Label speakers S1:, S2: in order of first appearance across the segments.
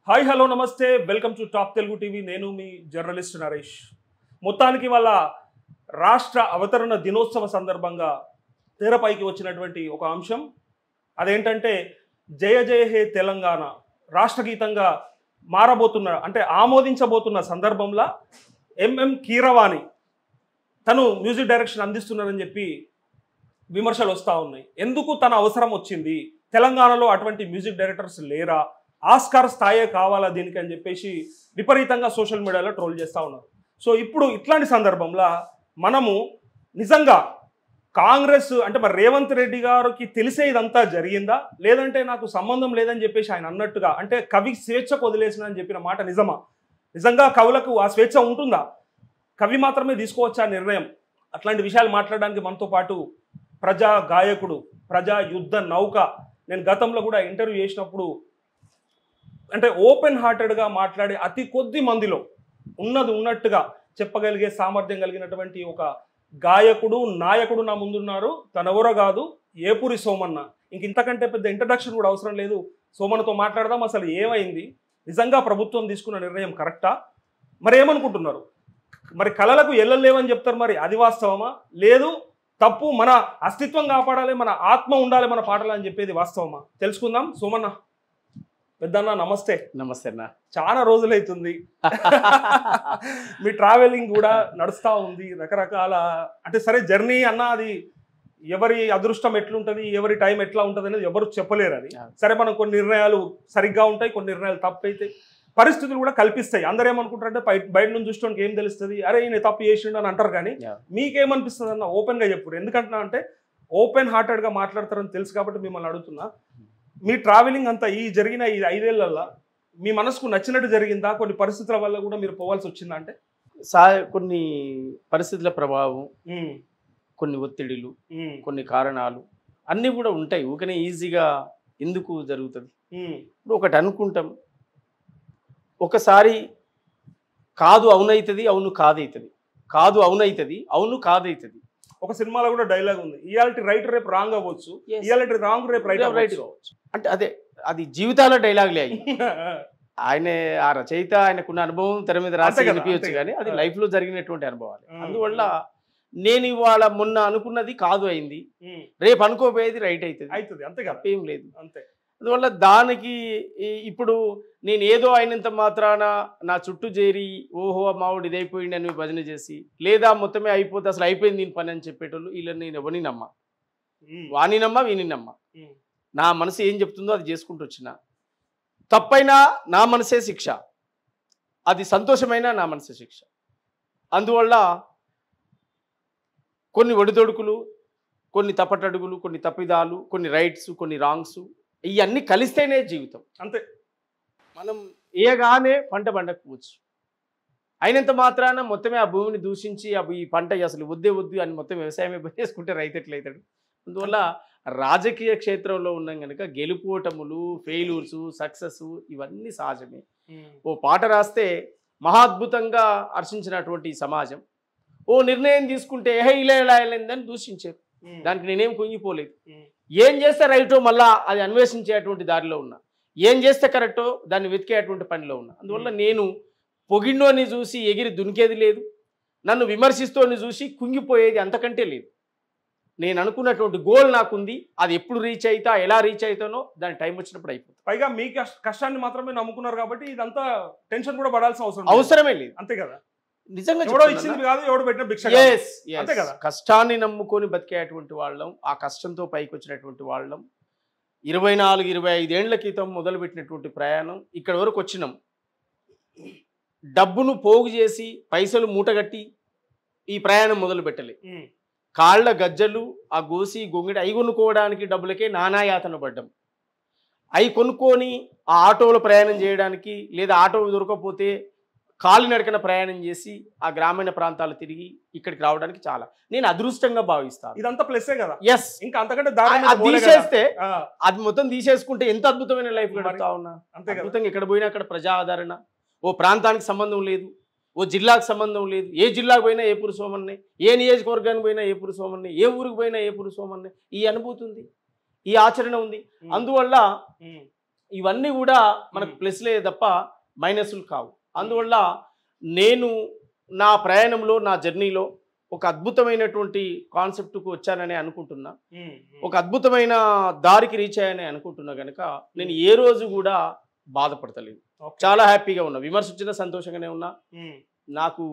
S1: Hi hello నమస్తే welcome to top Telugu TV. నేను మీ journalist Naresh. మొత్తానికి వాళ్ళ రాష్ట్ర అవతరణ దినోత్సవ సందర్భంగా తెరపైకి వచ్చినటువంటి ఒక అంశం అదేంటంటే జయ జయ హే తెలంగాణ రాష్ట్ర గీతంగా మారబోతున్న అంటే ఆమోదించబోతున్న సందర్భంలో ఎంఎం కీరవాణి తను మ్యూజిక్ డైరెక్షన్ అందిస్తున్నారని చెప్పి విమర్శలు వస్తూ ఉన్నాయి. ఎందుకు తన అవసరం వచ్చింది, తెలంగాణలో అటువంటి మ్యూజిక్ డైరెక్టర్స్ లేరా, ఆస్కార్ స్థాయే కావాలా దీనికి అని చెప్పేసి విపరీతంగా సోషల్ మీడియాలో ట్రోల్ చేస్తూ ఉన్నారు. సో ఇప్పుడు ఇట్లాంటి సందర్భంలో మనము నిజంగా కాంగ్రెస్ అంటే మరి రేవంత్ రెడ్డి గారికి తెలిసే ఇదంతా జరిగిందా, లేదంటే నాకు సంబంధం లేదని చెప్పేసి ఆయన అన్నట్టుగా అంటే కవి స్వేచ్ఛకు వదిలేసిన అని చెప్పిన మాట నిజమా? నిజంగా కవులకు ఆ స్వేచ్ఛ ఉంటుందా? కవి మాత్రమే తీసుకోవచ్చా నిర్ణయం? అట్లాంటి విషయాలు మాట్లాడడానికి మనతో పాటు ప్రజా గాయకుడు, ప్రజా యుద్ధ నౌక, నేను గతంలో కూడా ఇంటర్వ్యూ చేసినప్పుడు అంటే ఓపెన్ హార్టెడ్గా మాట్లాడే అతి కొద్ది మందిలో ఉన్నది ఉన్నట్టుగా చెప్పగలిగే సామర్థ్యం కలిగినటువంటి ఒక గాయకుడు, నాయకుడు నా ముందున్నారు. తనెవరో కాదు, ఏపూరి సోమన్న. ఇంతకంటే పెద్ద ఇంట్రడక్షన్ కూడా అవసరం లేదు. సోమన్నతో మాట్లాడదాం. అసలు ఏమైంది, నిజంగా ప్రభుత్వం తీసుకున్న నిర్ణయం కరెక్టా, మరి ఏమనుకుంటున్నారు? మరి కళలకు ఎల్లలేవని చెప్తారు, మరి అది వాస్తవమా, లేదు తప్పు, మన అస్తిత్వం కాపాడాలి, మన ఆత్మ ఉండాలి మన పాటలు అని చెప్పేది వాస్తవమా? తెలుసుకుందాం. సోమన్న పెద్దన్న నమస్తే.
S2: నమస్తే అన్న.
S1: చాలా రోజులైతుంది. మీ ట్రావెలింగ్ కూడా నడుస్తూ ఉంది, రకరకాల అంటే సరే జర్నీ అన్న అది ఎవరి అదృష్టం ఎట్లుంటుంది, ఎవరి టైం ఎట్లా ఉంటుంది అనేది ఎవరు చెప్పలేరు. అది సరే, మనం కొన్ని నిర్ణయాలు సరిగ్గా ఉంటాయి, కొన్ని నిర్ణయాలు తప్పు అవుతాయి, పరిస్థితులు కూడా కల్పిస్తాయి. అందరూ ఏమనుకుంటారంటే బయట నుంచి చూసుకోవడానికి ఏం తెలుస్తుంది, అరే ఈయన తప్పు చేసిండు అని అంటారు. కానీ మీకేమనిపిస్తుంది అన్న ఓపెన్గా చెప్పురు. ఎందుకంటున్నా అంటే ఓపెన్ హార్టెడ్గా మాట్లాడతారని తెలుసు కాబట్టి మిమ్మల్ని అడుగుతున్నా. మీ ట్రావెలింగ్ అంతా ఈ జరిగిన ఈ 5 ఏళ్లలో మీ మనసుకు నచ్చినట్టు జరిగిందా? కొన్ని పరిస్థితుల వల్ల కూడా మీరు పోవాల్సి వచ్చిందా? అంటే
S2: కొన్ని పరిస్థితుల ప్రభావం, కొన్ని ఒత్తిడిలు, కొన్ని కారణాలు అన్నీ కూడా ఉంటాయి. ఊకనే ఈజీగా ఎందుకు జరుగుతుంది? ఇప్పుడు ఒకటి అనుకుంటాం, ఒకసారి కాదు అవునైతుంది, అవును కాదవుతుంది, కాదు అవునైతుంది, అవును కాదవుతుంది. ఒక
S1: సినిమాలో కూడా డైలాగ్ ఉంది, ఇయాలిటీ రైట్ రేపు రాంగ్ అవ్వచ్చు, ఇయాలిటీ రాంగ్ రేపు రైట్
S2: కావచ్చు. అంటే అదే అది జీవితాల డైలాగ్లే అయ్యి. ఆయన ఆ రచయిత ఆయనకున్న అనుభవం తెర మీద రాసి వినిపించచ్చు, కానీ అది లైఫ్ లో జరిగినటువంటి అనుభవాలు. అందువల్ల నేను ఇవాళ మొన్న అనుకున్నది కాదు అయింది, రేపు అనుకోపోయేది రైట్ అవుతుంది,
S1: అంతే
S2: ఏం లేదు. అంతే. అందువల్ల దానికి ఇప్పుడు నేను ఏదో అయినంత మాత్రాన నా చుట్టూ చేరి ఓహో మావుడు ఇదైపోయింది అని భజన చేసి, లేదా మొత్తమే అయిపోతే అసలు అయిపోయింది దీని పని అని చెప్పేటోళ్ళు వీళ్ళని నేను ఎవరిని నమ్మా, వాని నమ్మా వీని నమ్మా. నా మనసు ఏం చెప్తుందో అది చేసుకుంటూ వచ్చిన, తప్పైనా నా మనసే శిక్ష, అది సంతోషమైనా నా మనసే శిక్ష. అందువల్ల కొన్ని ఒడిదొడుకులు, కొన్ని తప్పటడుగులు, కొన్ని తప్పిదాలు, కొన్ని రైట్స్, కొన్ని రాంగ్స్, ఇవన్నీ కలిస్తేనే జీవితం.
S1: అంతే.
S2: మనం ఏగానే పంట పండకపోవచ్చు, అయినంత మాత్రాన మొత్తమే ఆ భూమిని దూషించి ఈ పంట అసలు వద్దే వద్దు అని మొత్తం వ్యవసాయమే చేసుకుంటే రైతు ఎట్లయితాడు? అందువల్ల రాజకీయ క్షేత్రంలో ఉన్నాం కనుక గెలుపోటములు, ఫెయిల్యూర్స్, సక్సెస్ ఇవన్నీ సహజమే. ఓ పాట రాస్తే మహాద్భుతంగా హర్షించినటువంటి సమాజం ఓ నిర్ణయం తీసుకుంటే ఇలా అని దూషించారు. దానికి నేనేం కుంగిపోలేదు. ఏం చేస్తే రైటో మళ్ళా అది అన్వేషించేటువంటి దారిలో ఉన్నా, ఏం చేస్తే కరెక్టో దాన్ని వెతికేటువంటి పనిలో ఉన్నా. అందువల్ల నేను పొగిన్నోని చూసి ఎగిరి దునికేది లేదు, నన్ను విమర్శిస్తోని చూసి కుంగిపోయేది అంతకంటే లేదు. నేను అనుకున్నటువంటి గోల్ నాకుంది, అది ఎప్పుడు రీచ్ అవుతా, ఎలా రీచ్ అవుతానో దాని టైం వచ్చినప్పుడు అయిపోతుంది.
S1: పైగా మీ కష్టాన్ని మాత్రమే నమ్ముకున్నారు కాబట్టి ఇదంతా టెన్షన్ కూడా పడాల్సిన
S2: అవసరమే లేదు.
S1: అంతే కదా?
S2: నిజంగా
S1: ఇచ్చింది కాదు, ఎవడు పెట్టిన భిక్ష. అంతే కదా?
S2: కష్టాన్ని నమ్ముకొని బతికేటువంటి వాళ్ళం, ఆ కష్టంతో పైకి వచ్చినటువంటి వాళ్ళం, 24-25 ఏళ్ల క్రితం మొదలుపెట్టినటువంటి ప్రయాణం ఇక్కడి వరకు వచ్చినాం. డబ్బును పోగు చేసి పైసలు మూటగట్టి ఈ ప్రయాణం మొదలు పెట్టలే. కాళ్ళ గజ్జలు, ఆ గోసి గొంగిడి అవి కొనుక్కోవడానికి డబ్బులకే నానాయాతన పడ్డాం. అవి కొనుక్కొని ఆ ఆటోలో ప్రయాణం చేయడానికి, లేదా ఆటో దొరకకపోతే కాలినడకన ప్రయాణం చేసి ఆ గ్రామీణ ప్రాంతాలు తిరిగి ఇక్కడికి రావడానికి చాలా నేను అదృష్టంగా భావిస్తాను.
S1: ఇదంతా ప్లస్సే కదా?
S2: ఎస్.
S1: ఇంకా అంతకంటే
S2: తీసేస్తే అది మొత్తం తీసేసుకుంటే ఎంత అద్భుతమైన లైఫ్ గడుపుతా ఉన్నా. అద్భుతంగా ఎక్కడ పోయినా అక్కడ ప్రజా ఆదరణ, ఓ ప్రాంతానికి సంబంధం లేదు, ఓ జిల్లాకు సంబంధం లేదు, ఏ జిల్లాకు పోయినా ఏ పురుషోమన్నే, ఏ నియోజకవర్గానికి పోయినా ఏ పురుషోమన్నే, ఏ ఊరికి పోయినా ఏ పురుషోమన్నే, ఈ అనుభూతి ఉంది, ఈ ఆచరణ ఉంది. అందువల్ల ఇవన్నీ కూడా మనకు ప్లస్లే తప్ప మైనస్లు కావు. అందువల్ల నేను నా ప్రయాణంలో నా జర్నీలో ఒక అద్భుతమైనటువంటి కాన్సెప్ట్కు వచ్చానని అనుకుంటున్నా, ఒక అద్భుతమైన దారికి రీచ్ అయ్యానని అనుకుంటున్నా కనుక నేను ఏ రోజు కూడా బాధపడతలేదు, చాలా హ్యాపీగా ఉన్నా. విమర్శ వచ్చినా సంతోషంగానే ఉన్నా, నాకు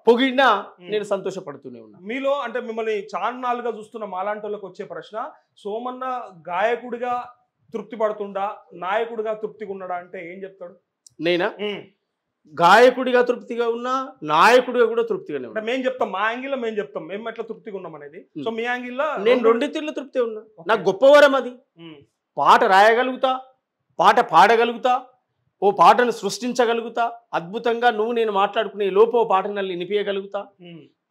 S2: పొగిడినా నేను సంతోషపడుతూనే ఉన్నా.
S1: మీలో అంటే మిమ్మల్ని చాన్నాళ్ళుగా చూస్తున్న మాలాంటి వాళ్ళకి వచ్చే ప్రశ్న, సోమన్న గాయకుడిగా తృప్తి పడుతుండా, నాయకుడిగా తృప్తిగా ఉన్నాడా అంటే ఏం చెప్తాడు?
S2: నేనా గాయకుడిగా తృప్తిగా ఉన్నా, నాయకుడిగా కూడా తృప్తిగానే ఉన్నా.
S1: మేము చెప్తాం మా యాంగిల్లో, మేము చెప్తాం మేము ఎట్లా తృప్తిగా ఉన్నాం అనేది. సో మీ యాంగిల్లో
S2: నేను రెండు తీర్లు తృప్తి ఉన్నా. నాకు గొప్పవరం అది. పాట రాయగలుగుతా, పాట పాడగలుగుతా, ఓ పాటను సృష్టించగలుగుతా, అద్భుతంగా నువ్వు నేను మాట్లాడుకునే లోపు ఓ పాటను వినిపించగలుగుతా,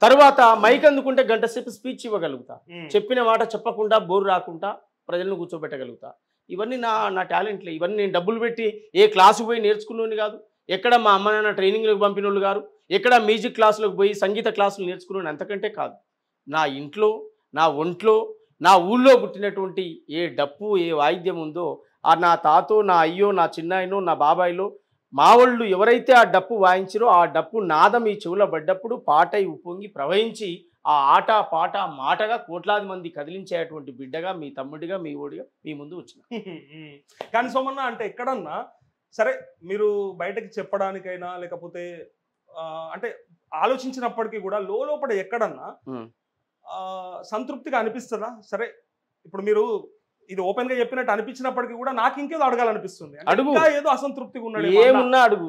S2: తర్వాత మైక్ అందుకుంటే గంట సేపు స్పీచ్ ఇవ్వగలుగుతా, చెప్పిన మాట చెప్పకుండా బోరు రాకుండా ప్రజలను కూర్చోబెట్టగలుగుతా. ఇవన్నీ నా టాలెంట్లే. ఇవన్నీ నేను డబ్బులు పెట్టి ఏ క్లాసు పోయి నేర్చుకున్నాను కాదు, ఎక్కడ మా అమ్మ నాన్న ట్రైనింగ్లకు పంపిన వాళ్ళు గారు, ఎక్కడ మ్యూజిక్ క్లాసులకు పోయి సంగీత క్లాసులు నేర్చుకున్నాను, అంతకంటే కాదు. నా ఇంట్లో, నా ఒంట్లో, నా ఊళ్ళో పుట్టినటువంటి ఏ డప్పు ఏ వాయిద్యం ఉందో ఆ నా తాతో, నా అయ్యో, నా చిన్నాయనో, నా బాబాయిలో మా వాళ్ళు ఎవరైతే ఆ డప్పు వాయించారో ఆ డప్పు నాదం ఈ చెవులో పడ్డప్పుడు పాటై ఉప్పొంగి ప్రవహించి ఆ ఆట పాట మాటగా కోట్లాది మంది కదిలించేటువంటి బిడ్డగా, మీ తమ్ముడిగా, మీ ఓడిగా మీ ముందు వచ్చిన.
S1: కానీ సోమన్న అంటే ఎక్కడన్నా సరే మీరు బయటకి చెప్పడానికైనా లేకపోతే అంటే ఆలోచించినప్పటికీ కూడా లోపల ఎక్కడన్నా సంతృప్తిగా అనిపిస్తుందా? సరే ఇప్పుడు మీరు ఇది ఓపెన్ గా చెప్పినట్టు అనిపించినప్పటికీ కూడా నాకు ఇంకేదో అడగాలనిపిస్తుంది. ఇంకా ఏదో అసంతృప్తిగా ఉన్నాడు,
S2: ఏమున్నా అడుగు,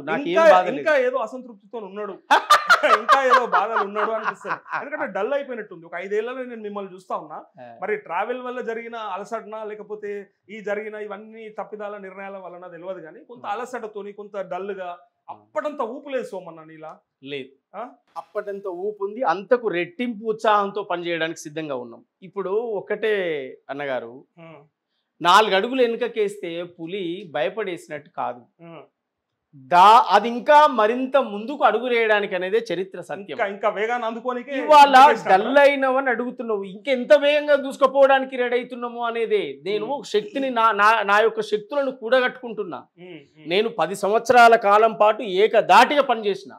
S1: ఇంకా ఏదో అసంతృప్తితో ఉన్నాడు, ఇంకా ఏదో బాధలు ఉన్నాడు అనిపిస్తుంది. ఎందుకంటే డల్ అయిపోయినట్టుంది. ఒక 5 ఏళ్లలో నేను మిమ్మల్ని చూస్తా ఉన్నా. మరి ట్రావెల్ వల్ల జరిగిన అలసటనా లేకపోతే ఈ జరిగిన ఇవన్నీ తప్పిదాల నిర్ణయాల వలన తెలియదు కానీ కొంత అలసటతోని కొంత డల్ గా అప్పటంత ఊపు లేదు సోమన్న నీలా?
S2: లేదు, అప్పటంత ఊపు ఉంది. అంతకు రెట్టింపు ఉత్సాహంతో పనిచేయడానికి సిద్ధంగా ఉన్నాం. ఇప్పుడు ఒకటే అన్నగారు, 4 అడుగులు వెనుకకేస్తే పులి భయపడేసినట్టు కాదు, అది ఇంకా మరింత ముందుకు అడుగు వేయడానికి అనేది చరిత్ర సత్యం.
S1: ఇంకా వేగాన్ని అందుకోనికి
S2: ఇవాళ డల్ అయినవని అడుగుతున్నావు, ఇంకెంత వేగంగా దూసుకుపోవడానికి రెడీ అవుతున్నాము అనేది. నేను శక్తిని నా యొక్క శక్తులను కూడగట్టుకుంటున్నా. నేను 10 సంవత్సరాల కాలం పాటు ఏకదాటిగా పనిచేసిన.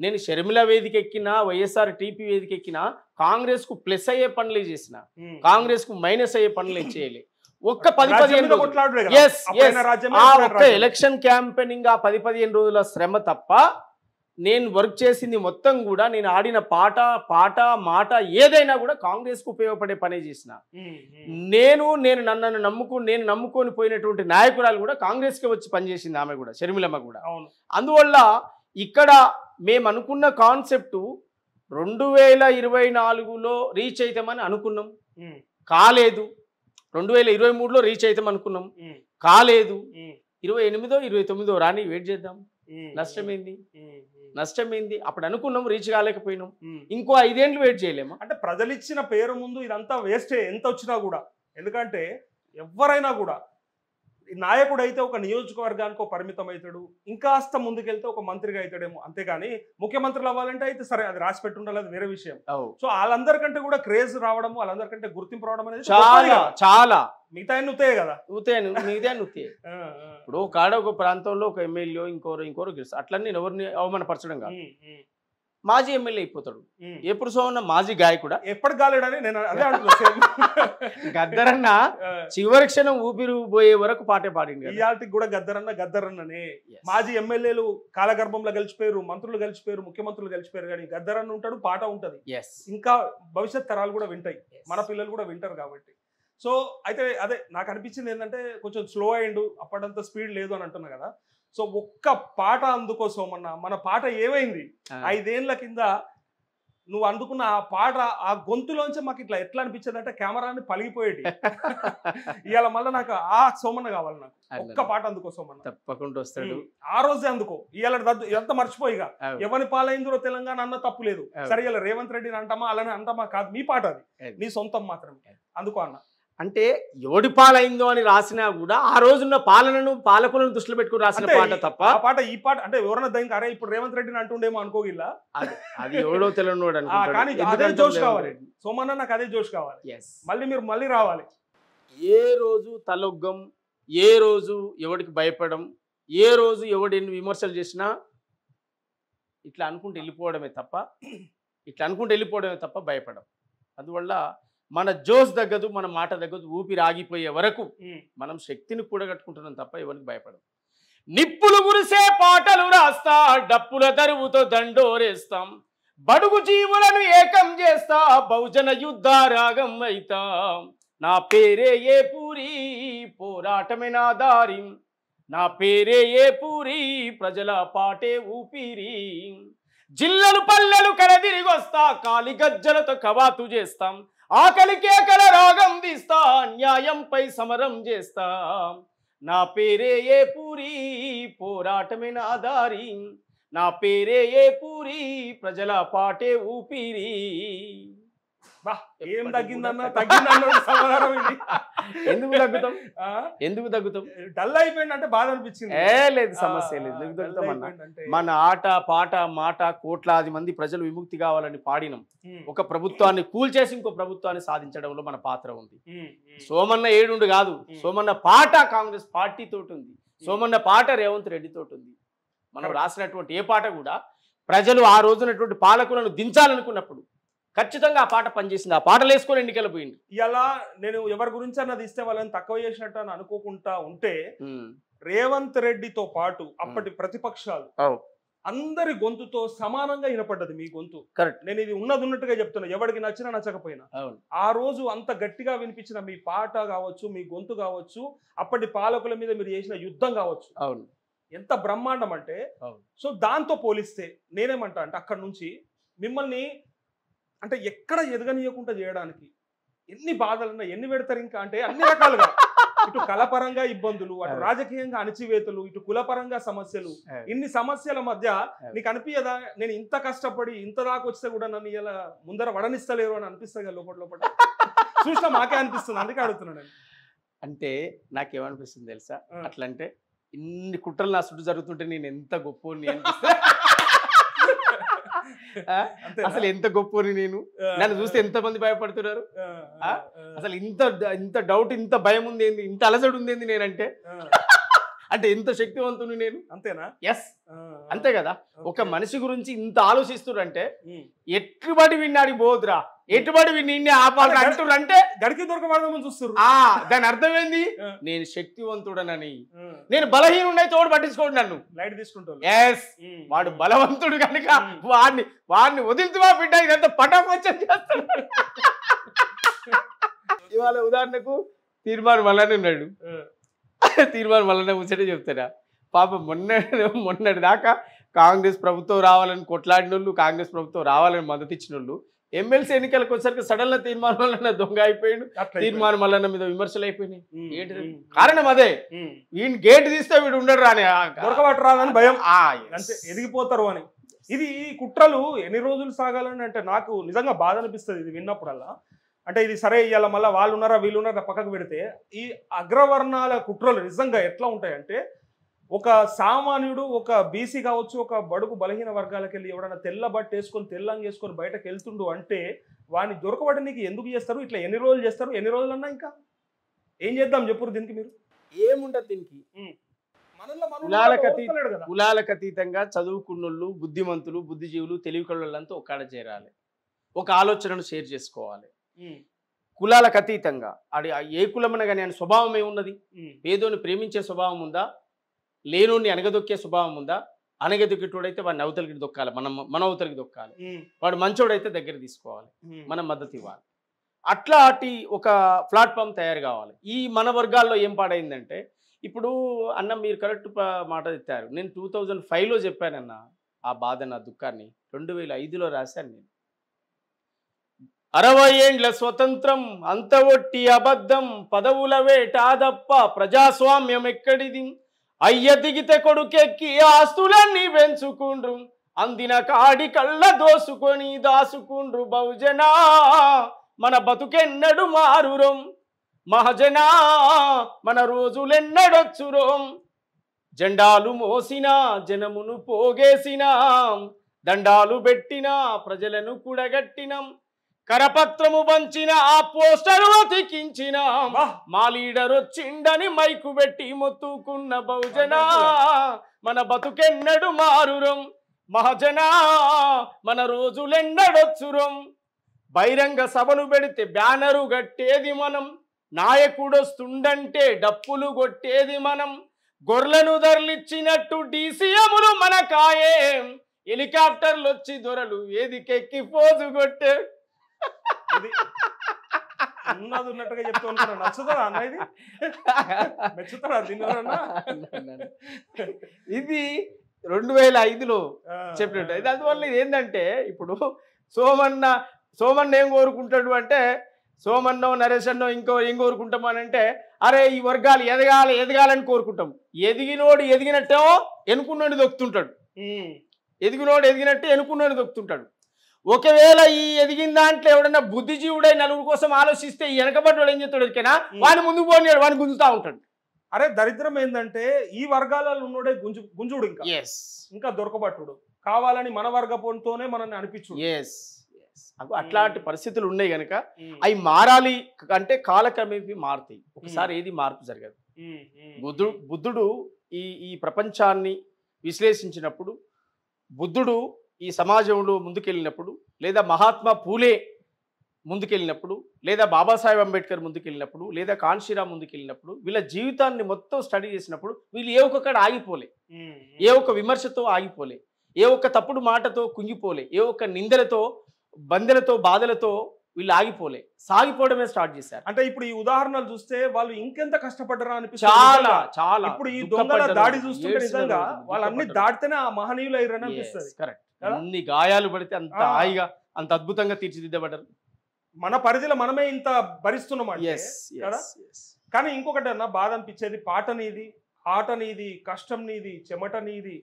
S2: నేను షర్మిల వేదిక ఎక్కినా, వైఎస్ఆర్ టీపీ వేదిక ఎక్కినా కాంగ్రెస్ కు ప్లస్ అయ్యే పనులే చేసిన, కాంగ్రెస్ కు మైనస్ అయ్యే పనులే చేయలే. ఒక్క 10-15 ఒక్క ఎలక్షన్ క్యాంపెయినింగ్, ఆ 10-15 రోజుల శ్రమ తప్ప నేను వర్క్ చేసింది మొత్తం కూడా, నేను ఆడిన పాట మాట ఏదైనా కూడా కాంగ్రెస్ కు ఉపయోగపడే పనే చేసిన. నేను నమ్ముకొని పోయినటువంటి నాయకురాలు కూడా కాంగ్రెస్ కి వచ్చి పనిచేసింది, ఆమె కూడా, షర్మిలమ్మ కూడా. అందువల్ల ఇక్కడ మేము అనుకున్న కాన్సెప్ట్ 2024లో రీచ్ అవుతామని అనుకున్నాం, కాలేదు. 2023లో రీచ్ అవుతాం అనుకున్నాం, కాలేదు. 28, 29 రాని వెయిట్ చేద్దాం. నష్టమైంది. అప్పుడు అనుకున్నాం, రీచ్ కాలేకపోయినాం. ఇంకో 5 ఏళ్ళు వెయిట్ చేయలేమా?
S1: అంటే ప్రజలు ఇచ్చిన పేరు ముందు ఇదంతా వేస్టే ఎంత వచ్చినా కూడా. ఎందుకంటే ఎవరైనా కూడా నాయకుడు అయితే ఒక నియోజకవర్గానికి పరిమితం అవుతాడు, ఇంకాస్త ముందుకెళ్తే ఒక మంత్రిగా అవుతాడేమో, అంతేగాని ముఖ్యమంత్రులు అవ్వాలంటే అయితే సరే అది రాసి పెట్టి ఉండాలి, అది వేరే విషయం. సో వాళ్ళందరికంటే కూడా క్రేజ్ రావడము, వాళ్ళందరికంటే గుర్తింపు రావడం అనేది
S2: చాలా
S1: మిగతా నువ్వే కదా,
S2: మిగతా నువ్వే. ఇప్పుడు ఒక ప్రాంతంలో ఒక ఎమ్మెల్యే ఇంకోరు గెలుస్తారు, అట్లన్నీ ఎవరిని అవమానపరచడం కాదు. మాజీ ఎమ్మెల్యే అయిపోతాడు. ఎప్పుడు సోమన్న మాజీ గాయకుడా?
S1: ఎప్పటి కాలేడని నేను అదే అంటున్నా.
S2: గద్దరన్న చివరి క్షణం ఊపిరి పోయే వరకు పాటే పాడింది.
S1: ఇయాల్టికి కూడా గద్దరన్ననే. మాజీ ఎమ్మెల్యేలు కాలగర్భంలో గెలిచిపోయారు, మంత్రులు గెలిచిపోయారు, ముఖ్యమంత్రులు గెలిచిపోయారు, కానీ గద్దరన్న ఉంటాడు, పాట ఉంటది, ఇంకా భవిష్యత్ తరాలు కూడా వింటాయి, మన పిల్లలు కూడా వింటారు. కాబట్టి సో అయితే అదే నాకు అనిపించింది ఏంటంటే కొంచెం స్లో అయిండు, అప్పటింత స్పీడ్ లేదు అని అంటున్నా కదా. సో ఒక్క పాట అందుకోసమన్నా మన పాట ఏమైంది 5 ఏళ్ల కింద నువ్వు అందుకున్న ఆ పాట, ఆ గొంతులోంచి మాకు ఇట్లా ఎట్లా అనిపించేది అంటే కెమెరాని పలిగిపోయేటి. ఇవాళ మళ్ళీ నాకు ఆ సోమన్న కావాలి, నాకు ఒక్క పాట అందుకో సోమన్న.
S2: తప్పకుండా వస్తాడు,
S1: ఆ రోజే అందుకో. ఇవాళ ఎంత మర్చిపోయిగా ఎవరి పాలైందో తెలంగాణ అన్న తప్పు లేదు. సరే ఇలా రేవంత్ రెడ్డిని అంటామా అలానే అంటామా కాదు, మీ పాట అది, నీ సొంతం మాత్రమే, అందుకో అన్న.
S2: అంటే ఎవడి పాలైందో అని రాసినా కూడా ఆ రోజున్న పాలకులను దృష్టిలో పెట్టుకుని రాసిన పాట తప్ప
S1: ఆ పాట ఈ పాట అంటే ఎవరన్నా దైంక అరే ఇప్పుడు రేవంత్ రెడ్డిని అంటుండేమో అనుకోగిల్లా,
S2: అది ఎవడో తెలియనోడు.
S1: కానీ అదే జోష్ కావాలి సోమన్న, నాకు అదే జోష్ కావాలి. మళ్ళీ మీరు రావాలి.
S2: ఏ రోజు తలొగ్గం ఏ రోజు ఎవడికి భయపడం, ఏ రోజు ఎవడిని విమర్శలు చేసినా ఇట్లా అనుకుంటూ వెళ్ళిపోవడమే తప్ప భయపడం. అందువల్ల మన జోస్ తగ్గదు, మన మాట తగ్గదు, ఊపిరి ఆగిపోయే వరకు మనం శక్తిని కూడగట్టుకుంటున్నాం తప్ప ఎవరికి భయపడం. నిప్పులు గురిసే పాటలు రాస్తా, డప్పుల దరువుతో దండోరేస్తాం, బడుగు జీవులను ఏకం చేస్తా, బహుజన యుద్ధ రాగం అయితా. నా పేరే ఏ పూరి, పోరాటమే నా దారి, నా పేరే ఏ పూరి, ప్రజల పాటే ఊపిరి. జిల్లలు పల్లెలు కరదిరిగి వస్తా, కాలి గజ్జలతో కవాతు చేస్తాం, ఆకలి కేకల రాగం తీస్తా, న్యాయంపై సమరం చేస్తా. నా పేరే ఏ పూరి, పోరాటమే నా దారి, నా పేరే ఏ పూరి, ప్రజల పాటే ఊపిరి.
S1: ఏం తగ్గిందన్న సమాధానం ఇది.
S2: ఎందుకు తగ్గుతాం?
S1: డల్ అయిపోయిందంటే బాధ అనిపించింది.
S2: లేదు, సమస్య లేదు. ఎందుకు తగ్గుతాం అన్న? మన ఆట పాట మాట కోట్లాది మంది ప్రజలు విముక్తి కావాలని పాడినం. ఒక ప్రభుత్వాన్ని కూల్చేసి ఇంకో ప్రభుత్వాన్ని సాధించడంలో మన పాత్ర ఉంది. సోమన్న ఏడుండు కాదు, సోమన్న పాట కాంగ్రెస్ పార్టీ తోటి ఉంది, సోమన్న పాట రేవంత్ రెడ్డి తోటి ఉంది. మనం రాసినటువంటి ఏ పాట కూడా ప్రజలు ఆ రోజునటువంటి పాలకులను దించాలనుకున్నప్పుడు ఖచ్చితంగా ఆ పాట పనిచేసింది. ఆ పాటలు వేసుకొని ఎన్నికలు పోయింది.
S1: ఇలా నేను ఎవరి గురించి అన్నది ఇస్తే వాళ్ళని తక్కువ చేసినట్టు అని అనుకోకుండా ఉంటే రేవంత్ రెడ్డితో పాటు అప్పటి ప్రతిపక్షాలు అందరి గొంతుతో సమానంగా వినపడ్డది మీ గొంతు.
S2: కరెక్ట్.
S1: నేను ఇది ఉన్నట్టుగా చెప్తున్నా, ఎవరికి నచ్చినా నచ్చకపోయినా. ఆ రోజు అంత గట్టిగా వినిపించిన మీ పాట కావచ్చు, మీ గొంతు కావచ్చు, అప్పటి పాలకుల మీద మీరు చేసిన యుద్ధం కావచ్చు, ఎంత బ్రహ్మాండం అంటే. సో దాంతో పోలిస్తే నేనేమంటా అంటే అక్కడ నుంచి మిమ్మల్ని అంటే ఎక్కడ ఎదగనీయకుండా చేయడానికి ఎన్ని బాధలున్నా ఎన్ని పెడతారు ఇంకా అంటే అన్ని రకాలుగా, ఇటు కళపరంగా ఇబ్బందులు, అటు రాజకీయంగా అణచివేతలు, ఇటు కులపరంగా సమస్యలు, ఇన్ని సమస్యల మధ్య నీకు అనిపించదా నేను ఇంత కష్టపడి ఇంత దాకా వస్తే కూడా నన్ను ఇలా ముందర వడనిస్తలేరు అని అనిపిస్తా లోపల చూసినా మాకే అనిపిస్తుంది. అందుకే అడుగుతున్నాను.
S2: అంటే నాకేమనిపిస్తుంది తెలుసా, అట్లంటే ఇన్ని కుట్రలు నా చుట్టూ జరుగుతుంటే నేను ఎంత గొప్పని అనిపిస్తా. అసలు ఎంత గొప్పని నేను, నన్ను చూస్తే ఎంత మంది భయపడుతున్నారు. అసలు ఇంత డౌట్, ఇంత భయం ఉంది ఏంది, ఇంత అలసడు ఉంది ఏంది నేనంటే, అంటే ఎంత శక్తివంతుని నేను.
S1: అంతేనా?
S2: ఎస్, అంతే కదా. ఒక మనిషి గురించి ఇంత ఆలోచిస్తురంటే ఎట్టుబడి విన్నాడి పోదురా, ఎట్టుబడి విన్ని ఆపాలి అంటురంటే
S1: గడికి దొరకబడమని చూస్తారు.
S2: దాని అర్థం ఏంది, నేను శక్తివంతుడనని. నేను బలహీనుడై తోడు పట్టించుకోండి, నన్ను
S1: లైట్ తీసుకుంటాను.
S2: ఎస్, వాడు బలవంతుడు కనుక వాడిని వదిలితువా బిడ్డ, ఇదంతా పటాపంచం చేస్తాడు. ఇవాళ ఉదాహరణకు తీర్మానం వల్లనే ఉన్నాడు, తీర్మానం వల్లనే ముచ్చటే చెప్తారా. పాపం మొన్నటి దాకా కాంగ్రెస్ ప్రభుత్వం రావాలని కొట్లాడినోళ్ళు, కాంగ్రెస్ ప్రభుత్వం రావాలని మద్దతు ఇచ్చిన వాళ్ళు ఎమ్మెల్సీ ఎన్నికలకు వచ్చేసరికి సడన్ గా తీర్మానం వల్ల దొంగ అయిపోయాడు, తీర్మానం వల్ల మీద విమర్శలు అయిపోయినాయి. ఏంటి కారణం? అదే, వీడిని గేట్ తీస్తే వీడు ఉండడు రాని,
S1: దొరకబట్టు రాదని భయం, అంతే ఎదిగిపోతారు అని. ఇది కుట్రలు ఎన్ని రోజులు సాగాలని అంటే నాకు నిజంగా బాధ అనిపిస్తుంది ఇది విన్నప్పుడల్లా. అంటే ఇది సరే ఇవాళ మళ్ళీ వాళ్ళు ఉన్నారా వీళ్ళు ఉన్నారా పక్కకు పెడితే, ఈ అగ్రవర్ణాల కుట్రలు నిజంగా ఎట్లా ఉంటాయంటే, ఒక సామాన్యుడు, ఒక బీసీ కావచ్చు, ఒక బడుగు బలహీన వర్గాలకు వెళ్ళి ఎవడన్నా తెల్ల బట్ట వేసుకొని తెల్లంగా వేసుకొని బయటకు వెళ్తుండు అంటే వాడిని దొరకబడడానికి ఎందుకు చేస్తారు? ఇట్లా ఎన్ని రోజులు చేస్తారు? ఎన్ని రోజులన్నా ఇంకా ఏం చేద్దాం చెప్పురు దీనికి? మీరు
S2: ఏముండదు దీనికి. కులాలకు అతీతంగా చదువుకున్నోళ్ళు, బుద్ధిమంతులు, బుద్ధిజీవులు, తెలివి కళ్ళంతా ఒక్కడ చేరాలి, ఒక ఆలోచనను షేర్ చేసుకోవాలి. కులాలకు అతీతంగా అది ఏ కులమన కానీ ఆయన స్వభావం ఏమున్నది? పేదోని ప్రేమించే స్వభావం ఉందా? లేనోని అనగదొక్కే స్వభావం ఉందా? అనగదొక్కేటోడైతే వాడిని అవతలికి దొక్కాలి, మన అవతలికి దొక్కాలి. వాడు మంచోడైతే దగ్గర తీసుకోవాలి, మనం మద్దతు ఇవ్వాలి. అట్లాంటి ఒక ప్లాట్ఫామ్ తయారు కావాలి. ఈ మన వర్గాల్లో ఏం పాడైందంటే, ఇప్పుడు అన్న మీరు కరెక్ట్ మాట ఎత్తారు. నేను 2005లో చెప్పానన్న ఆ బాధ, నా దుఃఖాన్ని 2005లో రాశాను నేను. 60 ఏండ్ల స్వతంత్రం అంత ఒట్టి అబద్ధం, పదవుల వేటాదప్ప ప్రజాస్వామ్యం ఎక్కడిది, అయ్య దిగితే కొడుకెక్కి ఆస్తులన్నీ పెంచుకుండ్రు, అందిన కాడి కళ్ళ దోసుకొని దాసుకుండ్రు బహుజనా, మన బతుకెన్నడు మారురం, మహజనా మన రోజులెన్నడొచ్చురోం, జెండాలు మోసిన జనమును పోగేసిన, దండాలు పెట్టిన ప్రజలను కూడగట్టినం, కరపత్రము పంచిన ఆ పోస్టరు అతికించిన
S1: వాహ్!
S2: మా లీడర్ వచ్చిండని మైకు పెట్టి మొత్తుకున్న బహుజన మన బతుకెన్నడు మారురం మహజనా మన రోజులెన్నడొచ్చురం బహిరంగ సభను పెడితే బ్యానరు కట్టేది మనం నాయకుడొస్తుండంటే డప్పులు కొట్టేది మనం గొర్రెలను ధరలిచ్చినట్టు డీసీఎములు మన కాయే హెలికాప్టర్లు వచ్చి దొరలు వేదికెక్కి పోజు కొట్టే
S1: ఇది ఉన్నది ఉన్నట్టుగా చెప్తూ ఉంటారు. నచ్చుతారా అన్న ఇది? మెచ్చుతారా దీనివలన?
S2: ఇది 2005లో చెప్పినట్టు. ఇది అందువల్ల ఇది ఏంటంటే ఇప్పుడు సోమన్న ఏం కోరుకుంటాడు అంటే సోమన్నో నరేష్ అన్నో ఏం కోరుకుంటాం అని అంటే అరే ఈ వర్గాలు ఎదగాలని కోరుకుంటాం. ఎదిగినోడు ఎదిగినట్టో ఎనుకున్నోడు దొక్కుతుంటాడు. ఎదిగినట్టు ఎనుకున్నోడు దొక్కుతుంటాడు. ఒకవేళ ఈ ఎదిగిన దాంట్లో ఎవడన్నా బుద్ధిజీవుడై నలుగురు కోసం ఆలోచిస్తే ఈ వెనకబడ్డాడు ఏం చేస్తాడు ఎరికైనా వాడిని ముందుకు పోనీయాడు, వాడిని గుంజుతా ఉంటాడు.
S1: అరే దరిద్రం ఏంటంటే ఈ వర్గాలలో ఉన్నోడే గుంజుడు ఇంకా దొరకబట్టుడు కావాలని మన వర్గపోతోనే మనల్ని అనిపించుడు.
S2: అట్లాంటి పరిస్థితులు ఉన్నాయి కనుక అవి మారాలి అంటే కాలక్రమేపీ మారుతాయి. ఒకసారి ఏది మార్పు జరగదు. బుద్ధుడు ఈ ప్రపంచాన్ని విశ్లేషించినప్పుడు, బుద్ధుడు ఈ సమాజంలో ముందుకెళ్ళినప్పుడు, లేదా మహాత్మా పూలే ముందుకెళ్ళినప్పుడు, లేదా బాబాసాహెబ్ అంబేద్కర్ ముందుకెళ్ళినప్పుడు, లేదా కాన్షీరామ్ ముందుకెళ్ళినప్పుడు, వీళ్ళ జీవితాన్ని మొత్తం స్టడీ చేసినప్పుడు వీళ్ళు ఏ ఒక్కక్కడ ఆగిపోలే, ఏ ఒక్క విమర్శతో ఆగిపోలే, ఏ ఒక్క తప్పుడు మాటతో కుంగిపోలే, ఏ ఒక్క నిందలతో బందెలతో బాధలతో వీళ్ళు ఆగిపోలే, సాగిపోవడమే స్టార్ట్ చేశారు.
S1: అంటే ఇప్పుడు ఈ ఉదాహరణలు చూస్తే వాళ్ళు ఇంకెంత కష్టపడ్డారా అనిపిస్తుంది.
S2: చాలా చాలా
S1: ఇప్పుడు ఈ దొంగల దాడి చూస్తుంటే నిజంగా వాళ్ళు అన్ని దాటితేనే ఆ మహనీయులు అయ్యారని అనిపిస్తుంది.
S2: కరెక్ట్. అన్ని గాయాలు పడితే అంత హాయిగా అంత అద్భుతంగా తీర్చిదిద్దబడ్డారు.
S1: మన పరిధిలో మనమే ఇంత భరిస్తున్నాం కదా. కానీ ఇంకొకటి అన్న బాధ అనిపించేది, పాట నీది, ఆట నీది, కష్టం నీది, చెమట నీది,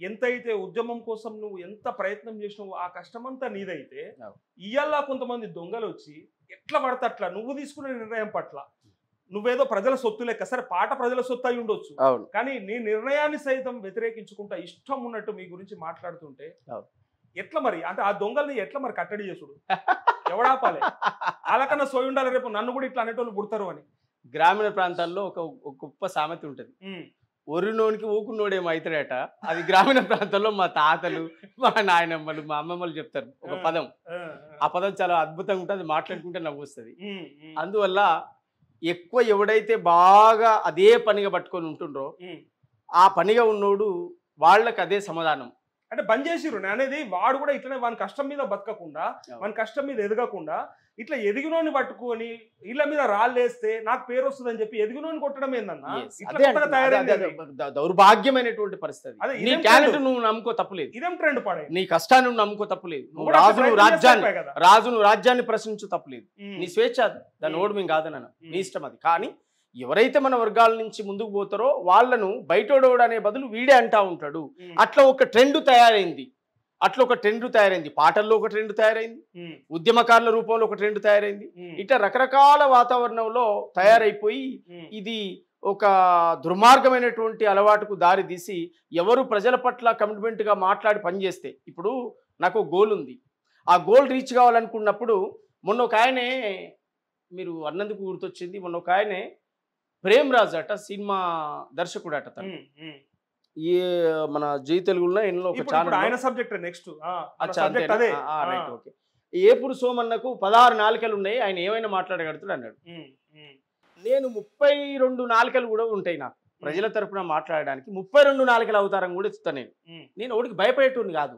S1: ఎంతైతే ఉద్యమం కోసం నువ్వు ఎంత ప్రయత్నం చేసినావు ఆ కష్టమంతా నీదైతే ఇయ్యాల కొంతమంది దొంగలు వచ్చి ఎట్లా పడితే అట్లా నువ్వు తీసుకునే నిర్ణయం పట్ల నువ్వేదో ప్రజల సొత్తు లెక్క, సరే పాట ప్రజల సొత్తు అయి ఉండొచ్చు, కానీ నీ నిర్ణయాన్ని సైతం వ్యతిరేకించుకుంటా ఇష్టం ఉన్నట్టు మీ గురించి మాట్లాడుతుంటే ఎట్లా మరి? అంటే ఆ దొంగల్ని ఎట్లా మరి కట్టడి చేసుడు? ఎవడాపాలి? వాళ్ళకన్నా సోయి ఉండాలి, రేపు నన్ను కూడా ఇట్లా అనేటోళ్ళు పుడతారు అని.
S2: గ్రామీణ ప్రాంతాల్లో ఒక గొప్ప సామెత ఉంటుంది, ఒరినోనికి ఊకున్నోడేమో అవుతాడట. అది గ్రామీణ ప్రాంతాల్లో మా తాతలు, మా నాయనమ్మలు, మా అమ్మమ్మలు చెప్తారు ఒక పదం. ఆ పదం చాలా అద్భుతంగా ఉంటుంది, అది మాట్లాడుకుంటే నవ్వు వస్తుంది. అందువల్ల ఎక్కువ ఎవడైతే బాగా అదే పనిగా పట్టుకొని ఉంటుండ్రో ఆ పనిగా ఉన్నోడు వాళ్ళకి అదే సమాధానం.
S1: అంటే బంద్ చేసిరు అనేది వాడు కూడా ఇట్లనే వాని కష్టం మీద బతకకుండా, వాని కష్టం మీద ఎదగకుండా ఇట్లా ఎదిగినోని పట్టుకొని వీళ్ళ మీద రాళ్ళేస్తే నాకు పేరు వస్తుందని చెప్పి ఎదిగినోని కొట్టడం ఏందన్నా?
S2: దౌర్భాగ్యమైనటువంటి పరిస్థితి. నీ టాలెంట్ నువ్వు నమ్ముకో తప్పులేదు,
S1: ఇదేం ట్రెండ్ పడే,
S2: నీ కష్టాన్ని నువ్వు నమ్ముకో తప్పులేదు, నువ్వు రాజ్యాన్ని ప్రశ్నించు తప్పులేదు, నీ స్వేచ్ఛ, దాన్ని ఓడి మేము కాదన్నాను, నీ ఇష్టం అది. కానీ ఎవరైతే మన వర్గాల నుంచి ముందుకు పోతారో వాళ్ళను బయటోడోడు అనే బదులు వీడే అంటా ఉంటాడు. అట్లా ఒక ట్రెండ్ తయారైంది, పాటల్లో ఒక ట్రెండ్ తయారైంది, ఉద్యమకారుల రూపంలో ఒక ట్రెండ్ తయారైంది. ఇట్లా రకరకాల వాతావరణంలో తయారైపోయి ఇది ఒక దుర్మార్గమైనటువంటి అలవాటుకు దారి తీసి ఎవరు ప్రజల పట్ల కమిట్మెంట్గా మాట్లాడి పనిచేస్తే, ఇప్పుడు నాకు గోల్ ఉంది, ఆ గోల్ రీచ్ కావాలనుకున్నప్పుడు మొన్న ఒక ఆయనే, మీరు అన్నందుకు గుర్తొచ్చింది, మొన్న ఒక ఆయనే ప్రేమ్ రాజ్ అట సినిమా దర్శకుడు అట, తను ఏ మన జీ తెలుగులో ఎన్నో ఒక ఛానల్
S1: ఆయన సబ్జెక్ట్ నెక్స్ట్
S2: ఏపుడు సోమన్నకు 16 నాలుకలు ఉన్నాయి, ఆయన ఏమైనా మాట్లాడగలుగుతాడు అన్నాడు. నేను 32 నాలుకలు కూడా ఉంటాయి నాకు ప్రజల తరపున మాట్లాడడానికి, 32 నాలుకల అవతారం కూడా ఇస్తాను. నేను ఒకటికి భయపడేటోని కాదు,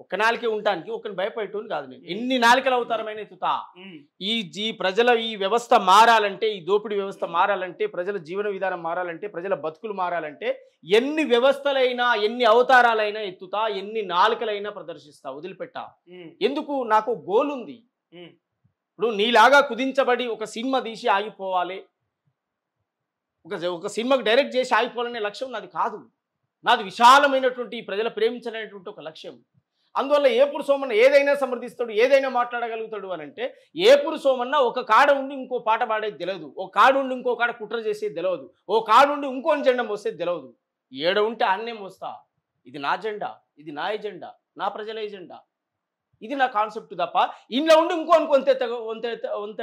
S2: ఒక్క నాలుకే ఉంటానికి ఒకరిని భయపడేటోని కాదు. నేను ఎన్ని నాలుకల అవతారమైన ఎత్తుతా. ఈ ప్రజల ఈ వ్యవస్థ మారాలంటే, ఈ దోపిడీ వ్యవస్థ మారాలంటే, ప్రజల జీవన విధానం మారాలంటే, ప్రజల బతుకులు మారాలంటే ఎన్ని వ్యవస్థలైనా ఎన్ని అవతారాలైనా ఎత్తుతా, ఎన్ని నాలుకలైనా ప్రదర్శిస్తా, వదిలిపెట్టా. ఎందుకు? నాకు గోల్ ఉంది. ఇప్పుడు నీలాగా కుదించబడి ఒక సినిమా తీసి ఆగిపోవాలి, ఒక సినిమాకి డైరెక్ట్ చేసి ఆగిపోవాలనే లక్ష్యం నాది కాదు. నాది విశాలమైనటువంటి ప్రజల ప్రేమించలేనటువంటి ఒక లక్ష్యం. అందువల్ల ఏపుడు సోమన్న ఏదైనా సమర్థిస్తాడు, ఏదైనా మాట్లాడగలుగుతాడు అని అంటే, ఏపుడు సోమన్న ఒక కాడ ఉండి ఇంకో పాట పాడేది తెలియదు, ఓ కాడు ఉండి ఇంకో కాడ కుట్ర చేసేది తెలియదు, ఓ కాడు ఉండి ఇంకో జెండా మోసేది తెలియదు. ఏడ ఉంటే అన్నే మోస్తా. ఇది నా జెండా, ఇది నా ఎజెండా, నా ప్రజల ఎజెండా. ఇది నా కాన్సెప్ట్ తప్ప ఇంట్లో ఉండి ఇంకోనికి వంత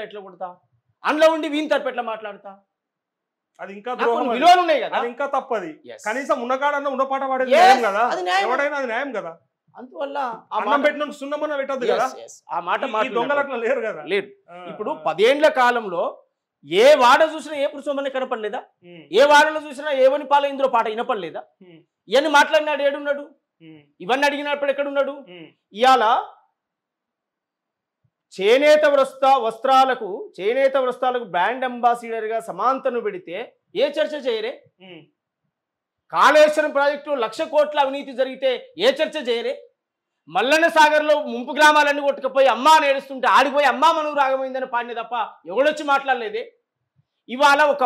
S2: ఎట్లా కొడతా, అందులో ఉండి వీని తరపు ఎట్లా మాట్లాడతా?
S1: అది ఇంకా
S2: నాకు
S1: ద్రోహం,
S2: కొన్ని విలువలు ఉన్నాయి కదా.
S1: అది ఇంకా తప్పది.
S2: Yes.
S1: కనీసం ఉన్నకాడన్నా ఉన్నపాట వాడేది
S2: Yes,
S1: న్యాయం కదా,
S2: అది న్యాయం.
S1: ఎవడైనా అది న్యాయం కదా.
S2: అందువల్ల ఆ
S1: అన్నం
S2: మాట
S1: పెట్టిన సున్నమన్న పెట్టద్దు కదా.
S2: ఆ మాట
S1: ఈ దొంగలు
S2: మాట్లాడారు
S1: అట్లా లేరు కదా.
S2: లేదు. ఇప్పుడు 10 ఏండ్ల కాలంలో ఏ వాడ చూసినా ఏ పురుషమని కనపడలేదా? ఏ వాడలో చూసినా ఏవని పాల ఇందులో పాట వినపడలేదా? ఇవన్నీ మాట్లాడినాడు ఏడున్నాడు? ఇవన్నీ అడిగినప్పుడు ఎక్కడున్నాడు? ఇవాళ చేనేత వస్త్రాలకు బ్రాండ్ అంబాసిడర్ గా సమాంతను పెడితే ఏ చర్చ చేయరే? కాళేశ్వరం ప్రాజెక్టు 1,00,000 కోట్ల అవినీతి జరిగితే ఏ చర్చ చేయరే? మల్లన్న సాగర్లో ముంపు గ్రామాలన్నీ కొట్టుకుపోయి అమ్మా అని ఏడుస్తుంటే ఆడిపోయి అమ్మా మనం రాగమైందని పాడిన తప్ప ఎవడొచ్చి మాట్లాడలేదే. ఇవాళ ఒక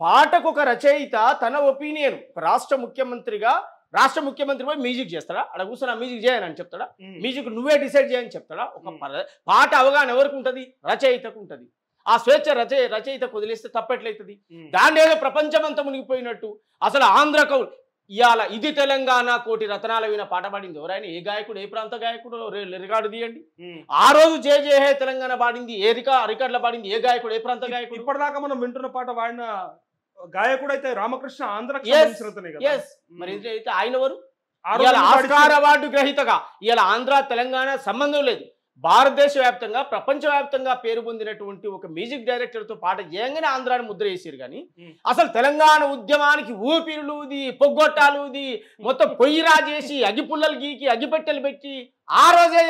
S2: పాటకు ఒక రచయిత తన ఒపీనియన్ రాష్ట్ర ముఖ్యమంత్రి పోయి మ్యూజిక్ చేస్తాడా? అక్కడ కూర్చొని మ్యూజిక్ చేయని చెప్తాడా? మ్యూజిక్ నువ్వే డిసైడ్ చేయని చెప్తాడా? ఒక పాట అవగాహన ఎవరికి ఉంటుంది? రచయితకు ఉంటుంది. ఆ స్వేచ్ఛ రచయితకు వదిలేస్తే తప్పట్లయితుంది. దాన్ని ఏదో ప్రపంచమంతా మునిగిపోయినట్టు అసలు ఆంధ్ర కవులు ఇవాళ ఇది తెలంగాణ కోటి రతనాల విన పాట పాడింది ఎవరైనా? ఏ గాయకుడు, ఏ ప్రాంత గాయకుడు రికార్డు తీయండి. ఆ రోజు జే జే హే తెలంగాణ పాడింది ఏ రికార్డులో పాడింది ఏ గాయకుడు, ఏ ప్రాంత గాయకుడు?
S1: ఇప్పటిదాకా మనం వింటున్న పాట వాడిన గాయకుడు అయితే రామకృష్ణ ఆంధ్ర.
S2: మరి అయితే ఆయన ఎవరు? ఆస్కార్ అవార్డు గ్రహీతగా ఇవాళ ఆంధ్ర తెలంగాణ సంబంధం లేదు. భారతదేశ వ్యాప్తంగా ప్రపంచ వ్యాప్తంగా పేరు పొందినటువంటి ఒక మ్యూజిక్ డైరెక్టర్ తో పాట ఏయంగానే ఆంధ్రాని ముద్ర వేసారు. కానీ అసలు తెలంగాణ ఉద్యమానికి ఊపిరులుది, పొగ్గొట్టాలుది, మొత్తం పొయ్యిరా చేసి అగిపుల్లలు గీకి అగిపెట్టెలు పెట్టి ఆ రోజే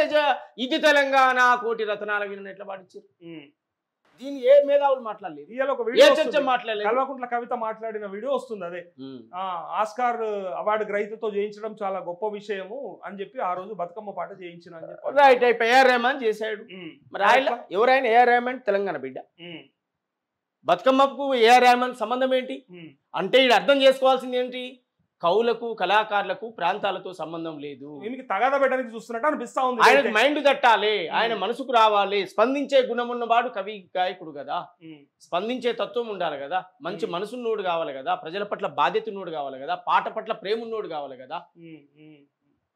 S2: ఇది తెలంగాణ కోటి రతనాల విన ఎట్లా పాటించారు? దీన్ని ఏ మేధావులు మాట్లాడలేదు, ఏ చర్చ మాట్లాడలేదు.
S1: కల్వకుంట్ల కవిత మాట్లాడిన వీడియో వస్తుంది. అదే ఆస్కార్ అవార్డు గ్రహీతతో చేయించడం చాలా గొప్ప విషయము అని చెప్పి ఆ రోజు బతుకమ్మ పాట చేయించిన అని చెప్పి
S2: రైట్ అయిపోయి ఏఆర్ రెహమాన్ చేశాడు. మరి ఆయన ఎవరైనా ఏఆర్ రెహమాన్ తెలంగాణ బిడ్డ. బతుకమ్మకు ఏఆర్ రెహమాన్ సంబంధం ఏంటి అంటే ఇది అర్థం చేసుకోవాల్సింది ఏంటి? కవులకు, కళాకారులకు, ప్రాంతాలతో సంబంధం లేదు.
S1: తగాదా పెట్టడానికి చూస్తున్నట్టు అనిపిస్తా ఉంది.
S2: ఆయనకు మైండ్ తట్టాలి, ఆయన మనసుకు రావాలి. స్పందించే గుణం ఉన్నవాడు కవి గాయకుడు కదా. స్పందించే తత్వం ఉండాలి కదా. మంచి మనసున్నోడు కావాలి కదా. ప్రజల పట్ల బాధ్యత ఉన్నోడు కావాలి కదా. పాట పట్ల ప్రేమ ఉన్నోడు కావాలి కదా.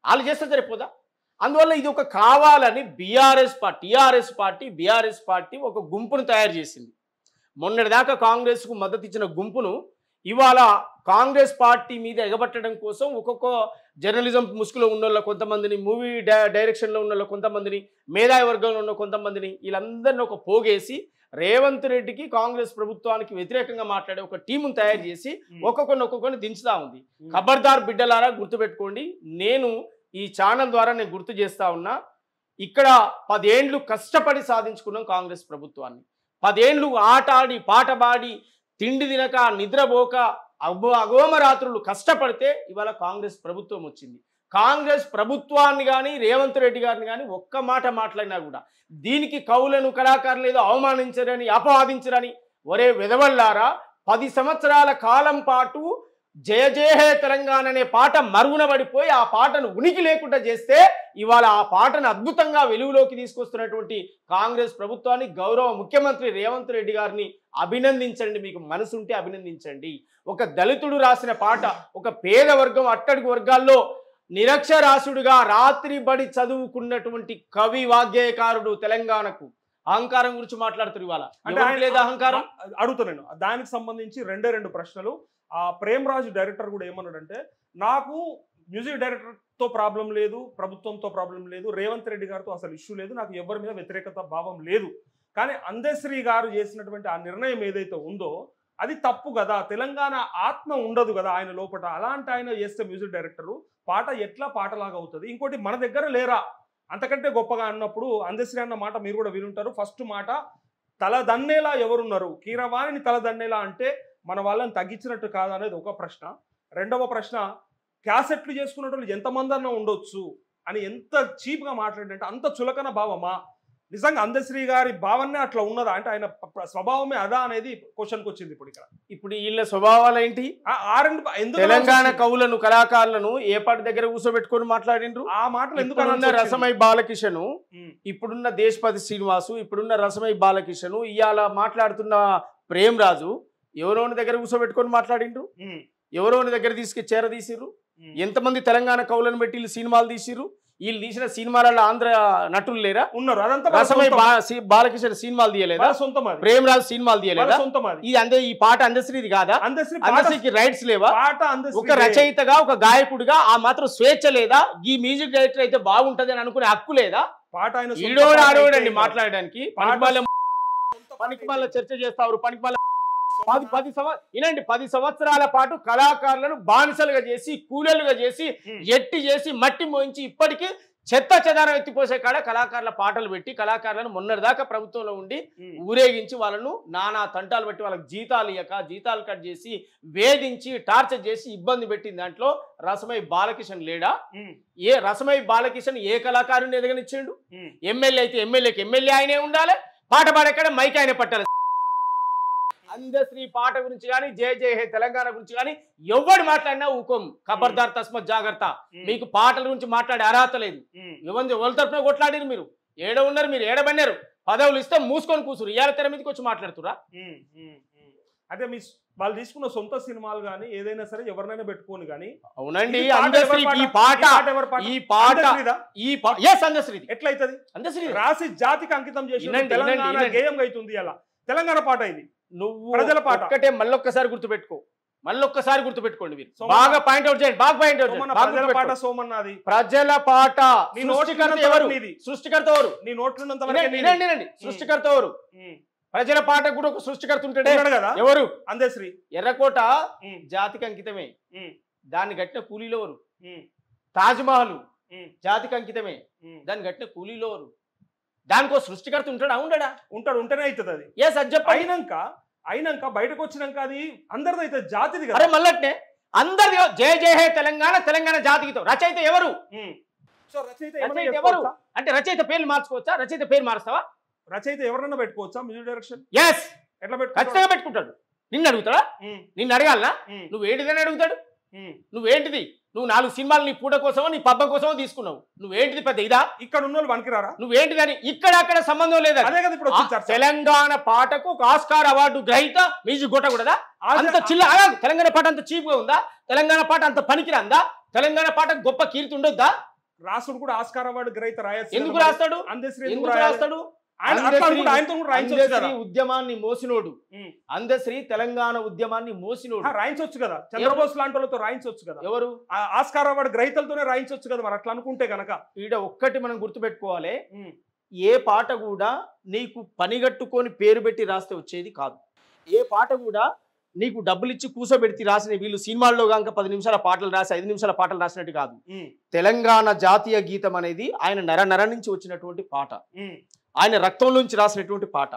S2: వాళ్ళు చేస్తే సరిపోదా? అందువల్ల ఇది ఒక కావాలని టీఆర్ఎస్ పార్టీ ఒక గుంపును తయారు చేసింది. మొన్నటిదాకా కాంగ్రెస్ కు మద్దతు ఇచ్చిన గుంపును ఇవాళ కాంగ్రెస్ పార్టీ మీద ఎగబట్టడం కోసం ఒక్కొక్క జర్నలిజం ముసుగులో ఉన్న కొంతమందిని, మూవీ డైరెక్షన్లో ఉన్న కొంతమందిని, మేధావి వర్గంలో ఉన్న కొంతమందిని, వీళ్ళందరినీ ఒక పోగేసి రేవంత్ రెడ్డికి కాంగ్రెస్ ప్రభుత్వానికి వ్యతిరేకంగా మాట్లాడే ఒక టీమును తయారు చేసి ఒక్కొక్కరిని దించుతా ఉంది. ఖబర్దార్ బిడ్డలారా గుర్తుపెట్టుకోండి. నేను ఈ ఛానల్ ద్వారా నేను గుర్తు చేస్తా ఉన్నా, ఇక్కడ 10 ఏండ్లు కష్టపడి సాధించుకున్నాం కాంగ్రెస్ ప్రభుత్వాన్ని. 10 ఏండ్లు ఆట ఆడి పాట పాడి తిండి తినక నిద్రపోక అగోమరాత్రులు కష్టపడితే ఇవాళ కాంగ్రెస్ ప్రభుత్వం వచ్చింది. కాంగ్రెస్ ప్రభుత్వాన్ని కానీ రేవంత్ రెడ్డి గారిని కానీ ఒక్క మాట మాట్లాడినా కూడా దీనికి కవులను, కళాకారులు ఏదో అవమానించరని, అపవాదించరని ఒరే వెదవల్లారా, 10 సంవత్సరాల కాలం పాటు జయ జయ హే తెలంగాణ అనే పాట మరుగున పడిపోయి ఆ పాటను ఉనికి లేకుండా చేస్తే ఇవాళ ఆ పాటను అద్భుతంగా వెలుగులోకి తీసుకొస్తున్నటువంటి కాంగ్రెస్ ప్రభుత్వాన్ని, గౌరవ ముఖ్యమంత్రి రేవంత్ రెడ్డి గారిని అభినందించండి. మీకు మనసుంటే అభినందించండి. ఒక దళితుడు రాసిన పాట, ఒక పేద వర్గం, అట్టడుగు వర్గాల్లో నిరక్షరాస్యుడిగా రాత్రి బడి చదువుకున్నటువంటి కవి, వాగ్గేయకారుడు తెలంగాణకు అహంకారం గురించి మాట్లాడుతారు. ఇవాళ లేదా అహంకారం
S1: అడుగుతున్నాను. దానికి సంబంధించి 2 ప్రశ్నలు. ఆ ప్రేమ్ రాజు డైరెక్టర్ కూడా ఏమన్నాడంటే, నాకు మ్యూజిక్ డైరెక్టర్తో ప్రాబ్లం లేదు, ప్రభుత్వంతో ప్రాబ్లం లేదు, రేవంత్ రెడ్డి గారితో అసలు ఇష్యూ లేదు, నాకు ఎవరి మీద వ్యతిరేకత భావం లేదు. కానీ అందశ్రీ గారు చేసినటువంటి ఆ నిర్ణయం ఏదైతే ఉందో అది తప్పు కదా. తెలంగాణ ఆత్మ ఉండదు కదా ఆయన లోపల. అలాంటి ఆయన చేస్తే మ్యూజిక్ డైరెక్టరు పాట ఎట్లా పాటలాగా అవుతుంది? ఇంకోటి, మన దగ్గర లేరా అంతకంటే గొప్పగా అన్నప్పుడు అందశ్రీ అన్న మాట మీరు కూడా వినుంటారు. ఫస్ట్ మాట, తలదన్నేలా ఎవరున్నారు, కీరవాణిని తలదన్నేలా అంటే మన వాళ్ళని తగ్గించినట్టు కాదు అనేది ఒక ప్రశ్న. 2వ ప్రశ్న, క్యాసెట్లు చేసుకునే వాళ్ళు ఎంతమంది అన్నా ఉండొచ్చు అని ఎంత చీప్గా మాట్లాడంటే, అంత చులకన భావమా? నిజంగా అందశ్రీ గారి భావనే అట్లా ఉన్నదా అంటే ఆయన స్వభావమే అదా అనేది క్వశ్చన్కి వచ్చింది. ఇప్పుడు
S2: వీళ్ళ స్వభావాలు ఏంటి? తెలంగాణ కవులను, కళాకారులను ఏ పాటి దగ్గర కూర్చోబెట్టుకొని మాట్లాడిండ్రు? ఆ మాటలు ఎందుకు? రసమై బాలకిషన్, ఇప్పుడున్న దేశపతి శ్రీనివాసు, ఇప్పుడున్న రసమై బాలకిషన్, ఇవాళ మాట్లాడుతున్న ప్రేమ్ రాజు ఎవరోని దగ్గర కూర్చోబెట్టుకొని మాట్లాడిండ్రు? ఎవరోని దగ్గర చేరదీసిర్రు? ఎంతమంది తెలంగాణ కవులను పెట్టి సినిమాలు తీసిర్రు? వీళ్ళు తీసిన సినిమాలలో ఆంధ్ర నటులు లేరా
S1: ఉన్నారు, అదంతా
S2: రసమై బాలకృష్ణ సినిమాలు తీయలేదా,
S1: సొంతం,
S2: ప్రేమరాజు సినిమాలు తీయలేదా,
S1: సొంతం.
S2: ఇది ఈ పాట అందశ్రీది కాదా, అందశ్రీకి రైట్స్ లేవా,
S1: పాట
S2: ఒక రచయితగా ఒక గాయకుడిగా ఆ మాత్రం స్వేచ్ఛ లేదా, ఈ మ్యూజిక్ డైరెక్టర్ అయితే బాగుంటది అని అనుకునే హక్కు లేదా,
S1: పాట ఆయన
S2: ఈడోడు ఆడోడండి మాట్లాడడానికి, పనికిమాల చర్చ చేస్తారు, పనికిమాల 10 సంవత్సరాల పాటు కళాకారులను బానిసలుగా చేసి కూలీలుగా చేసి ఎట్టి చేసి మట్టి మోయించి ఇప్పటికీ చెత్త చెదారం ఎత్తిపోసే కాడ కళాకారుల పాటలు పెట్టి కళాకారులను మొన్నటిదాకా ప్రభుత్వంలో ఉండి ఊరేగించి వాళ్ళను నానా తంటాలు పెట్టి వాళ్ళకి జీతాలు ఇయ్యక జీతాలు కట్ చేసి వేధించి టార్చర్ చేసి ఇబ్బంది పెట్టిన దాంట్లో రసమై బాలకిషన్ లేడా, రసమై బాలకిషన్ ఏ కళాకారుని ఎదగనిచ్చిండు, ఎమ్మెల్యే అయితే ఎమ్మెల్యేకి ఎమ్మెల్యే ఆయనే ఉండాలి, పాట పాడెక్కడ మైక్ ఆయన పట్టాలి. అందశ్రీ పాట గురించి కానీ జయ జయ హే తెలంగాణ గురించి కానీ ఎవడు మాట్లాడినా ఊకోం, ఖబర్దార్ తస్మత్ జాగ్రత్త, మీకు పాటల గురించి మాట్లాడే అర్హత లేదు, ఎవరి తరపున కొట్లాడిరు, మీరు ఏడ ఉన్నారు, మీరు ఏడబన్నారు, పదవులు ఇస్తే మూసుకొని కూసురు, ఇవాళ తెర మీదకి వచ్చి మాట్లాడుతురా.
S1: అదే వాళ్ళు తీసుకున్న సొంత సినిమాలు కానీ ఏదైనా సరే ఎవరినైనా పెట్టుకోని కానీ.
S2: అవునండి, అందశ్రీ ఈ పాట అందశ్రీ
S1: ఎట్లయితది, అందశ్రీ రాసి జాతికి అంకితం చేసి తెలంగాణ గేయం అవుతుంది, అలా తెలంగాణ పాట ఇది,
S2: నువ్వు
S1: ప్రజల పాట.
S2: ఒక్కటే మళ్ళొక్కసారి గుర్తుపెట్టుకోండి, మీరు బాగా పాయింట్అవుట్ చేయండి, బాగా పాయింట్అవుట్ పాట
S1: సోమన్నది,
S2: ప్రజల పాట, సృష్టికర్త ఎవరు,
S1: నీ నోట్లున్నంత
S2: సృష్టికర్త ఎవరు, ప్రజల పాట కూడా ఒక సృష్టికర్త ఉంటాడే కదా, ఎవరు,
S1: అందశ్రీ.
S2: ఎర్రకోట జాతికి అంకితమే, దాన్ని కట్టిన కూలీలో ఎవరు, తాజ్మహల్ జాతికి అంకితమే, దాన్ని కట్టిన కూలీలో ఎవరు, దానికో సృష్టికర్త ఉంటాడా,
S1: ఉంటాడు, ఉంటేనే అవుతుంది అది.
S2: అది చెప్ప
S1: అయినాక బయటకు వచ్చినాక అది అందరిది అయితే జాతిది కదా.
S2: అరే మళ్ళట్నే అందరిది జయ జయ హే తెలంగాణ, తెలంగాణ జాతికితో, రచయిత ఎవరు, ఎవరు అంటే రచయిత పేర్లు మార్చుకోవచ్చా, రచయిత పేరు మారుస్తావా,
S1: రచయిత ఎవరన్నా పెట్టుకోవచ్చా మ్యూజిక్ డైరెక్షన్, ఎట్లా
S2: ఖచ్చితంగా పెట్టుకుంటాడు, నిన్ను అడుగుతాడా, నిన్ను అడగాలనా, నువ్వు ఏంటిదని అడుగుతాడు, నువ్వేంటిది, నువ్వు 4 సినిమాలు నీ పూట కోసమో నీ పబ్బం కోసమో తీసుకున్నావు, నువ్వేంటిది పెద్ద ఇదా, ఇక్కడ ఉన్న వాళ్ళు పనికిరారా, నువ్వేంటిదని ఇక్కడ అక్కడ సంబంధం లేదా, తెలంగాణ పాటకు ఒక ఆస్కార్ అవార్డు గ్రహీత మ్యూజిక్ కొట్టకూడదా, అంత తెలంగాణ పాట అంత చీప్ గా ఉందా, తెలంగాణ పాట అంత పనికిరాందా, తెలంగాణ పాట గొప్ప కీర్తి ఉండొద్దా, రాసుడు కూడా ఆస్కార్ అవార్డు గ్రహీత రాయొచ్చు, ఎందుకు రాస్తాడు, ఎందుకు రాస్తాడు, ఉద్యమాన్ని మోసినోడు, అందశ్రీ తెలంగాణ ఉద్యమాన్ని మోసినోడు, రాయించవచ్చు కదా, చంద్రబోస్ లాంటి వాళ్ళతో రాయించవచ్చు కదా, ఎవరు ఆస్కార్ అవార్డు గ్రహీతలతోనే రాయించవచ్చు కదా, మరి అట్లా అనుకుంటే గనక. ఈడ ఒక్కటి మనం గుర్తుపెట్టుకోవాలి, ఏ పాట కూడా నీకు పనిగట్టుకొని పేరు పెట్టి రాస్తే వచ్చేది కాదు, ఏ పాట కూడా నీకు డబ్బులు ఇచ్చి కూసోబెడితే రాసిన, వీళ్ళు సినిమాల్లో కనుక 10 నిమిషాల పాటలు రాసి 5 నిమిషాల పాటలు రాసినట్టు కాదు. తెలంగాణ జాతీయ గీతం అనేది ఆయన నర నుంచి వచ్చినటువంటి పాట, ఆయన రక్తంలోంచి రాసినటువంటి పాట,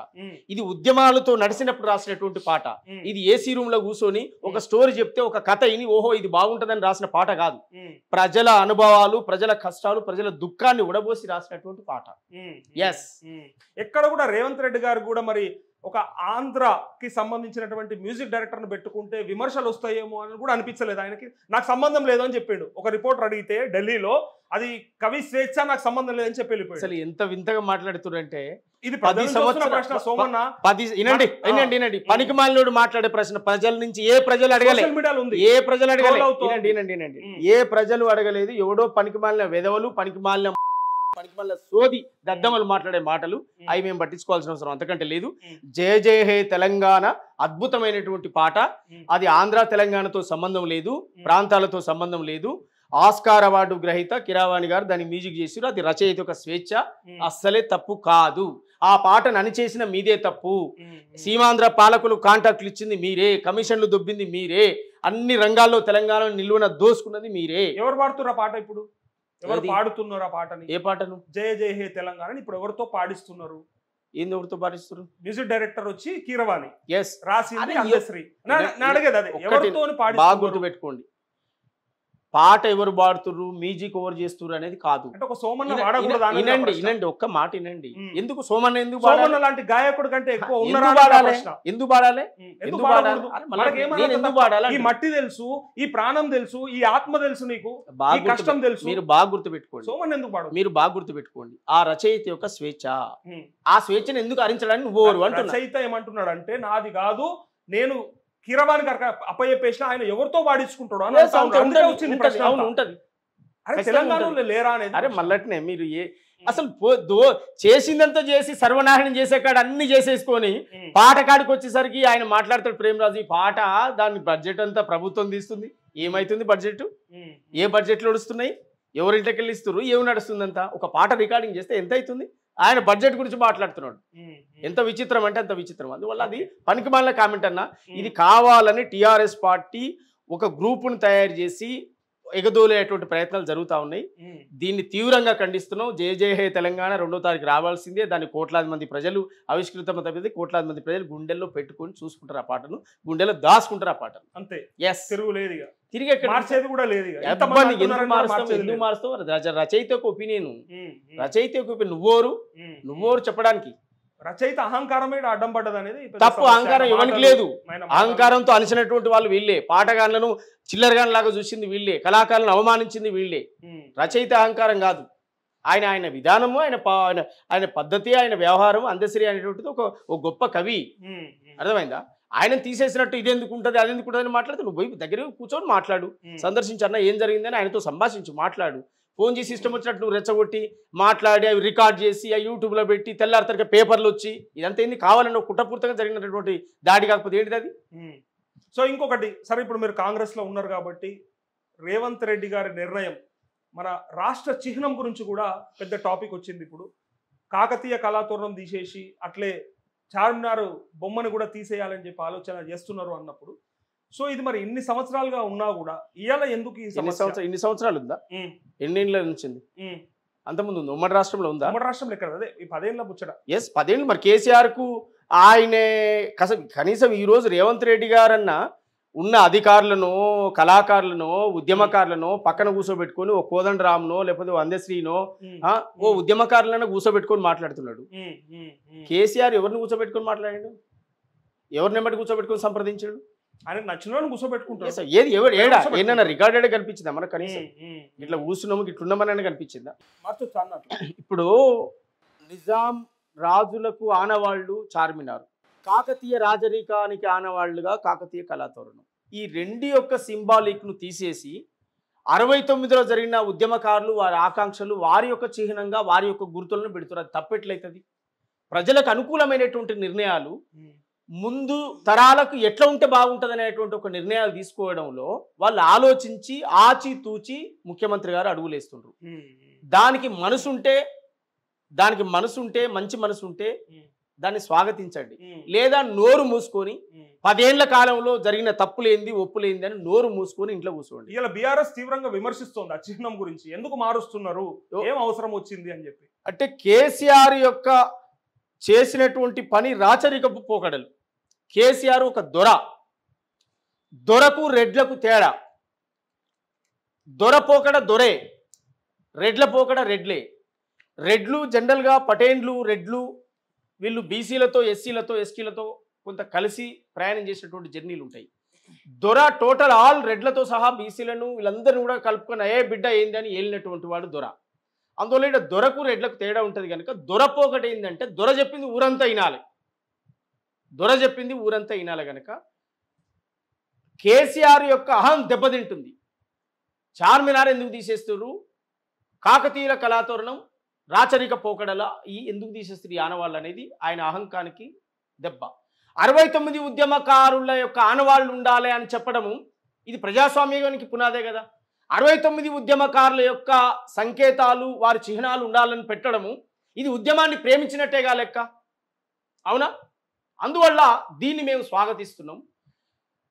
S2: ఇది ఉద్యమాలతో నడిచినప్పుడు రాసినటువంటి పాట, ఇది ఏసీ రూమ్ లో కూర్చొని ఒక స్టోరీ చెప్తే ఒక కథ ఇని ఓహో ఇది బాగుంటుందని రాసిన పాట కాదు, ప్రజల అనుభవాలు, ప్రజల కష్టాలు, ప్రజల దుఃఖాన్ని ఉడబోసి రాసినటువంటి పాట. ఎక్కడ కూడా రేవంత్ రెడ్డి గారు కూడా మరి ఒక ఆంధ్రకి సంబంధించినటువంటి మ్యూజిక్ డైరెక్టర్ని పెట్టుకుంటే విమర్శలు వస్తాయేమో అని కూడా అనిపించలేదు ఆయనకి, నాకు సంబంధం లేదు అని చెప్పిండు. ఒక రిపోర్టర్ అడిగితే ఢిల్లీలో అది కవి స్వేచ్ఛ, నాకు సంబంధం లేదని చెప్పి వెళ్ళిపోయాడు. అసలు ఎంత వింతగా మాట్లాడుతున్నారంటే, ఇది 10 సంవత్సరాల ప్రశ్న సోమన్న, వినండి, పనికి మాలినోడు మాట్లాడే ప్రశ్న ప్రజల నుంచి ఏ ప్రజలు అడగలేదు, ఏ ప్రజలు అడగలేదు, ఏ ప్రజలు అడగలేదు, ఎవడో పనికి మాలిన వెధవలు, పనికి మాలిన సోది దద్దమ్మలు మాట్లాడే మాటలు, అవి మేము పట్టించుకోవాల్సిన అవసరం అంతకంటే లేదు. జయ జయ హే తెలంగాణ అద్భుతమైనటువంటి పాట, అది ఆంధ్ర తెలంగాణతో సంబంధం లేదు, ప్రాంతాలతో సంబంధం లేదు. ఆస్కార్ అవార్డు గ్రహీత కీరవాణి గారు దాన్ని మ్యూజిక్ చేసారు, అది రచయిత యొక్క స్వేచ్ఛ, అస్సలే తప్పు కాదు. ఆ పాటను అణిచేసిన మీదే తప్పు, సీమాంధ్ర పాలకులు కాంట్రాక్టులు ఇచ్చింది మీరే, కమిషన్లు దొబ్బింది మీరే, అన్ని రంగాల్లో తెలంగాణ నిలువన దోసుకున్నది మీరే. ఎవరు పాడుతున్నారు ఆ పాట, ఇప్పుడు ఎవరు పాడుతున్నారు ఆ పాటని, ఏ పాటను, జయ జయ హే తెలంగాణ ఇప్పుడు ఎవరితో పాడిస్తున్నారు, ఏంది ఎవరితో పాడిస్తున్నారు, మ్యూజిక్ డైరెక్టర్ వచ్చి కీరవాణి రాసింది అందశ్రీ, అడిగేది అదే ఎవరితో పాడి, బాగా గుర్తుపెట్టుకోండి, పాట ఎవరు పాడుతున్నారు, మ్యూజిక్ ఎవరు చేస్తున్నారు అనేది కాదు. అంటే ఒక సోమన్న వినండి, ఒక్క మాట వినండి, ఎందుకు సోమన్న, ఎందుకు సోమన్న లాంటి గాయకుడు కంటే ఎక్కువ ఎందుకు పాడాలి, ఈ మట్టి తెలుసు, ఈ ప్రాణం తెలుసు, ఈ ఆత్మ తెలుసు, నీకు కష్టం తెలుసు, మీరు బాగా గుర్తుపెట్టుకోండి. సోమన్న ఎందుకు పాడు, మీరు బాగా గుర్తుపెట్టుకోండి, ఆ రచయిత యొక్క స్వేచ్ఛ, ఆ స్వేచ్ఛను ఎందుకు హరించడానికి నువ్వు అంటున్నా. రచయిత ఏమంటున్నాడు అంటే, నాది కాదు, నేను కీరవాణి గారికి అప్పయ్యేసిన ఆయన ఎవరితో పాడించుకుంటాడు అని. అవును ఉంటది,
S1: అరే
S2: ఖచ్చితంగా
S1: తెలంగాణలో
S2: ఉంటుంది.
S1: లేరా అనేది
S2: అరే మళ్ళట్నే మీరు అసలు చేసిందంతా చేసి సర్వనాశనం చేసే కాడ అన్ని చేసేసుకొని పాట కాడికి వచ్చేసరికి ఆయన మాట్లాడతాడు ప్రేమరాజు ఈ పాట దాని బడ్జెట్ అంతా ప్రభుత్వం తీస్తుంది. ఏమైతుంది బడ్జెట్? ఏ బడ్జెట్లు నడుస్తున్నాయి? ఎవరింటికి వెళ్ళి ఇస్తున్నారు? ఏమి నడుస్తుందంతా? ఒక పాట రికార్డింగ్ చేస్తే ఎంత అవుతుంది? ఆయన బడ్జెట్ గురించి మాట్లాడుతున్నాడు. ఎంత విచిత్రం అంటే అంత విచిత్రం. అందువల్ల అది పనికిమాలిన కామెంట్ అన్న. ఇది కావాలని టీఆర్ఎస్ పార్టీ ఒక గ్రూపును తయారు చేసి ఎగదోలేటువంటి ప్రయత్నాలు జరుగుతూ ఉన్నాయి. దీన్ని తీవ్రంగా ఖండిస్తున్నాం. జయ జయ హే తెలంగాణ 2వ తారీఖు రావాల్సిందే. దాన్ని కోట్లాది మంది ప్రజలు ఆవిష్కృతమైతే కోట్లాది మంది ప్రజలు గుండెల్లో పెట్టుకొని చూసుకుంటారు ఆ పాటను, గుండెల్లో దాచుకుంటారు ఆ పాటను.
S1: అంతే,
S2: ఎస్,
S1: తిరుగు లేదు ఇక,
S2: తిరిగి
S1: మార్చేది కూడా లేదు ఇక.
S2: ఎందుకు మారుస్తావు? రచయిత ఒక ఒపీనియన్, రచయిత ఒక ఒపీనియన్. నువ్వోరు చెప్పడానికి
S1: రచయిత అహంకారమే అడ్డం పడ్డది అనేది
S2: తప్పు. అహంకారం ఎవరికి లేదు. అహంకారంతో అలిసినటువంటి వాళ్ళు వీళ్ళే. పాటగాన్లను చిల్లరగాన్లాగా చూసింది వీళ్ళే. కళాకారులను అవమానించింది వీళ్ళే. రచయిత అహంకారం కాదు. ఆయన విధానము, ఆయన పద్ధతి, ఆయన వ్యవహారం అందశ్రీ అనేటువంటిది ఒక గొప్ప కవి. అర్థమైందా? ఆయన తీసేసినట్టు ఇది ఎందుకు ఉంటుంది అది ఎందుకు ఉంటుంది అని మాట్లాడితే నువ్వు పోయి దగ్గర కూర్చొని మాట్లాడు, సందర్శించి అన్న ఏం జరిగిందని ఆయనతో సంభాషించు, మాట్లాడు. ఫోన్ చేసి ఇష్టం వచ్చినట్టు నువ్వు రెచ్చగొట్టి మాట్లాడి అవి రికార్డ్ చేసి ఆ యూట్యూబ్లో పెట్టి తెల్లారితరిగా పేపర్లు వచ్చి ఇదంతా ఏంది? కావాలని కుట్రపూర్తంగా జరిగినటువంటి దాడి కాకపోతే ఏంటిది అది?
S1: సో ఇంకొకటి, సరే ఇప్పుడు మీరు కాంగ్రెస్లో ఉన్నారు కాబట్టి రేవంత్ రెడ్డి గారి నిర్ణయం, మన రాష్ట్ర చిహ్నం గురించి కూడా పెద్ద టాపిక్ వచ్చింది. ఇప్పుడు కాకతీయ కళాతోరణం తీసేసి అట్లే చార్మినార్ బొమ్మను కూడా తీసేయాలని చెప్పి ఆలోచన చేస్తున్నారు అన్నప్పుడు, సో ఇది మరి ఇన్ని సంవత్సరాలుగా ఉన్నా కూడా ఇవాళ ఎందుకు
S2: ఇన్ని సంవత్సరాలు ఉందా? ఎన్నేళ్ళ నుంచి ఉంది? అంతకుముందు ఉంది. ఉమ్మడి రాష్ట్రంలో ఉందా?
S1: ఉమ్మడి రాష్ట్రంలో ఎక్కడ? అదే ఈ 10 ఏళ్ళ ముచ్చట.
S2: ఎస్, 10 ఏళ్ళు. మరి కేసీఆర్ కు ఆయనే కనీసం ఈ రోజు రేవంత్ రెడ్డి గారన్నా ఉన్న అధికారులను, కళాకారులను, ఉద్యమకారులను పక్కన కూర్చోబెట్టుకొని ఓ కోదండరామ్నో లేకపోతే అందశ్రీనో ఓ ఉద్యమకారులను కూర్చోబెట్టుకొని మాట్లాడుతున్నాడు. కేసీఆర్ ఎవరిని కూర్చోబెట్టుకొని మాట్లాడాడు? ఎవరిని కూర్చోబెట్టుకొని సంప్రదించాడు?
S1: ఆయన నచ్చిన కూర్చోబెట్టుకుంటాడు.
S2: ఏది ఎవరు ఏడా ఏదైనా రికార్డెడ్ కనిపించిందా మనకు? కనీసం ఇట్లా కూర్చున్నాము ఇట్లున్నామని కనిపించిందా? ఇప్పుడు నిజాం రాజులకు ఆనవాళ్లు చార్మినార్, కాకతీయ రాజరికానికి ఆనవాళ్లుగా కాకతీయ కళాతోరణం. ఈ రెండు యొక్క సింబాలిక్ ను తీసేసి 69లో జరిగిన ఉద్యమకారులు వారి ఆకాంక్షలు వారి యొక్క చిహ్నంగా వారి యొక్క గుర్తులను పెడుతున్నారు. అది తప్పెట్లయితుంది? ప్రజలకు అనుకూలమైనటువంటి నిర్ణయాలు ముందు తరాలకు ఎట్లా ఉంటే బాగుంటుంది అనేటువంటి ఒక నిర్ణయాలు తీసుకోవడంలో వాళ్ళు ఆలోచించి ఆచితూచి ముఖ్యమంత్రి గారు అడుగులేస్తుండ్రు. దానికి మనసుంటే మంచి మనసుంటే దాన్ని స్వాగతించండి. లేదా నోరు మూసుకొని 10 ఏళ్ల కాలంలో జరిగిన తప్పులేంది ఒప్పులేంది అని నోరు మూసుకొని ఇంట్లో కూర్చోండి.
S1: ఇలా బీఆర్ఎస్ తీవ్రంగా విమర్శిస్తోంది ఆ చిహ్నం గురించి. ఎందుకు మారుస్తున్నారు, ఏం అవసరం వచ్చింది అని చెప్పి.
S2: అంటే కేసీఆర్ యొక్క చేసినటువంటి పని రాచరికపు పోకడలు. కేసీఆర్ ఒక దొరకు రెడ్లకు తేడా. దొర పోకడ దొరే, రెడ్ల పోకడ రెడ్లే. రెడ్లు జనరల్గా పటేన్లు, రెడ్లు వీళ్ళు బీసీలతో, ఎస్సీలతో, ఎస్టీలతో కొంత కలిసి ప్రయాణం చేసినటువంటి జర్నీలు ఉంటాయి. దొర టోటల్ ఆల్ రెడ్లతో సహా బీసీలను వీళ్ళందరినీ కూడా కలుపుకొని ఏ బిడ్డ ఏంది అని ఏలినటువంటి వాడు దొర. అందువల్ల ఇక్కడ దొరకు రెడ్లకు తేడా ఉంటుంది కనుక దొర పోకట ఏంటంటే దొర చెప్పింది ఊరంతా వినాలి. కనుక కేసీఆర్ యొక్క అహం దెబ్బతింటుంది. చార్మినార్ ఎందుకు తీసేస్తారు? కాకతీయుల కళాతోరణం, రాచరిక పోకడల ఎందుకు తీసేస్తారు ఈ ఆనవాళ్ళు అనేది ఆయన అహంకానికి దెబ్బ. 69 ఉద్యమకారుల యొక్క ఆనవాళ్ళు ఉండాలి అని చెప్పడము ఇది ప్రజాస్వామ్యానికి పునాదే కదా. 69 ఉద్యమకారుల యొక్క సంకేతాలు వారి చిహ్నాలు ఉండాలని పెట్టడము ఇది ఉద్యమాన్ని ప్రేమించినట్టేగా లెక్క, అవునా? అందువల్ల దీన్ని మేము స్వాగతిస్తున్నాం.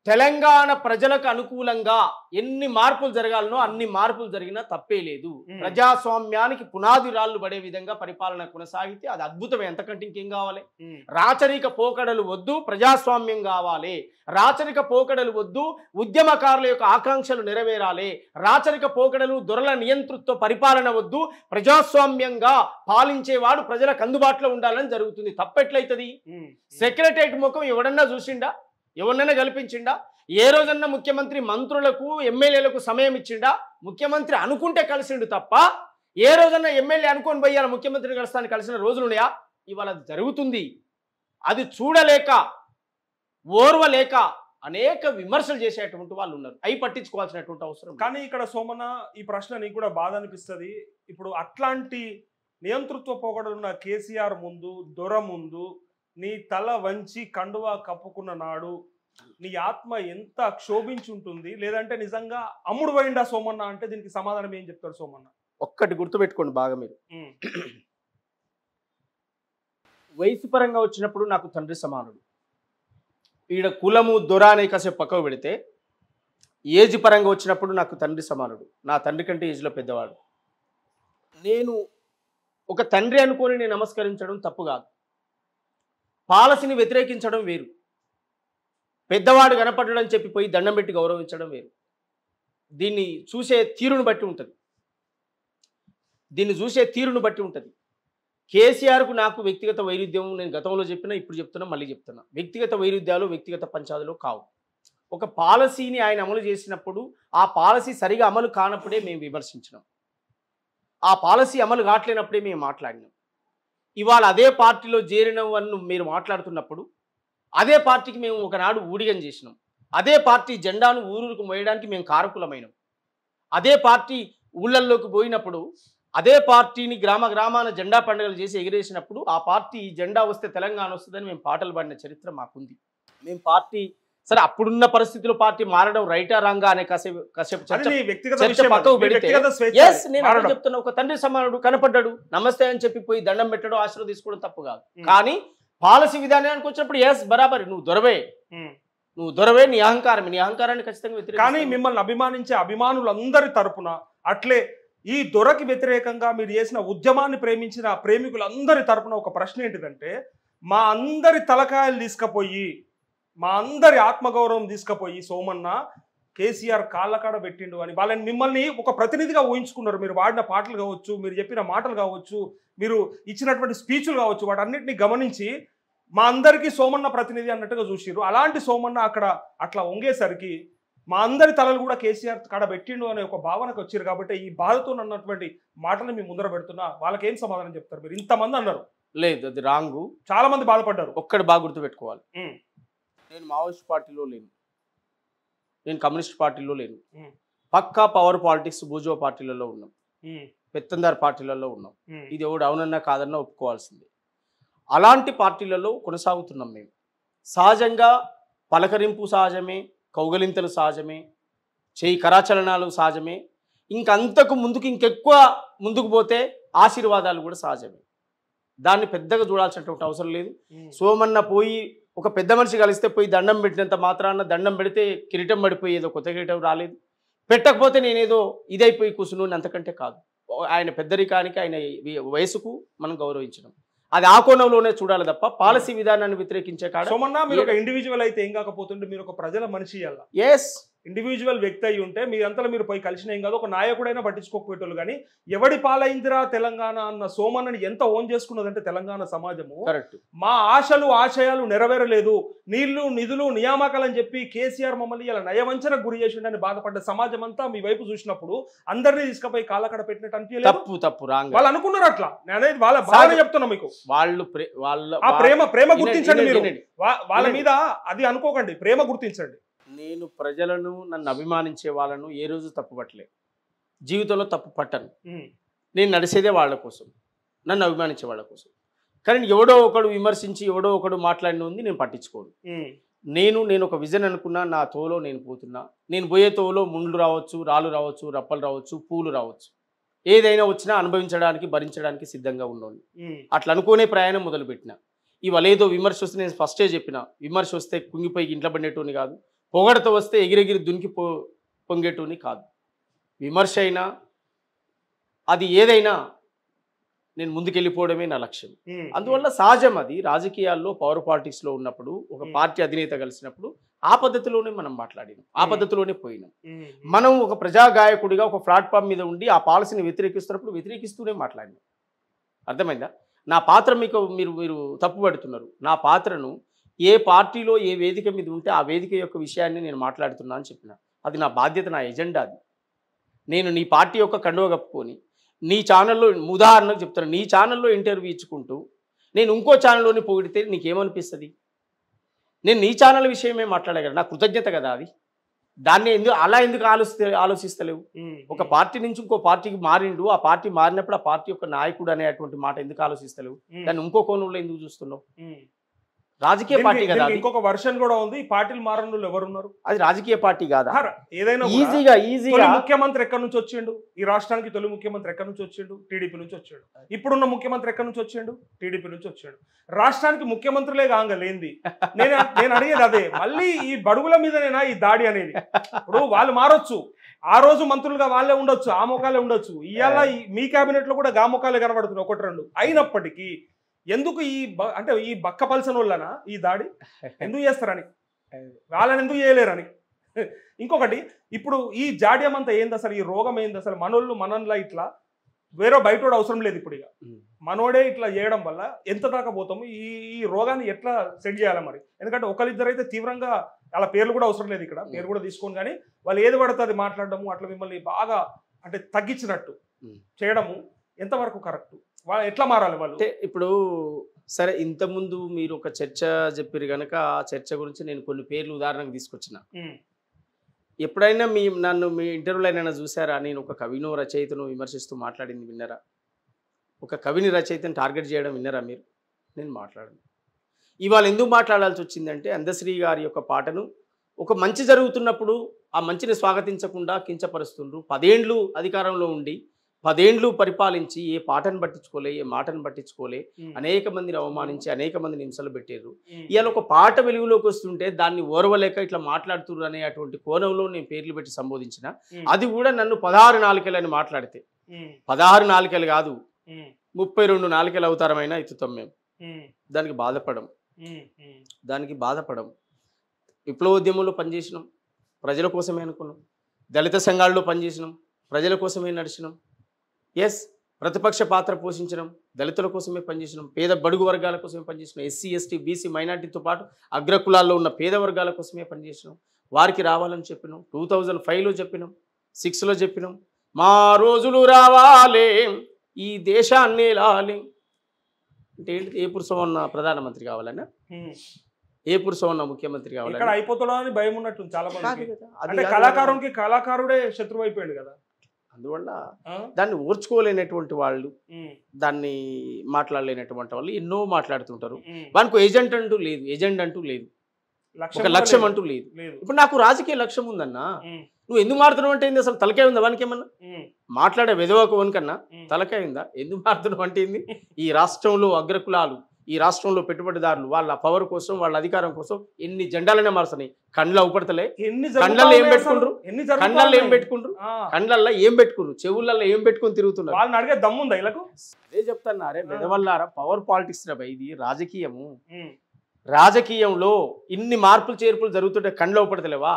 S2: తెలంగాణ ప్రజలకు అనుకూలంగా ఎన్ని మార్పులు జరగాలనో అన్ని మార్పులు జరిగినా తప్పే లేదు. ప్రజాస్వామ్యానికి పునాది రాళ్లు పడే విధంగా పరిపాలన కొనసాగితే అది అద్భుతమే. ఎంతకంటే ఇంకేం కావాలి? రాచరిక పోకడలు వద్దు, ప్రజాస్వామ్యం కావాలి. రాచరిక పోకడలు వద్దు, ఉద్యమకారుల యొక్క ఆకాంక్షలు నెరవేరాలి. రాచరిక పోకడలు, దొరల నియంతృత్వ పరిపాలన వద్దు, ప్రజాస్వామ్యంగా పాలించేవాడు ప్రజలకు అందుబాటులో ఉండాలని జరుగుతుంది. తప్పెట్లయితుంది? సెక్రటరేట్ ముఖం ఎవడన్నా చూసిండా? ఎవరినైనా కల్పించిండా? ఏ రోజన్నా ముఖ్యమంత్రి మంత్రులకు ఎమ్మెల్యేలకు సమయం ఇచ్చిండా? ముఖ్యమంత్రి అనుకుంటే కలిసిండు తప్ప ఏ రోజన్నా ఎమ్మెల్యే అనుకొని పోయాల ముఖ్యమంత్రిని కలుస్తానికి కలిసిన రోజులున్నాయా? ఇవాళ అది జరుగుతుంది. అది చూడలేక, ఓర్వలేక అనేక విమర్శలు చేసేటువంటి వాళ్ళు ఉన్నారు. అవి పట్టించుకోవాల్సినటువంటి అవసరం లేదు.
S1: కానీ ఇక్కడ సోమన్న ఈ ప్రశ్న నీకు కూడా బాధ అనిపిస్తుంది. ఇప్పుడు అట్లాంటి నియంతృత్వ పోగడలున్న కేసీఆర్ ముందు, దొర ముందు నీ తల వంచి కండువా కప్పుకున్న నాడు నీ ఆత్మ ఎంత క్షోభించుంటుంది? లేదంటే నిజంగా అమ్ముడు పోయిందా సోమన్న అంటే దీనికి సమాధానం ఏం చెప్తాడు సోమన్న?
S2: ఒక్కటి గుర్తుపెట్టుకోండి బాగా మీరు. వయసు పరంగా వచ్చినప్పుడు నాకు తండ్రి సమానుడు. ఈడ కులము దొర అనే కాసేపు పక్కకు పెడితే ఏజ్ పరంగా వచ్చినప్పుడు నాకు తండ్రి సమానుడు. నా తండ్రి కంటే ఏజ్లో పెద్దవాడు. నేను ఒక తండ్రి అనుకొని నేను నమస్కరించడం తప్పు కాదు. పాలసీని వ్యతిరేకించడం వేరు. పెద్దవాడు కనపడడం చెప్పి పోయి దండం పెట్టి గౌరవించడం వేరు. దీన్ని చూసే తీరును బట్టి ఉంటుంది. కేసీఆర్కు నాకు వ్యక్తిగత వైరుధ్యం నేను గతంలో చెప్పినా, ఇప్పుడు చెప్తున్నా, మళ్ళీ చెప్తున్నా. వ్యక్తిగత వైరుధ్యాలు వ్యక్తిగత పంచాదులు కావు. ఒక పాలసీని ఆయన అమలు చేసినప్పుడు ఆ పాలసీ సరిగా అమలు కానప్పుడే మేము విమర్శించినాం. ఆ పాలసీ అమలు కావట్లేనప్పుడే మేము మాట్లాడినాం. ఇవాళ అదే పార్టీలో చేరినవన్ను మీరు మాట్లాడుతున్నప్పుడు అదే పార్టీకి మేము ఒకనాడు ఊడిగం చేసినాం. అదే పార్టీ జెండాను ఊరుకు మోయడానికి మేము కారకులమైనాం. అదే పార్టీ ఊళ్ళల్లోకి పోయినప్పుడు అదే పార్టీని గ్రామాన జెండా పండుగలు చేసి ఎగిరేసినప్పుడు ఆ పార్టీ జెండా వస్తే తెలంగాణ వస్తుందని మేము పాటలు పాడిన చరిత్ర మాకుంది. మేము పార్టీ సరే అప్పుడున్న పరిస్థితుల్లో పార్టీ మారడం రైటా రాంగా అనే కాసేపు పక్కకు పెడితే నేను అక్కడ చెప్తున్నా, ఒక తండ్రి సమానుడు కనపడ్డాడు, నమస్తే అని చెప్పి పోయి దండం పెట్టడం, ఆశీర్వాదం తీసుకోవడం తప్పు కాదు. కానీ పాలసీ విధానానికి వచ్చినప్పుడు బరాబర్ నువ్వు దొరవే, నీ అహంకారాన్ని ఖచ్చితంగా వ్యతిరేకిస్తాను.
S1: కానీ మిమ్మల్ని అభిమానించే అభిమానులందరి తరపున అట్లే ఈ దొరకి వ్యతిరేకంగా మీరు చేసిన ఉద్యమాన్ని ప్రేమించిన ప్రేమికులందరి తరపున ఒక ప్రశ్న ఏంటిదంటే, మా అందరి తలకాయలు తీసుకుపోయి, మా అందరి ఆత్మగౌరవం తీసుకుపోయి సోమన్న కేసీఆర్ కాళ్ళకాడ పెట్టిండు అని వాళ్ళని మిమ్మల్ని ఒక ప్రతినిధిగా ఊహించుకున్నారు. మీరు వాడిన పాటలు కావచ్చు, మీరు చెప్పిన మాటలు కావచ్చు, మీరు ఇచ్చినటువంటి స్పీచ్లు కావచ్చు, వాటన్నిటిని గమనించి మా అందరికీ సోమన్న ప్రతినిధి అన్నట్టుగా చూసిరు. అలాంటి సోమన్న అక్కడ అట్లా వంగేసరికి మా అందరి తలలు కూడా కేసీఆర్ కాడ పెట్టిండు అనే ఒక భావనకు వచ్చారు. కాబట్టి ఈ బాధతో అన్నటువంటి మాటలు మీ ముందర పెడుతున్నా, వాళ్ళకి ఏం సమాధానం చెప్తారు? మీరు ఇంతమంది అన్నారు,
S2: లేదు అది రాంగు,
S1: చాలా మంది బాధపడ్డారు.
S2: ఒక్కటి బాగా గుర్తుపెట్టుకోవాలి, నేను మావోయిస్ట్ పార్టీలో లేను, నేను కమ్యూనిస్ట్ పార్టీలో లేను. పక్కా పవర్ పాలిటిక్స్ బూజో పార్టీలలో ఉన్నాం, పెత్తందార్ పార్టీలలో ఉన్నాం. ఇది ఎవడు అవునన్నా కాదన్నా ఒప్పుకోవాల్సిందే. అలాంటి పార్టీలలో కొనసాగుతున్నాం మేము. సహజంగా పలకరింపు సహజమే, కౌగలింతలు సహజమే, చేయి కరాచలనాలు సహజమే. ఇంకంతకు ముందుకు ఇంకెక్కువ ముందుకు పోతే ఆశీర్వాదాలు కూడా సహజమే. దాన్ని పెద్దగా చూడాల్సినటువంటి అవసరం లేదు. సోమన్న పోయి ఒక పెద్ద మనిషి కలిస్తే పోయి దండం పెట్టినంత మాత్రాన దండం పెడితే కిరీటం పడిపోయి ఏదో కొత్త కిరీటం రాలేదు, పెట్టకపోతే నేనేదో ఇదైపోయి కూర్చుని అంతకంటే కాదు. ఆయన పెద్దరికానికి, ఆయన వయసుకు మనం గౌరవించడం, అది ఆ కోణంలోనే చూడాలి తప్ప పాలసీ విధానాన్ని వ్యతిరేకించే కాడ.
S1: సోమన్న మీరు ఒక ఇండివిజువల్ అయితే ఏం కాకపోతుంటే మీరు ఒక ప్రజల మనిషి అలా ఇండివిజువల్ వ్యక్తి అయి ఉంటే మీరంతా మీరు పోయి కలిసిన ఏం కాదు, ఒక నాయకుడైనా పట్టించుకోకపోయేటోళ్ళు. కానీ ఎవడి పాలైందిరా తెలంగాణ అన్న సోమన్నని ఎంత ఓన్ చేసుకున్నదంటే తెలంగాణ సమాజము, మా ఆశలు ఆశయాలు నెరవేరలేదు, నీళ్లు నిధులు నియామకాలు అని చెప్పి కేసీఆర్ మమ్మల్ని ఇలా నయవంచనకు గురి చేసిండని బాధపడ్డ సమాజం అంతా మీ వైపు చూసినప్పుడు అందరినీ తీసుకుపోయి కాళ్ళకడ పెట్టినట్టు అనిపించలేదు.
S2: తప్పు రాంగ్
S1: వాళ్ళు అనుకున్నారు అట్లా. నేను వాళ్ళ బాధ చెప్తున్నా మీకు. ఆ ప్రేమ గుర్తించండి. మీరు వాళ్ళ మీద అది అనుకోకండి, ప్రేమ గుర్తించండి.
S2: నేను ప్రజలను, నన్ను అభిమానించే వాళ్ళను ఏ రోజు తప్పు పట్టలేదు, జీవితంలో తప్పు పట్టను. నేను నడిచేదే వాళ్ళ కోసం, నన్ను అభిమానించే వాళ్ళ కోసం. కానీ ఎవడో ఒకడు విమర్శించి ఎవడో ఒకడు మాట్లాడిన ఉంది నేను పట్టించుకోను. నేను ఒక విజన్ అనుకున్నా, నా తోలో నేను పోతున్నా. నేను పోయే తోలో ముండ్లు రావచ్చు, రాళ్ళు రావచ్చు, రప్పలు రావచ్చు, పూలు రావచ్చు, ఏదైనా వచ్చినా అనుభవించడానికి భరించడానికి సిద్ధంగా ఉన్నాను. అట్లా అనుకునే ప్రయాణం మొదలుపెట్టిన. ఇవాళ ఏదో విమర్శ వస్తే నేను ఫస్టే చెప్పిన, విమర్శ వస్తే కుంగిపోయి ఇంట్లో పడినట్టుని కాదు, పొగడతో వస్తే ఎగిరెగిరి దునికి పొంగేటోని కాదు. విమర్శ అయినా అది ఏదైనా నేను ముందుకెళ్ళిపోవడమే నా లక్ష్యం. అందువల్ల సహజం అది. రాజకీయాల్లో పవర్ పాలిటిక్స్లో ఉన్నప్పుడు ఒక పార్టీ అధినేత కలిసినప్పుడు ఆ పద్ధతిలోనే మనం మాట్లాడినాం, ఆ పద్ధతిలోనే పోయినాం. మనం ఒక ప్రజాగాయకుడిగా ఒక ప్లాట్ఫామ్ మీద ఉండి ఆ పాలసీని వ్యతిరేకిస్తున్నప్పుడు వ్యతిరేకిస్తూనే మాట్లాడినాం. అర్థమైందా? నా పాత్ర మీరు తప్పుపడుతున్నారు. నా పాత్రను ఏ పార్టీలో ఏ వేదిక మీద ఉంటే ఆ వేదిక యొక్క విషయాన్ని నేను మాట్లాడుతున్నా అని చెప్పిన. అది నా బాధ్యత, నా ఎజెండా. అది నేను నీ పార్టీ యొక్క కండువ కప్పుకొని నీ ఛానల్లో, ఉదాహరణకు చెప్తాను, నీ ఛానల్లో ఇంటర్వ్యూ ఇచ్చుకుంటూ నేను ఇంకో ఛానల్లోని పొగిడితే నీకేమనిపిస్తుంది? నేను నీ ఛానల్ విషయమే మాట్లాడా కదా, నా కృతజ్ఞత కదా అది. దాన్ని ఎందుకు ఆలోచిస్తలేవు? ఒక పార్టీ నుంచి ఇంకో పార్టీకి మారిండు, ఆ పార్టీ మారినప్పుడు ఆ పార్టీ యొక్క నాయకుడు అనేటువంటి మాట ఎందుకు ఆలోచిస్తలేవు? దాన్ని ఇంకో కోణంలో ఎందుకు చూస్తున్నావు? రాజకీయ పార్టీ కదా.
S1: ఇంకొక వర్షన్ కూడా ఉంది, ఈ పార్టీలు మారని వాళ్ళు ఎవరున్నారు?
S2: అది రాజకీయ పార్టీ కాదా?
S1: ఏదైనా
S2: ఈజీగా
S1: ముఖ్యమంత్రి ఎక్కడి నుంచి వచ్చిండు? ఈ రాష్ట్రానికి తొలి ముఖ్యమంత్రి ఎక్కడి నుంచి వచ్చిండు? టీడీపీ నుంచి వచ్చాడు. ఇప్పుడున్న ముఖ్యమంత్రి ఎక్కడి నుంచి వచ్చిండు? టీడీపీ నుంచి వచ్చాడు. రాష్ట్రానికి ముఖ్యమంత్రులే కాంగలేంది. నేను అడిగేది అదే. మళ్ళీ ఈ బడుగుల మీదనేనా ఈ దాడి అనేది? ఇప్పుడు వాళ్ళు మారొచ్చు, ఆ రోజు మంత్రులుగా వాళ్ళే ఉండొచ్చు, ఆ మొఖాలే ఉండొచ్చు. ఇవాళ మీ కేబినెట్ లో కూడా గా మొఖాలే కనబడుతున్నాయి ఒకటి రెండు. అయినప్పటికీ ఎందుకు అంటే ఈ బక్క పల్సన్ వల్లనా ఈ దాడి? ఎందుకు చేస్తారని, వాళ్ళని ఎందుకు చేయలేరని. ఇంకొకటి, ఇప్పుడు ఈ జాడ్యం అంతా ఏంది అసలు? ఈ రోగం ఏంది అసలు? మనోళ్ళ ఇట్లా వేరే బయటోడు అవసరం లేదు. ఇప్పుడు ఇక మనోడే ఇట్లా చేయడం వల్ల ఎంత దాకా పోతాము? ఈ రోగాన్ని ఎట్లా సెట్ చేయాలి మరి? ఎందుకంటే ఒకరిద్దరైతే తీవ్రంగా, అలా పేర్లు కూడా అవసరం లేదు ఇక్కడ, పేరు కూడా తీసుకోను, కానీ వాళ్ళు ఏది పడితే అది మాట్లాడడము, అట్లా మిమ్మల్ని బాగా అంటే తగ్గించినట్టు చేయడము ఎంతవరకు కరెక్ట్? వాళ్ళు ఎట్లా మారాలి వాళ్ళు?
S2: అంటే ఇప్పుడు సరే, ఇంతకుముందు మీరు ఒక చర్చ చెప్పారు కనుక ఆ చర్చ గురించి నేను కొన్ని పేర్లు ఉదాహరణకు తీసుకొచ్చిన. ఎప్పుడైనా నన్ను మీ ఇంటర్వ్యూలో అయినా చూసారా? నేను ఒక కవినో రచయితను విమర్శిస్తూ మాట్లాడింది విన్నారా? ఒక కవిని రచయితను టార్గెట్ చేయడం విన్నారా మీరు? నేను మాట్లాడను. ఇవాళ ఎందుకు మాట్లాడాల్సి వచ్చిందంటే, అందశ్రీ గారి యొక్క పాటను ఒక మంచి జరుగుతున్నప్పుడు ఆ మంచిని స్వాగతించకుండా కించపరుస్తుండ్రు. 10 ఏళ్ళు అధికారంలో ఉండి 10 ఏళ్ళు పరిపాలించి ఏ పాటను పట్టించుకోలే, ఏ మాటను పట్టించుకోలే, అనేక మందిని అవమానించి అనేక మందిని హింసలు పెట్టారు. ఇవాళ ఒక పాట వెలుగులోకి వస్తుంటే దాన్ని ఓర్వలేక ఇట్లా మాట్లాడుతున్నారు అనే అటువంటి కోణంలో నేను పేర్లు పెట్టి సంబోధించిన. అది కూడా నన్ను 16 నాలుకలని మాట్లాడితే, 16 నాలుకలు కాదు 32 నాలుకలు అవతారమైనా ఎత్తుతాం మేము. దానికి బాధపడం. విప్లవోద్యమంలో పనిచేసినాం, ప్రజల కోసమే అనుకున్నాం. దళిత సంఘాల్లో పనిచేసినాం, ప్రజల కోసమే నడిచినాం. ఎస్, ప్రతిపక్ష పాత్ర పోషించడం, దళితుల కోసమే పనిచేసినాం, పేద బడుగు వర్గాల కోసమే పనిచేసినాం, ఎస్సీ ఎస్టీ బీసీ మైనార్టీతో పాటు అగ్రకులాల్లో ఉన్న పేద వర్గాల కోసమే పనిచేసినాం. వారికి రావాలని చెప్పినాం. 2005లో చెప్పినాం, 6లో చెప్పినాం, మా రోజులు రావాలి, ఈ దేశాన్ని లాలి అంటే ఏంటి? ఏ పురుషమన్న ప్రధానమంత్రి కావాలన్నా, ఏ పురుషమన్న ముఖ్యమంత్రి కావాలన్నా
S1: అయిపోతాడో అని భయం ఉన్నట్టు చాలా మంది. కళాకారుడే శత్రువు అయిపోయాడు కదా.
S2: అందువల్ల దాన్ని ఓర్చుకోలేనటువంటి వాళ్ళు, దాన్ని మాట్లాడలేనటువంటి వాళ్ళు ఎన్నో మాట్లాడుతుంటారు. వానికి ఏజెంట్ అంటూ లేదు, ఒక లక్ష్యం అంటూ లేదు. ఇప్పుడు నాకు రాజకీయ లక్ష్యం ఉందన్నా, నువ్వు ఎందుకు మారుతున్నావు అంటే ఏంది? అసలు తలకాయ ఉందా వానికి? ఏమన్నా మాట్లాడే వెదవకు వనికన్నా తలకాయ ఉందా? ఎందుకు మారుతున్నావు అంటే ఏంది? ఈ రాష్ట్రంలో అగ్రకులాలు, ఈ రాష్ట్రంలో పెట్టుబడిదారులు వాళ్ళ పవర్ కోసం, వాళ్ళ అధికారం కోసం ఎన్ని జెండాలనే మారుతున్నాయి. కండ్ల ఉపడతలే, కండ్లలో ఏం పెట్టుకుంటారు, కండ్లల్లో ఏం పెట్టుకున్నారు, చెవులలో ఏం పెట్టుకుని తిరుగుతున్నారు.
S1: వాళ్ళని అడిగే దమ్ముందా వీళ్ళకు?
S2: అదే చెప్తున్నారే వెదవల్లారా, పవర్ పాలిటిక్స్ రా ఇది రాజకీయము. రాజకీయంలో ఇన్ని మార్పులు చేర్పులు జరుగుతుంటే కండ్ల ఉపడతలేవా?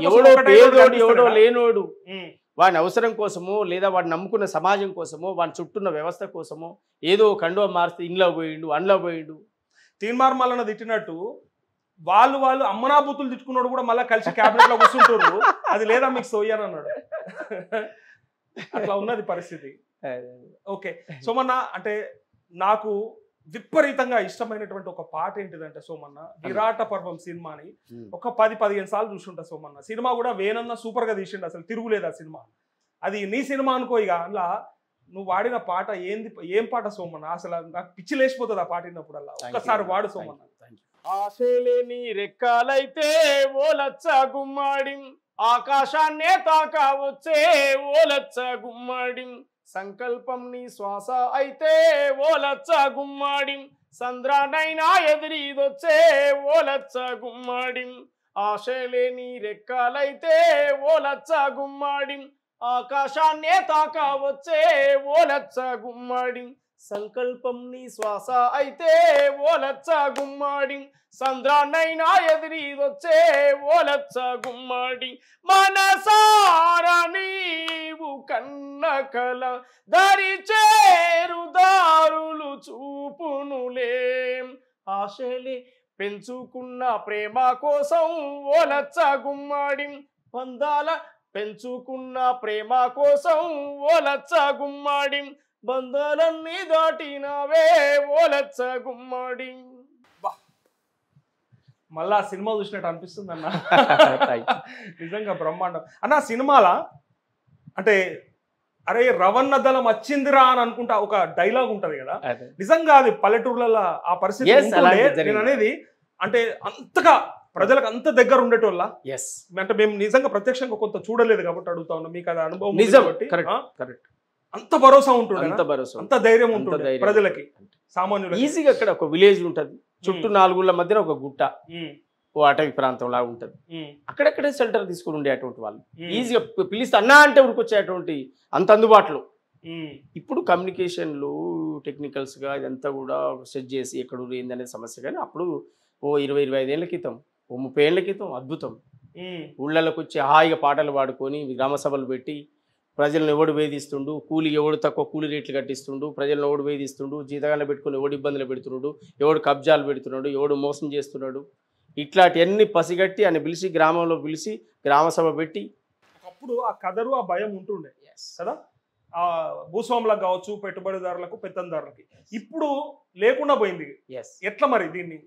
S2: ఎవడో పేదోడు, ఎవడో లేనోడు వాని అవసరం కోసమో, లేదా వాడిని నమ్ముకున్న సమాజం కోసమో, వాని చుట్టూన్న వ్యవస్థ కోసమో ఏదో కండువ మారిస్తే ఇంట్లో పోయిండు, అండ్లో పోయిండు.
S1: తీన్మార్ మల్లన్న తిట్టినట్టు వాళ్ళు అమ్మనాబూతులు తిట్టుకున్నాడు కూడా మళ్ళీ కలిసి క్యాబినెట్ లో కూర్చుంటారు. అది లేదా మీకు సోయ్యాను అన్నాడు. అట్లా ఉన్నది పరిస్థితి. ఓకే, సోమన్న, అంటే నాకు విపరీతంగా ఇష్టమైనటువంటి ఒక పాట ఏంటిదంటే సోమన్న, విరాట పర్వం సినిమాని ఒక 10-15 సార్లు చూసుంటా సోమన్న. సినిమా కూడా వేనన్న సూపర్ గా తీసిండు, అసలు తిరుగులేదు ఆ సినిమా. అది నీ సినిమా అనుకో. ఇక అందులో నువ్వు వాడిన పాట ఏం పాట సోమన్న? అసలు నాకు పిచ్చి లేచిపోతుంది ఆ పాట విన్నప్పుడల్లా. ఒక్కసారి వాడు సోమన్న.
S2: ఆశలేని రెక్కాలైతే ఓలచ్చ గుమ్మాడి, ఆకాశాన్నే తాకా వచ్చే ఓలచ్చ గుమ్మాడి, సంకల్పం నీ శ్వాస అయితే ఓలచ్చ గుమ్మాడి, సంద్రానైనా ఎదిరిదొచ్చే ఓలచ్చ గుమ్మాడి, ఆశలేని రెక్కాలైతే ఓలచ్చ గుమ్మాడి, ఆకాశాన్నే తాకా వచ్చే ఓలచ్చ గుమ్మాడి, సంకల్పం నీ శ్వాస అయితే ఓలచ్చ గుమ్మాడి, సంద్రానైనా ఎదిరిదొచ్చే ఓలచ్చ గుమ్మాడి, మనసార నీవు కన్న కల దరి చేరు దారులు చూపునులే, ఆశలే పెంచుకున్న ప్రేమ కోసం ఓలచ్చ గుమ్మాడి, బంధాల పెంచుకున్న ప్రేమ కోసం ఓలచ్చ గుమ్మాడి, బంధాలన్నీ దాటినవే ఓలచ్చ గుమ్మాడి.
S1: మళ్ళా ఆ సినిమా చూసినట్టు అనిపిస్తుంది అన్న. నిజంగా బ్రహ్మాండం అన్న. సినిమాల అంటే అరే రవణ దళం వచ్చిందిరా అని అనుకుంటా ఒక డైలాగ్ ఉంటది కదా, నిజంగా అది పల్లెటూర్లలో ఆ పరిస్థితి నేను అనేది. అంటే అంతగా ప్రజలకు అంత దగ్గర ఉండేటోళ్ళ, అంటే మేము నిజంగా ప్రత్యక్షంగా కొంత చూడలేదు కాబట్టి అడుగుతా ఉన్నాం, మీకు అది అనుభవం కాబట్టి అంత భరోసా ఉంటుంది, అంత ధైర్యం ఉంటుంది ప్రజలకి, సామాన్యులు.
S2: ఈజీగా అక్కడ ఒక విలేజ్ ఉంటది, చుట్టూ 4 ఊళ్ళ మధ్యన ఒక గుట్ట, ఓ అటవీ ప్రాంతం లాగా ఉంటది. అక్కడక్కడే షెల్టర్ తీసుకుని ఉండేటువంటి వాళ్ళు ఈజీగా పిలిస్తే అన్నా అంటే ఉరికొచ్చేటువంటి అంత అందుబాటులో. ఇప్పుడు కమ్యూనికేషన్లు టెక్నికల్స్ గా ఇదంతా కూడా సెట్ చేసి ఎక్కడ ఏందనే సమస్య. కానీ అప్పుడు ఓ 20-25 ఏళ్ల క్రితం, ఓ 30 ఏళ్ల క్రితం అద్భుతం. ఊళ్ళలోకి వచ్చి హాయిగా పాటలు పాడుకొని గ్రామ సభలు పెట్టి ప్రజలను ఎవడు వేధిస్తుండు, కూలి ఎవడు తక్కువ కూలి రేట్లు కట్టిస్తుండు, ప్రజలను ఎవడు వేధిస్తుండు, జీతగాళ్ళు పెట్టుకుని ఎవడు ఇబ్బందులు పెడుతున్నాడు, ఎవడు కబ్జాలు పెడుతున్నాడు, ఎవడు మోసం చేస్తున్నాడు, ఇట్లాంటివన్నీ పసిగట్టి ఆయన పిలిచి గ్రామంలో పిలిచి గ్రామ సభ పెట్టి.
S1: అప్పుడు ఆ కదరు ఆ భయం ఉంటుండే కదా, ఆ భూస్వాములకు కావచ్చు, పెట్టుబడిదారులకు, పెత్తందారులకి. ఇప్పుడు లేకుండా పోయింది. ఎట్లా మరి దీన్ని?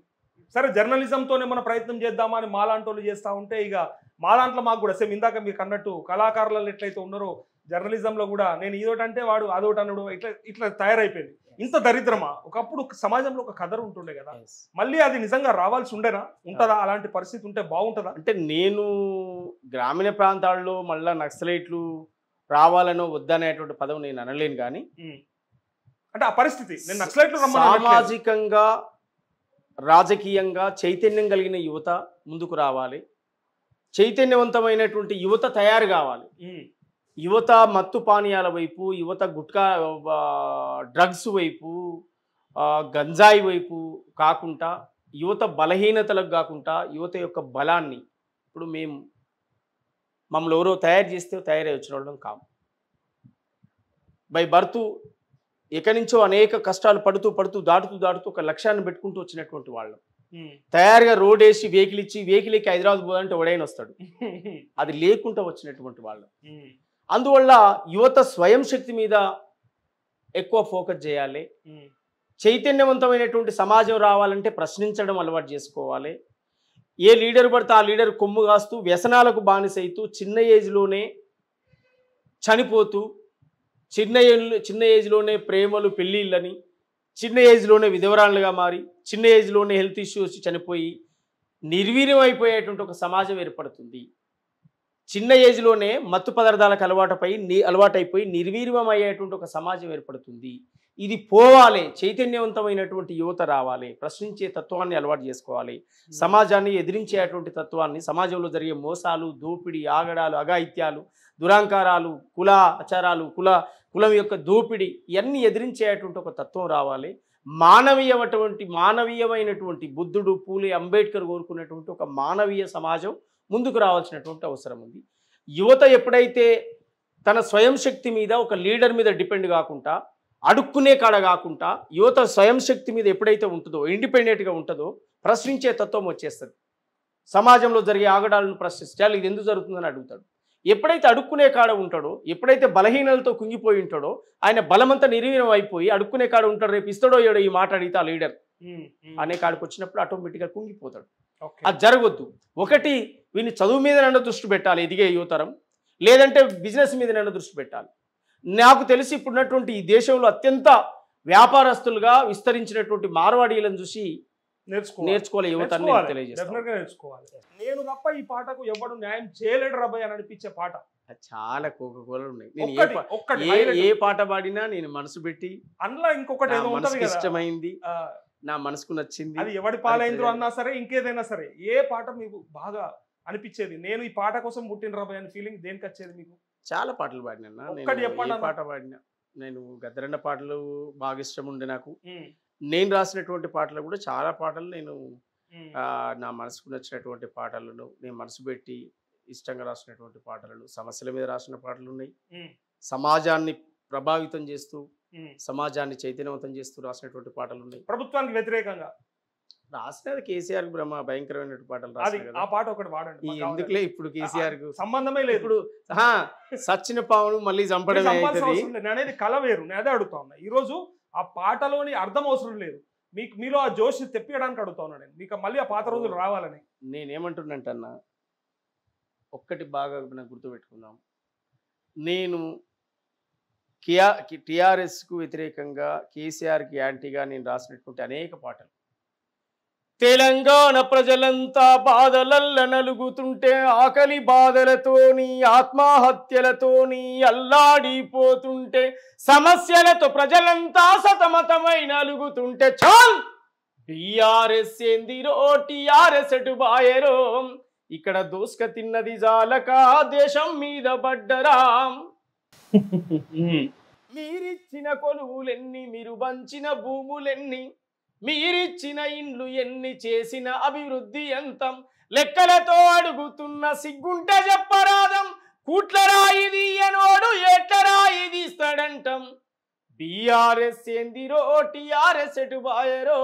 S1: సరే జర్నలిజంతోనే మనం ప్రయత్నం చేద్దామా అని మాలాంటి వాళ్ళు చేస్తూ ఉంటే, ఇక మా దాంట్లో మాకు కూడా సేమ్ ఇందాక మీకు అన్నట్టు కళాకారులలో ఎట్లయితే ఉన్నారో జర్నలిజంలో కూడా నేను ఇదోటి అంటే వాడు అదొకటి అన్నాడు, ఇట్లా ఇట్లా తయారైపోయింది. ఇంత దరిద్రమా? ఒకప్పుడు సమాజంలో ఒక కదరు ఉంటుండే కదా, మళ్ళీ అది నిజంగా రావాల్సి ఉండేనా? ఉంటుందా? అలాంటి పరిస్థితి ఉంటే బాగుంటుందా?
S2: అంటే నేను గ్రామీణ ప్రాంతాల్లో మళ్ళీ నక్సలైట్లు రావాలనో వద్దనేటువంటి పదం నేను అనలేను. కానీ
S1: అంటే ఆ పరిస్థితి నేను నక్సలైట్లు
S2: సామాజికంగా రాజకీయంగా చైతన్యం కలిగిన యువత ముందుకు రావాలి, చైతన్యవంతమైనటువంటి యువత తయారు కావాలి. యువత మత్తు పానీయాల వైపు, యువత గుట్కా డ్రగ్స్ వైపు, గంజాయి వైపు కాకుండా, యువత బలహీనతలకు కాకుండా యువత యొక్క బలాన్ని, ఇప్పుడు మమ్మల్ని ఎవరో తయారు చేస్తే తయారై వచ్చిన వాళ్ళం కాము. బై బర్త్ ఎక్కడి నుంచో అనేక కష్టాలు పడుతూ పడుతూ దాటుతూ ఒక లక్ష్యాన్ని పెట్టుకుంటూ వచ్చినటువంటి వాళ్ళం. తయారుగా రోడ్ వేసి వెహికల్ ఇచ్చి వెహికల్ ఎక్కి హైదరాబాద్ పోదంటే ఎవడైనా వస్తాడు, అది లేకుండా వచ్చినటువంటి వాళ్ళం. అందువల్ల యువత స్వయం శక్తి మీద ఎక్కువ ఫోకస్ చేయాలి. చైతన్యవంతమైనటువంటి సమాజం రావాలంటే ప్రశ్నించడం అలవాటు చేసుకోవాలి. ఏ లీడర్ పడితే ఆ లీడర్ కొమ్ము కాస్తూ వ్యసనాలకు బానిసైతూ చిన్న ఏజ్లోనే చనిపోతూ, చిన్న ఏజ్లోనే ప్రేమలు పెళ్ళిళ్ళని, చిన్న ఏజ్లోనే విధవరాళ్ళుగా మారి, చిన్న ఏజ్లోనే హెల్త్ ఇష్యూస్ చనిపోయి నిర్వీర్యం అయిపోయేటువంటి ఒక సమాజం ఏర్పడుతుంది. చిన్న ఏజ్లోనే మత్తు పదార్థాలకు అలవాటైపోయి నిర్వీర్యం అయ్యేటువంటి ఒక సమాజం ఏర్పడుతుంది. ఇది పోవాలి. చైతన్యవంతమైనటువంటి యువత రావాలి, ప్రశ్నించే తత్వాన్ని అలవాటు చేసుకోవాలి, సమాజాన్ని ఎదిరించేటువంటి తత్వాన్ని, సమాజంలో జరిగే మోసాలు, దోపిడీ, ఆగడాలు, అఘాయిత్యాలు, దురాంకారాలు, ఆచారాలు, కులం యొక్క దోపిడీ, ఇవన్నీ ఎదిరించేటువంటి ఒక తత్వం రావాలి. మానవీయమైనటువంటి బుద్ధుడు, పూలే, అంబేద్కర్ కోరుకున్నటువంటి ఒక మానవీయ సమాజం ముందుకు రావాల్సినటువంటి అవసరం ఉంది. యువత ఎప్పుడైతే తన స్వయం శక్తి మీద ఒక లీడర్ మీద డిపెండ్ కాకుండా, అడుక్కునే కాడ కాకుండా, యువత స్వయం శక్తి మీద ఎప్పుడైతే ఉంటుందో, ఇండిపెండెంట్గా ఉంటుందో, ప్రశ్నించే తత్వం వచ్చేస్తుంది. సమాజంలో జరిగే ఆగడాలను ప్రశ్నించాలి, ఇది ఎందుకు జరుగుతుందని అడుగుతాడు. ఎప్పుడైతే అడుక్కునే కాడ ఉంటాడో, ఎప్పుడైతే బలహీనలతో కుంగిపోయి ఉంటాడో, ఆయన బలమంతా నిర్వీర్యం అయిపోయి అడుక్కునే కాడ ఉంటాడు, రేపు ఇస్తాడో ఏడో ఈ మాట అడిగితే ఆ లీడర్ అనే కాడికి వచ్చినప్పుడు ఆటోమేటిక్గా కుంగిపోతాడు. అది జరగొద్దు. ఒకటి, వీని చదువు మీద నన్ను దృష్టి పెట్టాలి ఎదిగే యువతరం, లేదంటే బిజినెస్ మీద నన్ను దృష్టి పెట్టాలి. నాకు తెలిసి ఇప్పుడున్నటువంటి ఈ దేశంలో అత్యంత వ్యాపారస్తులుగా విస్తరించినటువంటి మార్వాడీలను చూసి నేర్చుకోవాలి యువత
S1: నేర్చుకోవాలి. నేను తప్ప ఈ పాటకు ఎవడు న్యాయం చేయలేడు రబ్బాయి అని అనిపించే పాట
S2: చాలా కోకోకోలలు ఉన్నాయి. నేను ఏ పాట పాడినా నేను మనసు పెట్టి, అందులో ఇంకొకటి ఇష్టమైంది, నా మనసుకు నచ్చింది,
S1: అది ఎవడి పాలైందో అన్నా సరే, ఇంకేదైనా సరే, ఏ పాట మీకు బాగా అనిపించేది, నేను ఈ పాట కోసం పుట్టిన రబ్బాయి అనే ఫీలింగ్ దేనికి వచ్చేది మీకు?
S2: చాలా పాటలు పాడినా. పాట పాడినా నేను గద్దరన్న పాటలు బాగా ఇష్టం ఉండే నాకు. నేను రాసినటువంటి పాటలు కూడా చాలా పాటలు నేను నా మనసుకు నచ్చినటువంటి పాటలను, నేను మనసు పెట్టి ఇష్టంగా రాసినటువంటి పాటలను, సమస్యల మీద రాసిన పాటలు ఉన్నాయి. సమాజాన్ని ప్రభావితం చేస్తూ, సమాజాన్ని చైతన్యవంతం చేస్తూ రాసినటువంటి పాటలు ఉన్నాయి.
S1: ప్రభుత్వానికి వ్యతిరేకంగా
S2: రాసినది కేసీఆర్ భయంకరమైన పాటలు రాసిన
S1: ఆ పాట ఒకటి వాడండి.
S2: ఎందుకులే ఇప్పుడు కేసీఆర్ కు
S1: సంబంధమే లేదు.
S2: ఇప్పుడు సచ్చిన పావును మళ్ళీ చంపడం
S1: అనేది కళ వేరు. నేను అదే అడుగుతా ఉన్నా. ఈ రోజు ఆ పాటలోని అర్థం అవసరం లేదు. మీలో ఆ జోష్ తెప్పియడానికి అడుగుతా ఉన్నాను నేను. మీకు మళ్ళీ ఆ పాత రోజులు రావాలని.
S2: నేనేమంటున్నాంటన్నా, ఒక్కటి బాగా నాకు గుర్తుపెట్టుకుందాం. నేను టిఆర్ఎస్కు వ్యతిరేకంగా, కేసీఆర్కి యాంటీగా నేను రాసినటువంటి అనేక పాటలు, తెలంగాణ ప్రజలంతా బాధలల్ల నలుగుతుంటే, ఆకలి బాధలతోని, ఆత్మహత్యలతోని అల్లాడిపోతుంటే, సమస్యలతో ప్రజలంతా సతమతమై నలుగుతుంటే, చాల్ టిఆర్ఎస్ ఏందిరో, టిఆర్ఎస్ ఎటు బాయరో, ఇక్కడ దోస్క తిన్నది జాలక దేశం మీద పడ్డరా, మీరిచ్చిన కొలువులెన్ని, మీరు వంచిన భూములెన్ని, మీరిచ్చిన ఇండ్లు ఎన్ని, చేసిన అభివృద్ధి ఎంత, లెక్కలతో అడుగుతున్న సిగ్గుంటే చెప్పరాదం, కూట్ల రాయి తీయనోడు ఎట్ల రాయి తీస్తాడంటం, బిఆర్ఎస్ ఏందిరో, టిఆర్ఎస్ ఎటు బాయరో,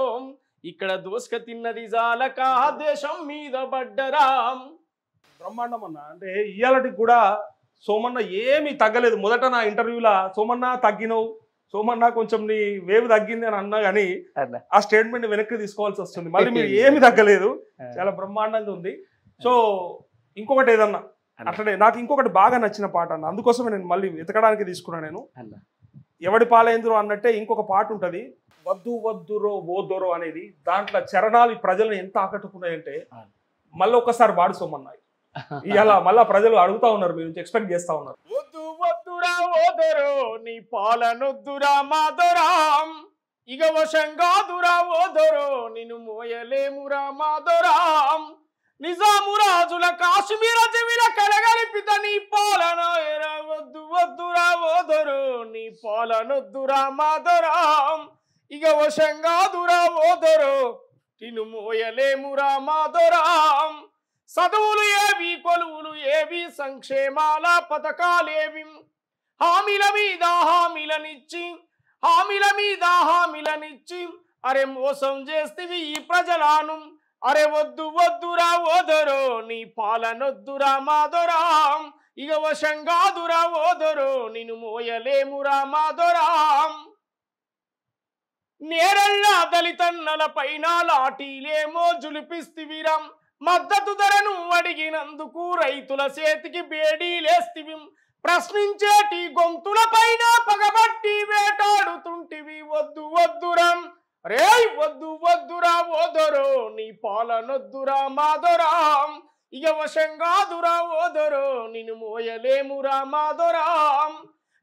S2: ఇక్కడ దోస్క తిన్నది జాలక దేశం మీద పడ్డరా.
S1: బ్రహ్మాండం అన్న. అంటే ఇయ్యాలటికి కూడా సోమన్న ఏమీ తగ్గలేదు. మొదట నా ఇంటర్వ్యూలో సోమన్న తగ్గినవు, సోమన్న కొంచెం నీ వేవ్ తగ్గింది అని అన్నా కానీ ఆ స్టేట్మెంట్ వెనక్కి తీసుకోవాల్సి వస్తుంది. మళ్ళీ మీరు ఏమి తగ్గలేదు, చాలా బ్రహ్మాండంగా ఉంది. సో ఇంకొకటి ఏదన్నా అట్లనే నాకు ఇంకొకటి బాగా నచ్చిన పాట అన్న, అందుకోసమే నేను మళ్ళీ వెతకడానికి తీసుకున్నాను. నేను ఎవడి పాలైందిరో అన్నట్టే ఇంకొక పాట ఉంటుంది, వద్దు వద్దురో ఓదోరో అనేది. దాంట్లో చరణాలు ప్రజలను ఎంత ఆకట్టుకున్నాయంటే మళ్ళీ ఒకసారి వాడు సోమన్నాయి. ఇలా మళ్ళా ప్రజలు అడుగుతా ఉన్నారు, మీ నుంచి ఎక్స్పెక్ట్ చేస్తా ఉన్నారు.
S2: వద్దు వద్దురా ఓదరో, నీ పాలనొద్దురా మాదరా, ఇక వశంగాదురా ఓదరో, నిన్ను మోయలేమురా మాదరా, నిజాము రాజుల కాశ్మీర చెవిల కలగలిపిత నీ పాలన ఎరా, వద్దు వద్దురా ఓదరో, నీ పాలనొద్దురా మాదరా, ఇక వశంగాదురా ఓదరో, నిన్ను మోయలేమురా మాదరా, చదువులు ఏవి, కొలువులు ఏవి, సంక్షేమాల పథకాలేవి, హామీల మీద హామీలనిచ్చి, హామీల మీద హామీలనిచ్చి, అరే మోసం చేస్తేవి ఈ ప్రజలను, అరే వద్దు వద్దురా ఓదరో, నీ పాలనొద్దురా మాదరా, ఇక వశంగాదురా ఓదరో, నిన్ను మోయలేమురా మాదరా, నేరళ్ళ దళితన్నల పైన లాఠీలేమో జులిపిస్తివిరం, మద్దతు ధరను అడిగినందుకు రైతుల చేతికి బేడీలేస్తివి, ప్రశ్నించేటి గొంతుల పైన పగబట్టి వేటాడుతుంటివి, వద్దు వద్దురం రే, వద్దు వద్దురా ఓదరో, నీ పాలనొద్దురా మాదరా, ఇక వశంగాదురా ఓదరో, నిన్ను మోయలేమురా మాదరా,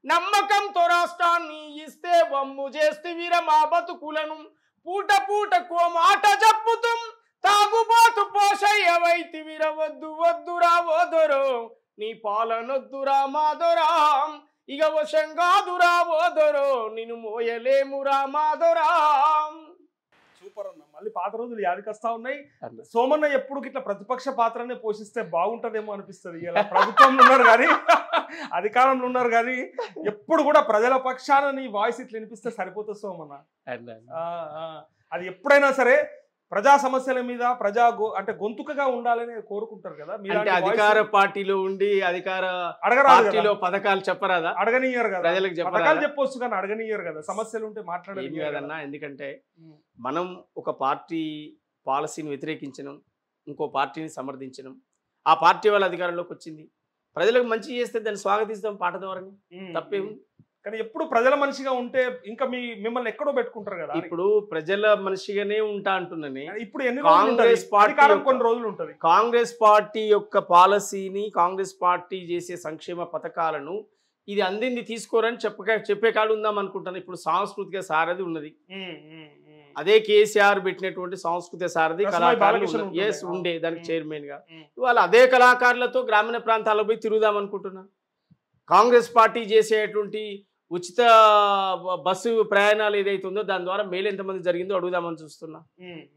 S2: నమ్మకంతో రాష్ట్రాన్ని ఇస్తే వమ్ము చేస్తివిర మా బతుకులను, పూట పూటకో మాట చెప్పుతూ తాగుబోతు పోషయ్యవైతివిర, వద్దు వద్దురా ఓదరో, నీ పాలనొద్దురా మాదరా, ఇక వశంగాదురా ఓదరో, నిన్ను మోయలేమురా మాదరా.
S1: సూపర్ అన్న. మళ్ళీ పాత రోజులు యాదికొస్తా ఉన్నాయి. సోమన్న ఎప్పుడు ఇట్లా ప్రతిపక్ష పాత్రనే పోషిస్తే బాగుంటదేమో అనిపిస్తుంది. ఇలా ప్రభుత్వంలో ఉన్నారు కానీ, అధికారంలో ఉన్నారు కానీ, ఎప్పుడు కూడా ప్రజల పక్షాన నీ వాయిస్ ఇట్లా వినిపిస్తే సరిపోతుంది సోమన్న. అది ఎప్పుడైనా సరే ప్రజా సమస్యల మీద అంటే గొంతుకగా ఉండాలని కోరుకుంటారు కదా.
S2: అంటే అధికార పార్టీలో ఉండి అధికార పార్టీలో పథకాలు చెప్పరాదా?
S1: అడగనియ్యారు కదా,
S2: ప్రజలకు
S1: పథకాలు చెప్పొచ్చు కానీ అడగనియ్యారు కదా, సమస్యలు ఉంటే మాట్లాడేది
S2: కదన్నా. ఎందుకంటే మనం ఒక పార్టీ పాలసీని వ్యతిరేకించడం, ఇంకో పార్టీని సమర్థించడం, ఆ పార్టీ వాళ్ళ అధికారంలోకి వచ్చింది, ప్రజలకు మంచి చేస్తే దాన్ని స్వాగతిస్తాం పాట ద్వారా, తప్పేముంది?
S1: కానీ ఎప్పుడు ప్రజల మనిషిగా ఉంటే ఇంకా మిమ్మల్ని ఎక్కడో పెట్టుకుంటారు కదా.
S2: ఇప్పుడు ప్రజల మనిషిగానే ఉంటా అంటున్నానే.
S1: ఇప్పుడు కాంగ్రెస్ పార్టీ కొన్ని రోజులు ఉంటుంది.
S2: కాంగ్రెస్ పార్టీ యొక్క పాలసీని, కాంగ్రెస్ పార్టీ చేసే సంక్షేమ పథకాలను ఇది అందింది తీసుకోరని చెప్పే కాడు ఉందాం అనుకుంటాను. ఇప్పుడు సాంస్కృతిక సారథి ఉన్నది, అదే కేసీఆర్ పెట్టినటువంటి సాంస్కృతిక సారథి కళాకారులు ఉండే దానికి చైర్మన్ గా. ఇవాళ అదే కళాకారులతో గ్రామీణ ప్రాంతాలకు పోయి తిరుగుదాం అనుకుంటున్నా. కాంగ్రెస్ పార్టీ చేసేటువంటి ఉచిత బస్సు ప్రయాణాలు ఏదైతే ఉందో దాని ద్వారా మేలు ఎంతమంది జరిగిందో అడుగుదామని చూస్తున్నా.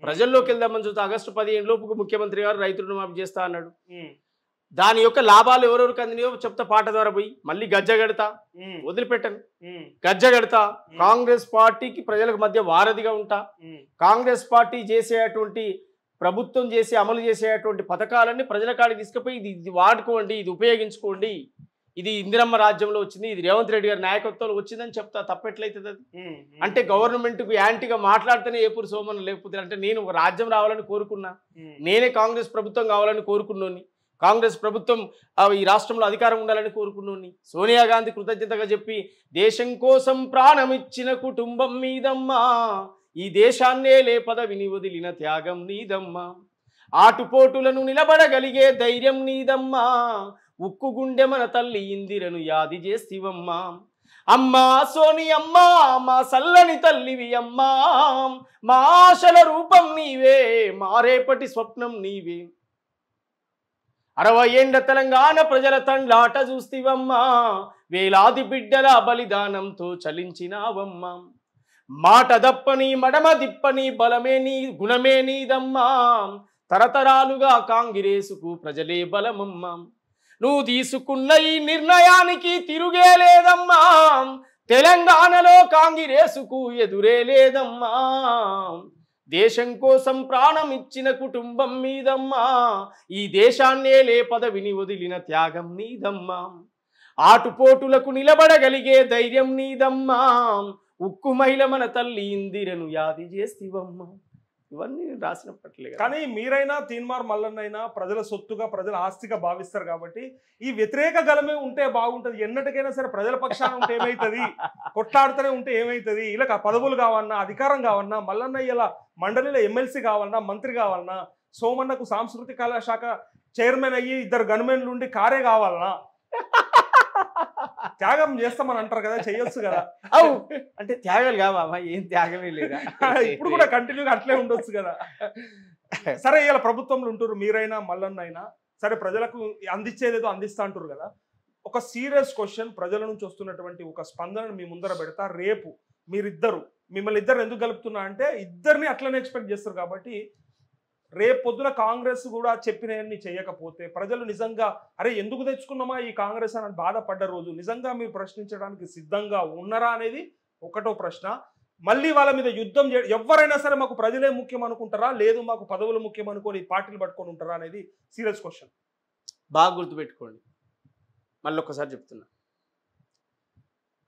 S2: ప్రజల్లోకి వెళ్దామని చూస్తా. ఆగస్టు 15 లోపు ముఖ్యమంత్రి గారు రైతు రుణమాఫీ చేస్తా అన్నాడు. దాని యొక్క లాభాలు ఎవరెవరికి అందినాయో చెప్తా పాట ద్వారా పోయి. మళ్ళీ గజ్జగడతా, వదిలిపెట్టను, గజ్జగడతా. కాంగ్రెస్ పార్టీకి ప్రజలకు మధ్య వారధిగా ఉంటా. కాంగ్రెస్ పార్టీ చేసేటువంటి ప్రభుత్వం అమలు చేసేటువంటి పథకాలన్నీ ప్రజల కాడికి తీసుకుపోయి ఇది వాడుకోండి, ఇది ఉపయోగించుకోండి, ఇది ఇందిరమ్మ రాజ్యంలో వచ్చింది, ఇది రేవంత్ రెడ్డి గారి నాయకత్వంలో వచ్చిందని చెప్తా, తప్పెట్లయితుంది అది? అంటే గవర్నమెంట్కు యాంటీగా మాట్లాడితేనే ఏపూరు సోమన్ లేకపోతే అంటే నేను ఒక రాజ్యం రావాలని కోరుకున్నా, నేనే కాంగ్రెస్ ప్రభుత్వం కావాలని కోరుకున్నాను, కాంగ్రెస్ ప్రభుత్వం ఈ రాష్ట్రంలో అధికారం ఉండాలని కోరుకున్నాను. సోనియా గాంధీ కృతజ్ఞతగా చెప్పి దేశం కోసం ప్రాణమిచ్చిన కుటుంబం మీదమ్మా, ఈ దేశాన్నే లేపద విని వదిలిన త్యాగం నీదమ్మా, ఆటుపోటులను నిలబడగలిగే ధైర్యం నీదమ్మా, ఉక్కు గుండె మన తల్లి ఇందిరను యాది చేస్తివమ్మా, అమ్మా సోని అమ్మా మా సల్లని తల్లివి అమ్మా, మా ఆశల రూపం నీవే, మా రేపటి స్వప్నం నీవే, 60 ఏండ్ల తెలంగాణ ప్రజల తండ్లాట చూస్తివమ్మా, వేలాది బిడ్డల బలిదానంతో చలించినావమ్మా, మాట దప్పని మడమ దిప్పని బలమే నీ గుణమే నీదమ్మా, తరతరాలుగా కాంగ్రెసుకు ప్రజలే బలమమ్మా, నువ్వు తీసుకున్న ఈ నిర్ణయానికి తిరుగే లేదమ్మా, తెలంగాణలో కాంగ్రెసుకు ఎదురే లేదమ్మా, దేశం కోసం ప్రాణం ఇచ్చిన కుటుంబం మీదమ్మా, ఈ దేశాన్నే లేపద విని వదిలిన త్యాగం నీదమ్మా, ఆటుపోటులకు నిలబడగలిగే ధైర్యం నీదమ్మా, ఉక్కు మహిళ మన తల్లి ఇందిరను యాది చేస్తివమ్మా. ఇవన్నీ రాసినప్పట్లే.
S1: కానీ మీరైనా తీన్మార్ మల్లన్నైనా ప్రజల సొత్తుగా ప్రజల ఆస్తిగా భావిస్తారు కాబట్టి ఈ వ్యతిరేక గలమే ఉంటే బాగుంటుంది. ఎన్నటికైనా సరే ప్రజల పక్షాన ఉంటే ఏమవుతుంది, కొట్లాడుతూనే ఉంటే ఏమవుతుంది, ఇలా పదవులు కావన్నా అధికారం కావన్నా, మల్లన్న ఇలా మండలిలో ఎమ్మెల్సీ కావాలన్నా మంత్రి కావాలన్నా, సోమన్నకు సాంస్కృతిక కళా శాఖ చైర్మన్ అయ్యి 2 గన్మెన్లు ఉండి కారే కావాలన్నా, త్యాగం చేస్తామని అంటారు కదా, చెయ్యొచ్చు కదా.
S2: అవు అంటే త్యాగాలు కావా, ఏం త్యాగమే లేదా,
S1: ఇప్పుడు కూడా కంటిన్యూగా అట్లే ఉండొచ్చు కదా. సరే ఇలా ప్రభుత్వంలో ఉంటారు మీరైనా మల్లన్న అయినా సరే, ప్రజలకు అందించేదేదో అందిస్తా అంటారు కదా. ఒక సీరియస్ క్వశ్చన్ ప్రజల నుంచి వస్తున్నటువంటి ఒక స్పందనను మీ ముందర పెడతా. రేపు మిమ్మల్ని ఇద్దరు ఎందుకు కలుపుతున్నా అంటే ఇద్దరిని అట్లనే ఎక్స్పెక్ట్ చేస్తారు కాబట్టి, రేపు పొద్దున కాంగ్రెస్ కూడా చెప్పినవన్నీ చేయకపోతే ప్రజలు నిజంగా అరే ఎందుకు తెచ్చుకున్నామా ఈ కాంగ్రెస్ అని బాధపడ్డ రోజు నిజంగా మీరు ప్రశ్నించడానికి సిద్ధంగా ఉన్నారా అనేది ఒకటో ప్రశ్న. మళ్ళీ వాళ్ళ మీద యుద్ధం ఎవరైనా సరే మాకు ప్రజలే ముఖ్యం అనుకుంటారా, లేదు మాకు పదవులు ముఖ్యం అనుకొని పార్టీలు పట్టుకొని ఉంటారా అనేది సీరియస్ క్వశ్చన్.
S2: బాగా గుర్తుపెట్టుకోండి, మళ్ళీ ఒక్కసారి చెప్తున్నా,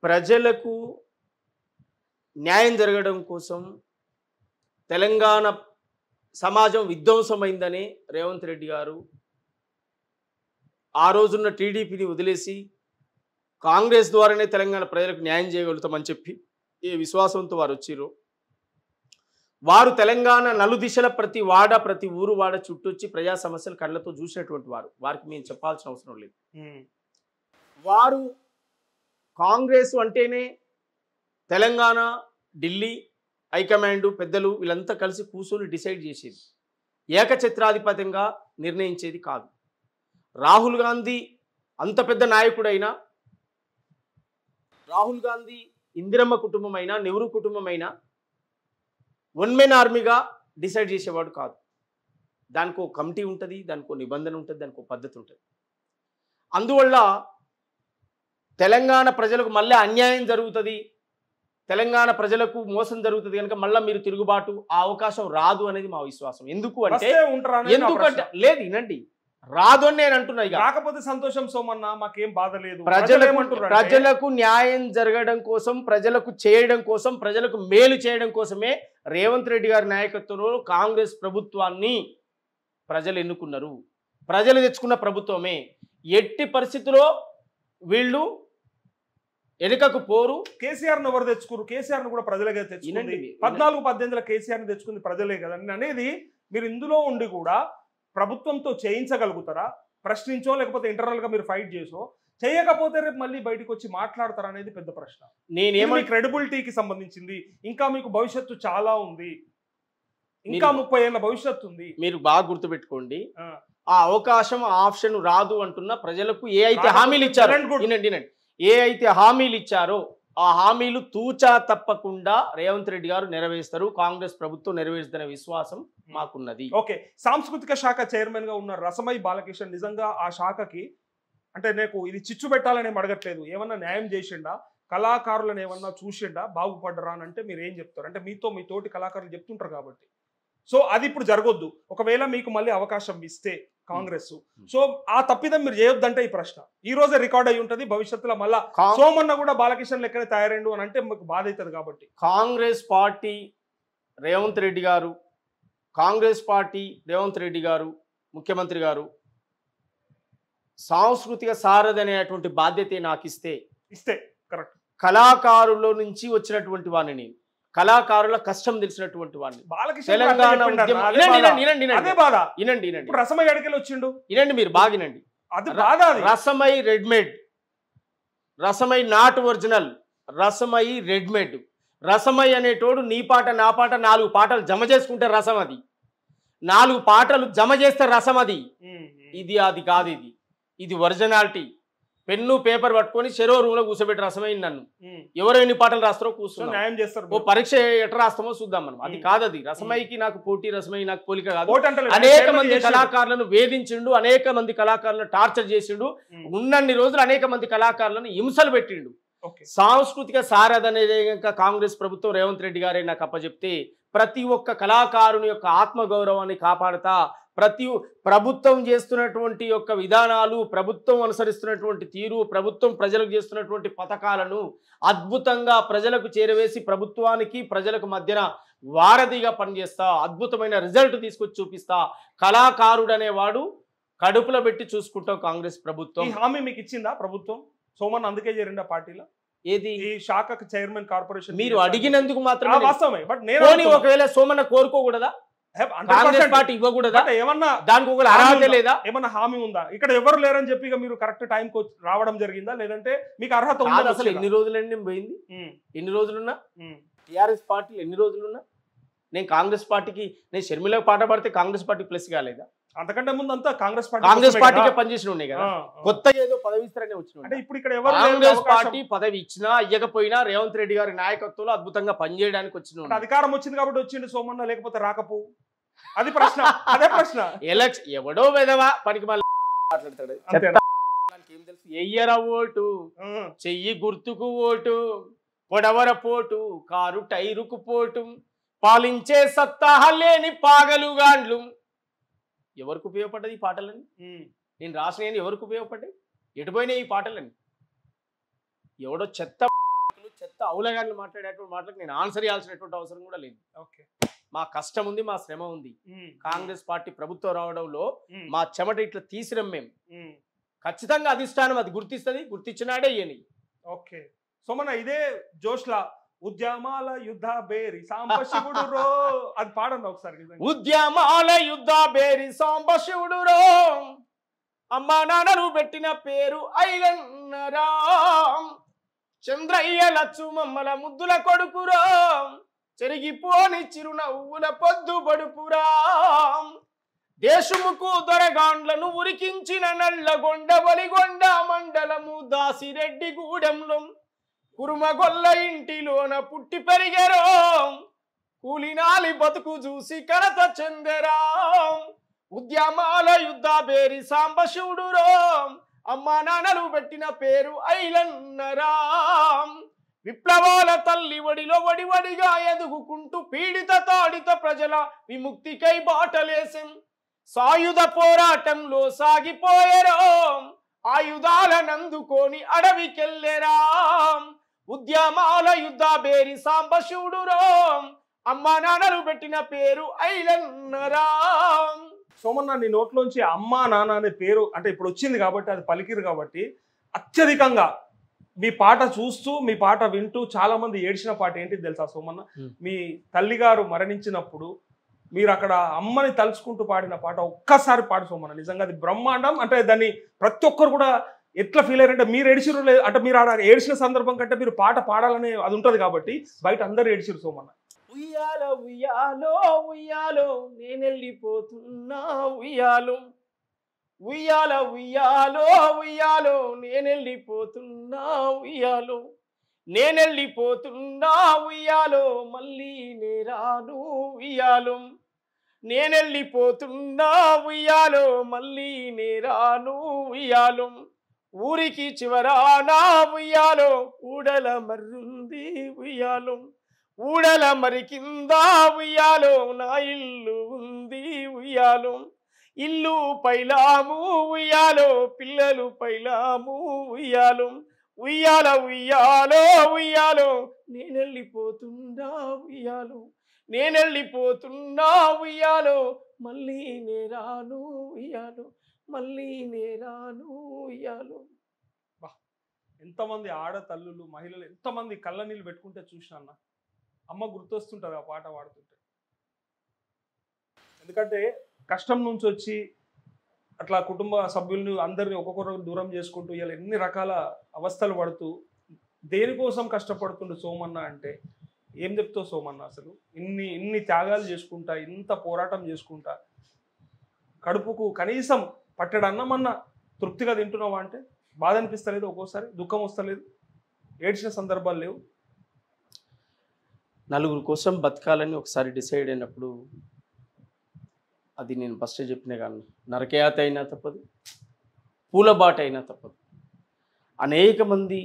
S2: ప్రజలకు న్యాయం జరగడం కోసం తెలంగాణ సమాజం విధ్వంసమైందని రేవంత్ రెడ్డి గారు ఆ రోజున్న టీడీపీని వదిలేసి కాంగ్రెస్ ద్వారానే తెలంగాణ ప్రజలకు న్యాయం చేయగలుగుతామని చెప్పి ఏ విశ్వాసంతో వారు వచ్చిరో, వారు తెలంగాణ నలుదిశల ప్రతి వాడ ప్రతి ఊరు వాడ చుట్టొచ్చి ప్రజా సమస్యలు కళ్ళతో చూసినటువంటి వారికి మేము చెప్పాల్సిన అవసరం లేదు. వారు కాంగ్రెస్ అంటేనే తెలంగాణ ఢిల్లీ హైకమాండ్ పెద్దలు వీళ్ళంతా కలిసి కూర్చొని డిసైడ్ చేసేది, ఏకఛత్రాధిపత్యంగా నిర్ణయించేది కాదు. రాహుల్ గాంధీ అంత పెద్ద నాయకుడైనా, రాహుల్ గాంధీ ఇందిరమ్మ కుటుంబం అయినా నెహ్రూ కుటుంబం అయినా వన్ మెన్ ఆర్మీగా డిసైడ్ చేసేవాడు కాదు. దానికి ఒక కమిటీ ఉంటుంది, దానికి ఒక నిబంధన ఉంటుంది, దానికి ఒక పద్ధతి ఉంటుంది. అందువల్ల తెలంగాణ ప్రజలకు మళ్ళీ అన్యాయం జరుగుతుంది, తెలంగాణ ప్రజలకు మోసం జరుగుతుంది కనుక మళ్ళీ మీరు తిరుగుబాటు ఆ అవకాశం రాదు అనేది మా విశ్వాసం. ఎందుకంటే లేదు వినండి, రాదు అని నేను అంటున్నా. ఇక
S1: కాకపోతే సంతోషం సోమన్న, మాకేం బాధ లేదు.
S2: ప్రజలకు న్యాయం జరగడం కోసం, ప్రజలకు చేయడం కోసం, ప్రజలకు మేలు చేయడం కోసమే రేవంత్ రెడ్డి గారి నాయకత్వంలో కాంగ్రెస్ ప్రభుత్వాన్ని ప్రజలు ఎన్నుకున్నారు. ప్రజలు తెచ్చుకున్న ప్రభుత్వమే. ఎట్టి పరిస్థితుల్లో వీళ్ళు వెనుకకు పోరు.
S1: కేసీఆర్ ను ఎవరు తెచ్చుకోరు, కేసీఆర్ ను కూడా ప్రజలే తెచ్చుకుంది. 14-18 కేసీఆర్ ని తెచ్చుకుంది ప్రజలే కదా అనేది. మీరు ఇందులో ఉండి కూడా ప్రభుత్వంతో చేయించగలుగుతారా? ప్రశ్నించో లేకపోతే ఇంటర్నల్ గా మీరు ఫైట్ చేసో, చేయకపోతే రేపు మళ్ళీ బయటకు వచ్చి మాట్లాడతారా అనేది పెద్ద ప్రశ్న. నేనేమో క్రెడిబిలిటీకి సంబంధించింది, ఇంకా మీకు భవిష్యత్తు చాలా ఉంది, ఇంకా 30 ఏళ్ళ భవిష్యత్తు ఉంది.
S2: మీరు బాగా గుర్తుపెట్టుకోండి, ఆ అవకాశం ఆప్షన్ రాదు అంటున్న ప్రజలకు ఏ అయితే హామీలు ఇచ్చారు, ఏ అయితే హామీలు ఇచ్చారో ఆ హామీలు తూచా తప్పకుండా రేవంత్ రెడ్డి గారు నెరవేరుస్తారు, కాంగ్రెస్ ప్రభుత్వం నెరవేరుస్తున్న విశ్వాసం మాకున్నది.
S1: ఓకే, సాంస్కృతిక శాఖ చైర్మన్ గా ఉన్న రసమై బాలకిషన్ నిజంగా ఆ శాఖకి అంటే నాకు ఇది చిచ్చు పెట్టాలని అడగట్లేదు, ఏమన్నా న్యాయం చేసిండా, కళాకారులను ఏమన్నా చూసిండా, బాగుపడ్డరా అని అంటే మీరు ఏం చెప్తారు? అంటే మీ తోటి కళాకారులు చెప్తుంటారు కాబట్టి. సో అది ఇప్పుడు జరగొద్దు. ఒకవేళ మీకు మళ్ళీ అవకాశం ఇస్తే కాంగ్రెస్. సో ఆ తప్పిదం మీరు చేయొద్దంటే ఈ ప్రశ్న ఈ రోజే రికార్డ్ అయి ఉంటుంది. భవిష్యత్తులో మళ్ళా సోమన్న కూడా బాలకిషన్ లెక్కనే తయారైండు అని అంటే మీకు బాధ అవుతుంది. కాబట్టి
S2: కాంగ్రెస్ పార్టీ రేవంత్ రెడ్డి గారు, కాంగ్రెస్ పార్టీ రేవంత్ రెడ్డి గారు ముఖ్యమంత్రి గారు సాంస్కృతిక సారథి అనేటువంటి బాధ్యత నాకు ఇస్తే
S1: కరెక్ట్
S2: కళాకారుల నుంచి వచ్చినటువంటి వాడిని, నేను కళాకారుల కష్టం తెలిసినటువంటి వాడిని. తెలంగాణ
S1: రసమై అడికెళ్ళి వచ్చిండు.
S2: వినండి, మీరు బాగా వినండి. Rasamayi రెడ్మేడ్, Rasamayi not original, Rasamayi రెడ్మేడ్. రసమై అనేటోడు నీ పాట నా పాట 4 పాటలు జమ చేసుకుంటే రసం అది, 4 పాటలు జమ చేస్తే రసం అది. ఇది అది కాదు, ఇది ఒరిజినాలిటీ. పెన్ను పేపర్ పట్టుకొని చెరో రూమ్ లో కూర్చోబెట్టి రసమైంది నన్ను. ఎవరో ఎన్ని పాటలు రాస్తారో కూర్చొని న్యాయం చేస్తారు. ఓ పరీక్ష ఎట్లా రాస్తామో చూద్దాం మనం. అది కాదు, అది రసమైకి నాకు పోటీ, రసమై నాకు పోలిక కాదు. అనేక మంది కళాకారులను వేధించిండు, అనేక మంది కళాకారులను టార్చర్ చేసిండు, ఉన్నన్ని రోజులు అనేక మంది కళాకారులను హింసలు పెట్టిండు. సాంస్కృతిక సారథి అనేది కాంగ్రెస్ ప్రభుత్వం రేవంత్ రెడ్డి గారే నాకు అప్పచెప్తే ప్రతి ఒక్క కళాకారుని యొక్క ఆత్మగౌరవాన్ని కాపాడుతా, ప్రభుత్వం చేస్తున్నటువంటి యొక్క విధానాలు, ప్రభుత్వం అనుసరిస్తున్నటువంటి తీరు, ప్రభుత్వం ప్రజలకు చేస్తున్నటువంటి పథకాలను అద్భుతంగా ప్రజలకు చేరవేసి ప్రభుత్వానికి ప్రజలకు మధ్యన వారధిగా పనిచేస్తా, అద్భుతమైన రిజల్ట్ తీసుకొచ్చి చూపిస్తా. కళాకారుడు అనేవాడు కడుపులో పెట్టి చూసుకుంటాం కాంగ్రెస్ ప్రభుత్వం.
S1: హామీ మీకు ఇచ్చిందా ప్రభుత్వం? సోమన్ అందుకే చేరిండా పార్టీలో?
S2: ఏది
S1: ఈ శాఖకు చైర్మన్ కార్పొరేషన్
S2: మీరు అడిగినందుకు మాత్రమే
S1: వాస్తవమే. బట్ నేను
S2: ఒకవేళ సోమన్న కోరుకోకూడదా? కాంగ్రెస్ పార్టీ ఇవ్వకూడదా? ఏమన్నా దానికి ఒక అర్హత లేదా?
S1: ఏమన్నా హామీ ఉందా? ఇక్కడ ఎవరు లేరని చెప్పి మీరు కరెక్ట్ టైం కు రావడం జరిగిందా, లేదంటే మీకు అర్హత ఉందా?
S2: అసలు ఎన్ని రోజులండి పోయింది? ఎన్ని రోజులున్నా టిఆర్ఎస్ పార్టీలు ఎన్ని రోజులున్నా? నేను కాంగ్రెస్ పార్టీకి, నేను షర్మిలకు పాట పాడితే కాంగ్రెస్ పార్టీ ప్లస్ కాలేదా?
S1: అంతకంటే ముందు అంతా కాంగ్రెస్
S2: పార్టీకే పనిచేసిన ఉన్నాయి కదా. కొత్తగా ఏదో పదవి ఇస్తారనే వచ్చిన అంటే ఇప్పుడు ఇక్కడ ఎవరు కాంగ్రెస్ పార్టీ పదవి ఇచ్చినా ఇవ్వకపోయినా రేవంత్ రెడ్డి గారి నాయకత్వంలో అద్భుతంగా పనిచేయడానికి వచ్చిన
S1: అధికారం వచ్చింది కాబట్టి వచ్చిండు సోమన్న, లేకపోతే రాకపో. అది ప్రశ్న, అదే ప్రశ్న.
S2: ఎలక్షన్ ఎవడో వెదవా పనికి మళ్ళీ మాట్లాడతాడు. ఏం తెలుసు? ఎయ్యర ఓటు, చెయ్యి గుర్తుకు ఓటు, పొడవర పోటు, కారు టైరుకు పోటు, పాలించే సత్తా లేని పాగలుగాండ్లు. ఎవరికి ఉపయోగపడ్డది ఈ పాటలని? నేను రాసిన ఎవరికి ఉపయోగపడ్డాయి? ఎటుపోయినాయి ఈ పాటలని? ఎవడో చెత్త అవులగాన్ని మాట్లాడేటువంటి మాటలకు నేను ఆన్సర్ ఇవ్వాల్సినటువంటి అవసరం కూడా లేదు. ఓకే, మా కష్టం ఉంది, మా శ్రమ ఉంది. కాంగ్రెస్ పార్టీ ప్రభుత్వం రావడంలో మా చెమట ఇట్లా తీసిరం మేము. ఖచ్చితంగా అధిష్టానం అది గుర్తిస్తుంది, గుర్తించినాడే ఇయని.
S1: ఓకే, సో మన ఇదే జోష్లా ఉద్యమాల యుద్ధ బేరి సాంబశివుడు రో అది పాడండి ఒకసారి.
S2: ఉద్యమాల యుద్ధ బేరి సాంబశివుడు రో, అమ్మా నాన్నలు పెట్టిన పేరు ఐలన్నరా, చంద్రయ్య లచ్చు మమ్మల ముద్దుల కొడుకురా, చెరిగిపోని చిరునవ్వుల పొద్దు బడుపురా, దేశముకు దొరగాండ్లను ఉరికించిన నల్లగొండ వలిగొండ మండలము దాసిరెడ్డి గూడెంలో కురుమగొల్ల ఇంటిలోన పుట్టి పెరిగెరో, కూలినాలి బతుకు చూసి కలత చెందెరా, ఉద్యమాల యుద్ధ బేరి సాంబశివుడురో, అమ్మా నాన్నలు పెట్టిన పేరు ఐలన్నరా, విప్లవాల తల్లి ఒడిలో వడివడిగా ఎదుగుకుంటూ పీడిత తాడిత ప్రజల విముక్తికై బాటలేసం, సాయుధ పోరాటంలో సాగిపోయేరో, ఆయుధాలనందుకొని అడవికెళ్ళెరా, ఉద్యమాల యుద్ధ బేరి సాంబశివుడురో, అమ్మా నాన్నలు పెట్టిన పేరు ఐలన్నరా.
S1: సోమన్న, నీ నోట్లోంచి అమ్మా నాన్న అనే పేరు అంటే ఇప్పుడు వచ్చింది కాబట్టి, అది పలికిరు కాబట్టి అత్యధికంగా మీ పాట చూస్తూ మీ పాట వింటూ చాలా మంది ఏడ్చిన పాట ఏంటి తెలుసా సోమన్న? మీ తల్లిగారు మరణించినప్పుడు మీరు అక్కడ అమ్మని తలుచుకుంటూ పాడిన పాట ఒక్కసారి పాడు సోమన్న. నిజంగా అది బ్రహ్మాండం. అంటే దాన్ని ప్రతి ఒక్కరు కూడా ఎట్లా ఫీల్ అయ్యారంటే, మీరు ఏడిచిరు లేదు అంటే మీరు ఆడ ఏడ్చిన సందర్భం కంటే మీరు పాట పాడాలనే అది ఉంటుంది కాబట్టి బయట అందరు ఏడిచిరు సోమన్న.
S2: ఉయ్యాలో ఉయ్యాలో ఉయ్యాలో నేనెళ్ళిపోతున్నా ఉయ్యాలో, ఉయ్యాల ఉయ్యాలో ఉయ్యాలో నేనెళ్ళిపోతున్నా ఉయ్యాలో, నేనెళ్ళిపోతున్నా ఉయ్యాలో మళ్ళీ నేరాను ఉయ్యాలో, నేనెళ్ళిపోతున్నా ఉయ్యాలో మళ్ళీ నేరాను ఉయ్యాలో, ఊరికి చివరానా ఉయ్యాలో ఊడల మర్రుంది ఉయ్యాలో, ఊడల మరి కింద ఉయ్యాలో నా ఇల్లు ఉంది ఉయ్యాలో, ఇల్లు పైలాము ఉయ్యాలో పిల్లలు పైలాము ఉయ్యాలో ఉయ్యాల ఉయ్యాలో ఉయ్యాలో నేనెళ్ళిపోతున్నా ఉయ్యాలో నేనెళ్ళిపోతున్నా ఉయ్యాలో మళ్ళీ నేరాను ఉయ్యాలో మళ్ళీ నేరాను ఉయ్యాలో.
S1: ఎంతమంది ఆడతల్లులు మహిళలు ఎంతమంది కళ్ళ నీళ్ళు పెట్టుకుంటే చూసినా అన్న, అమ్మ గుర్తొస్తుంటుంది ఆ పాట పాడుతుంటే. ఎందుకంటే కష్టం నుంచి వచ్చి అట్లా కుటుంబ సభ్యుల్ని అందరినీ ఒక్కొక్కరు దూరం చేసుకుంటూ ఇలా ఎన్ని రకాల అవస్థలు పడుతూ దేనికోసం కష్టపడుతుండు సోమన్న అంటే ఏం చెప్తావు సోమన్న? అసలు ఇన్ని త్యాగాలు చేసుకుంటా, ఇంత పోరాటం చేసుకుంటా, కడుపుకు కనీసం పట్టెడు అన్నమన్నా తృప్తిగా తింటున్నావా అంటే బాధ అనిపిస్తలేదు, ఒక్కోసారి దుఃఖం వస్తలేదు, ఏడ్చిన సందర్భాలు లేవు?
S2: నలుగురు కోసం బతకాలని ఒకసారి డిసైడ్ అయినప్పుడు అది నేను ఫస్ట్ చెప్పిన కానీ నరకయాత అయినా తప్పదు, పూలబాట అయినా తప్పదు. అనేక మంది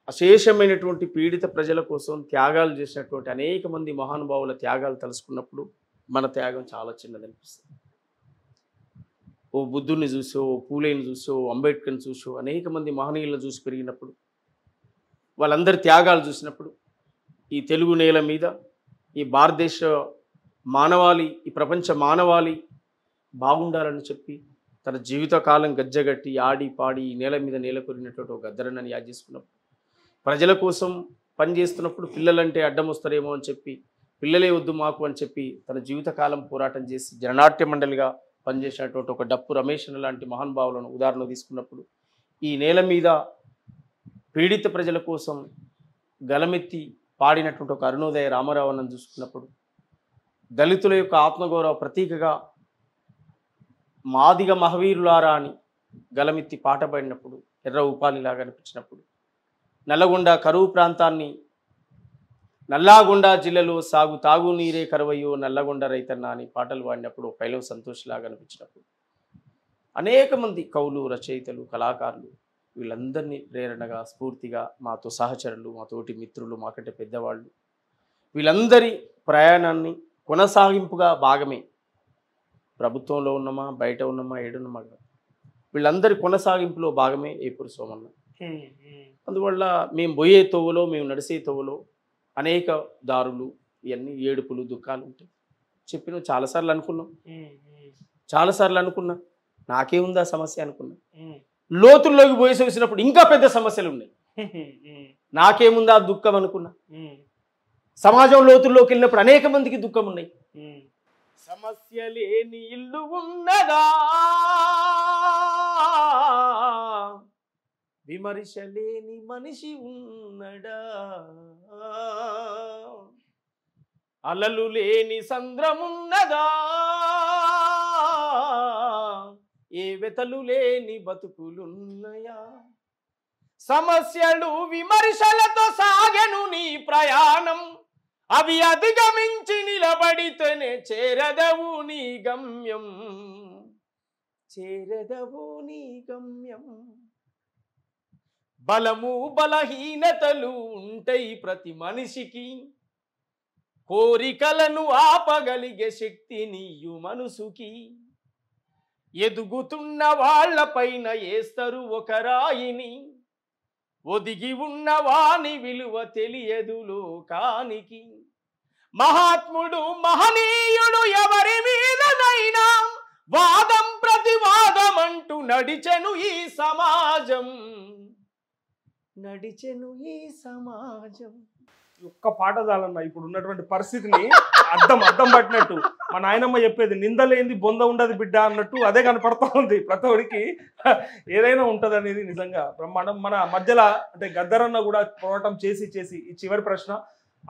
S2: అశేషమైనటువంటి పీడిత ప్రజల కోసం త్యాగాలు చేసినటువంటి అనేక మంది మహానుభావుల త్యాగాలు తలుసుకున్నప్పుడు మన త్యాగం చాలా చిన్నదనిపిస్తుంది. ఓ బుద్ధుని చూసో, ఓ పూలేని చూసో, అంబేద్కర్ని చూసో, అనేక మంది మహనీయులను చూసి పెరిగినప్పుడు, వాళ్ళందరి త్యాగాలు చూసినప్పుడు ఈ తెలుగు నేల మీద ఈ భారతదేశ మానవాళి, ఈ ప్రపంచ మానవాళి బాగుండాలని చెప్పి తన జీవితకాలం గజ్జగట్టి ఆడి పాడి ఈ నేల మీద నేలకొరినటువంటి ఒక గద్దరన్నని యాద్ చేసుకున్నప్పుడు, ప్రజల కోసం పనిచేస్తున్నప్పుడు పిల్లలంటే అడ్డం వస్తారేమో అని చెప్పి పిల్లలే వద్దు మాకు అని చెప్పి తన జీవితకాలం పోరాటం చేసి జననాట్య మండలిగా పనిచేసినటువంటి ఒక డప్పు రమేష్ లాంటి మహానుభావులను ఉదాహరణ తీసుకున్నప్పుడు, ఈ నేల మీద పీడిత ప్రజల కోసం గలమెత్తి పాడినటువంటి ఒక అరుణోదయ రామారావును చూసుకున్నప్పుడు, దళితుల యొక్క ఆత్మగౌరవ ప్రతీకగా మాదిగ మహవీరులారా అని గలమెత్తి పాట పాడినప్పుడు, ఎర్ర ఉపాలిలాగా అనిపించినప్పుడు, నల్లగొండ కరువు ప్రాంతాన్ని నల్లాగొండ జిల్లాలో సాగు తాగునీరే కరువయ్యో నల్లగొండ రైతన్న అని పాటలు పాడినప్పుడు పైలవ సంతోష్ లాగా అనిపించినప్పుడు, అనేక మంది కవులు, రచయితలు, కళాకారులు వీళ్ళందరినీ ప్రేరణగా, స్ఫూర్తిగా మాతో సహచరులు, మా తోటి మిత్రులు, మాకంటే పెద్దవాళ్ళు వీళ్ళందరి ప్రయాణాన్ని కొనసాగింపుగా భాగమే ప్రభుత్వంలో ఉన్నామా, బయట ఉన్నామా, ఏడున్నామా, వీళ్ళందరి కొనసాగింపులో భాగమే ఏపూరి సోమన్న. అందువల్ల మేము పోయే తోవలో, మేము నడిసే తోవలో అనేక దారులు, ఇవన్నీ ఏడుపులు, దుఃఖాలు ఉంటాయి. చెప్పిన చాలాసార్లు అనుకున్నా నాకేముందా సమస్య అనుకున్నా. లోతుల్లోకి పోయి చూసినప్పుడు ఇంకా పెద్ద సమస్యలు ఉన్నాయి. నాకేముందా దుఃఖం అనుకున్నా. సమాజం లోతుల్లోకి వెళ్ళినప్పుడు అనేక మందికి దుఃఖం ఉన్నాయి. సమస్య లేని ఇల్లు ఉన్నదా, విమర్శ లేని మనిషి ఉన్నడా, అలలు లేని సంద్రమున్నదా, ఏ వెతలు లేని బతుకులున్నయా. సమస్యలు విమర్శలతో సాగెను నీ ప్రయాణం, అవి అధిగమించి నిలబడితేనే చేరదవు నీ గమ్యం, చేరదవు నీ గమ్యం. బలము బలహీనతలు ఉంటాయి ప్రతి మనిషికి, కోరికలను ఆపగలిగే శక్తి నీయు మనసుకి. ఎదుగుతున్న వాళ్ళపైన వేస్తారు ఒక రాయిని, ఒదిగి ఉన్న వాని విలువ తెలియదు లోకానికి. మహాత్ముడు మహనీయుడు ఎవరి మీదనైనా వాదం ప్రతివాదం అంటూ నడిచెను ఈ సమాజం, నడిచెను ఈ సమాజం.
S1: ఒక్క పాట చాలన్న ఇప్పుడు ఉన్నటువంటి పరిస్థితిని అద్దం పట్టినట్టు. మా నాయనమ్మ చెప్పేది నిందలేంది బొంద ఉండదు బిడ్డ అన్నట్టు అదే కనపడతా ఉంది. ప్రతి ఒడికి ఏదైనా ఉంటుంది అనేది నిజంగా బ్రహ్మాండం. మన మధ్యలో అంటే గద్దరన్న కూడా పోరాటం చేసి ఈ చివరి ప్రశ్న,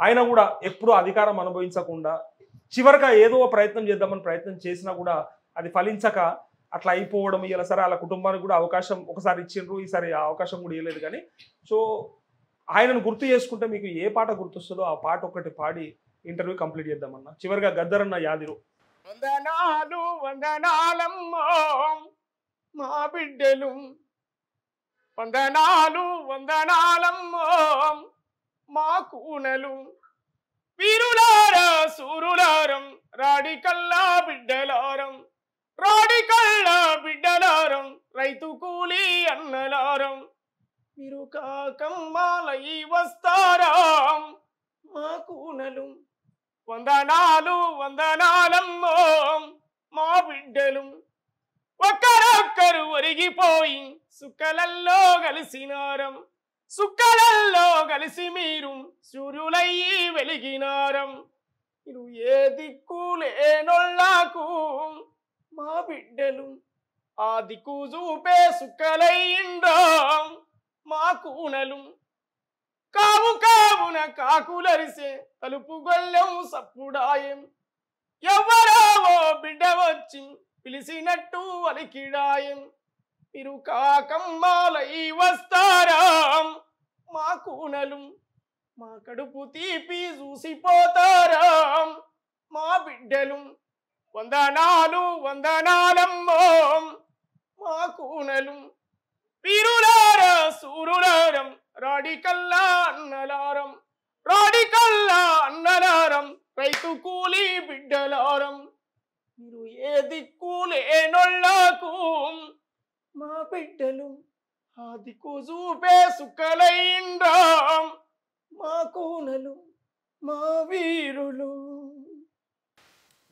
S1: ఆయన కూడా ఎప్పుడూ అధికారం అనుభవించకుండా చివరిగా ఏదో ప్రయత్నం చేద్దామని ప్రయత్నం చేసినా కూడా అది ఫలించక అట్లా అయిపోవడం. ఇలా సరే వాళ్ళ కుటుంబానికి కూడా అవకాశం ఒకసారి ఇచ్చిండ్రు, ఈసారి ఆ అవకాశం కూడా ఇవ్వలేదు. కానీ సో ఆయనను గుర్తు చేసుకుంటే మీకు ఏ పాట గుర్తొస్తుందో ఆ పాట ఒకటి పాడి ఇంటర్వ్యూ కంప్లీట్ చేద్దామన్నా. చివరిగా గద్దరన్న యాదిరు.
S2: వందనాలు వందనాలమ్మో మా బిడ్డలు, వందనాలు వందనాలమ్మో మా కూనలు, వీరులారా సూరులారం రాడికల్లా బిడ్డలారం, రాడికల్ల బిడ్డలారం రైతు కూలి అన్నలారం మీరు కాకమ్మాలై వస్తారా మా కూనలు వందనాలు వందనాలమ్మో మా బిడ్డలు ఒక్కరొక్కరు ఒరిగిపోయి సుక్కలల్లో కలిసినారం సుక్కలల్లో కలిసి మీరు సూర్యులయ్యి వెలిగినారం మీరు ఏ దిక్కు లేనొల్లాకు మా బిడ్డలు ఆ దిక్కు చూపే సుక్కలయ్యిండ్రా మా కూనలు కావు కావున కాకులరిసే తలుపు గొల్లెం సప్పుడాయం ఎవరావో బిడ్డ వచ్చి పిలిచినట్టు అలికిడాయం మీరు కాకమ్మాలై వస్తారా మా కూనలు మా కడుపు తీపి చూసిపోతారా మా బిడ్డలు వందనాలు వందనాలమ్మో మా కూనలు వీరులారా సూరులారం రాడికల్లా అన్నలారం రాడికల్లా అన్నలారం రైతు కూలి బిడ్డలారం మీరు ఏ దిక్కు లేనొల్లాకు మా బిడ్డలు ఆ దిక్కు చూపే సుక్కలైండ్రా మా కూనలు మా వీరులు.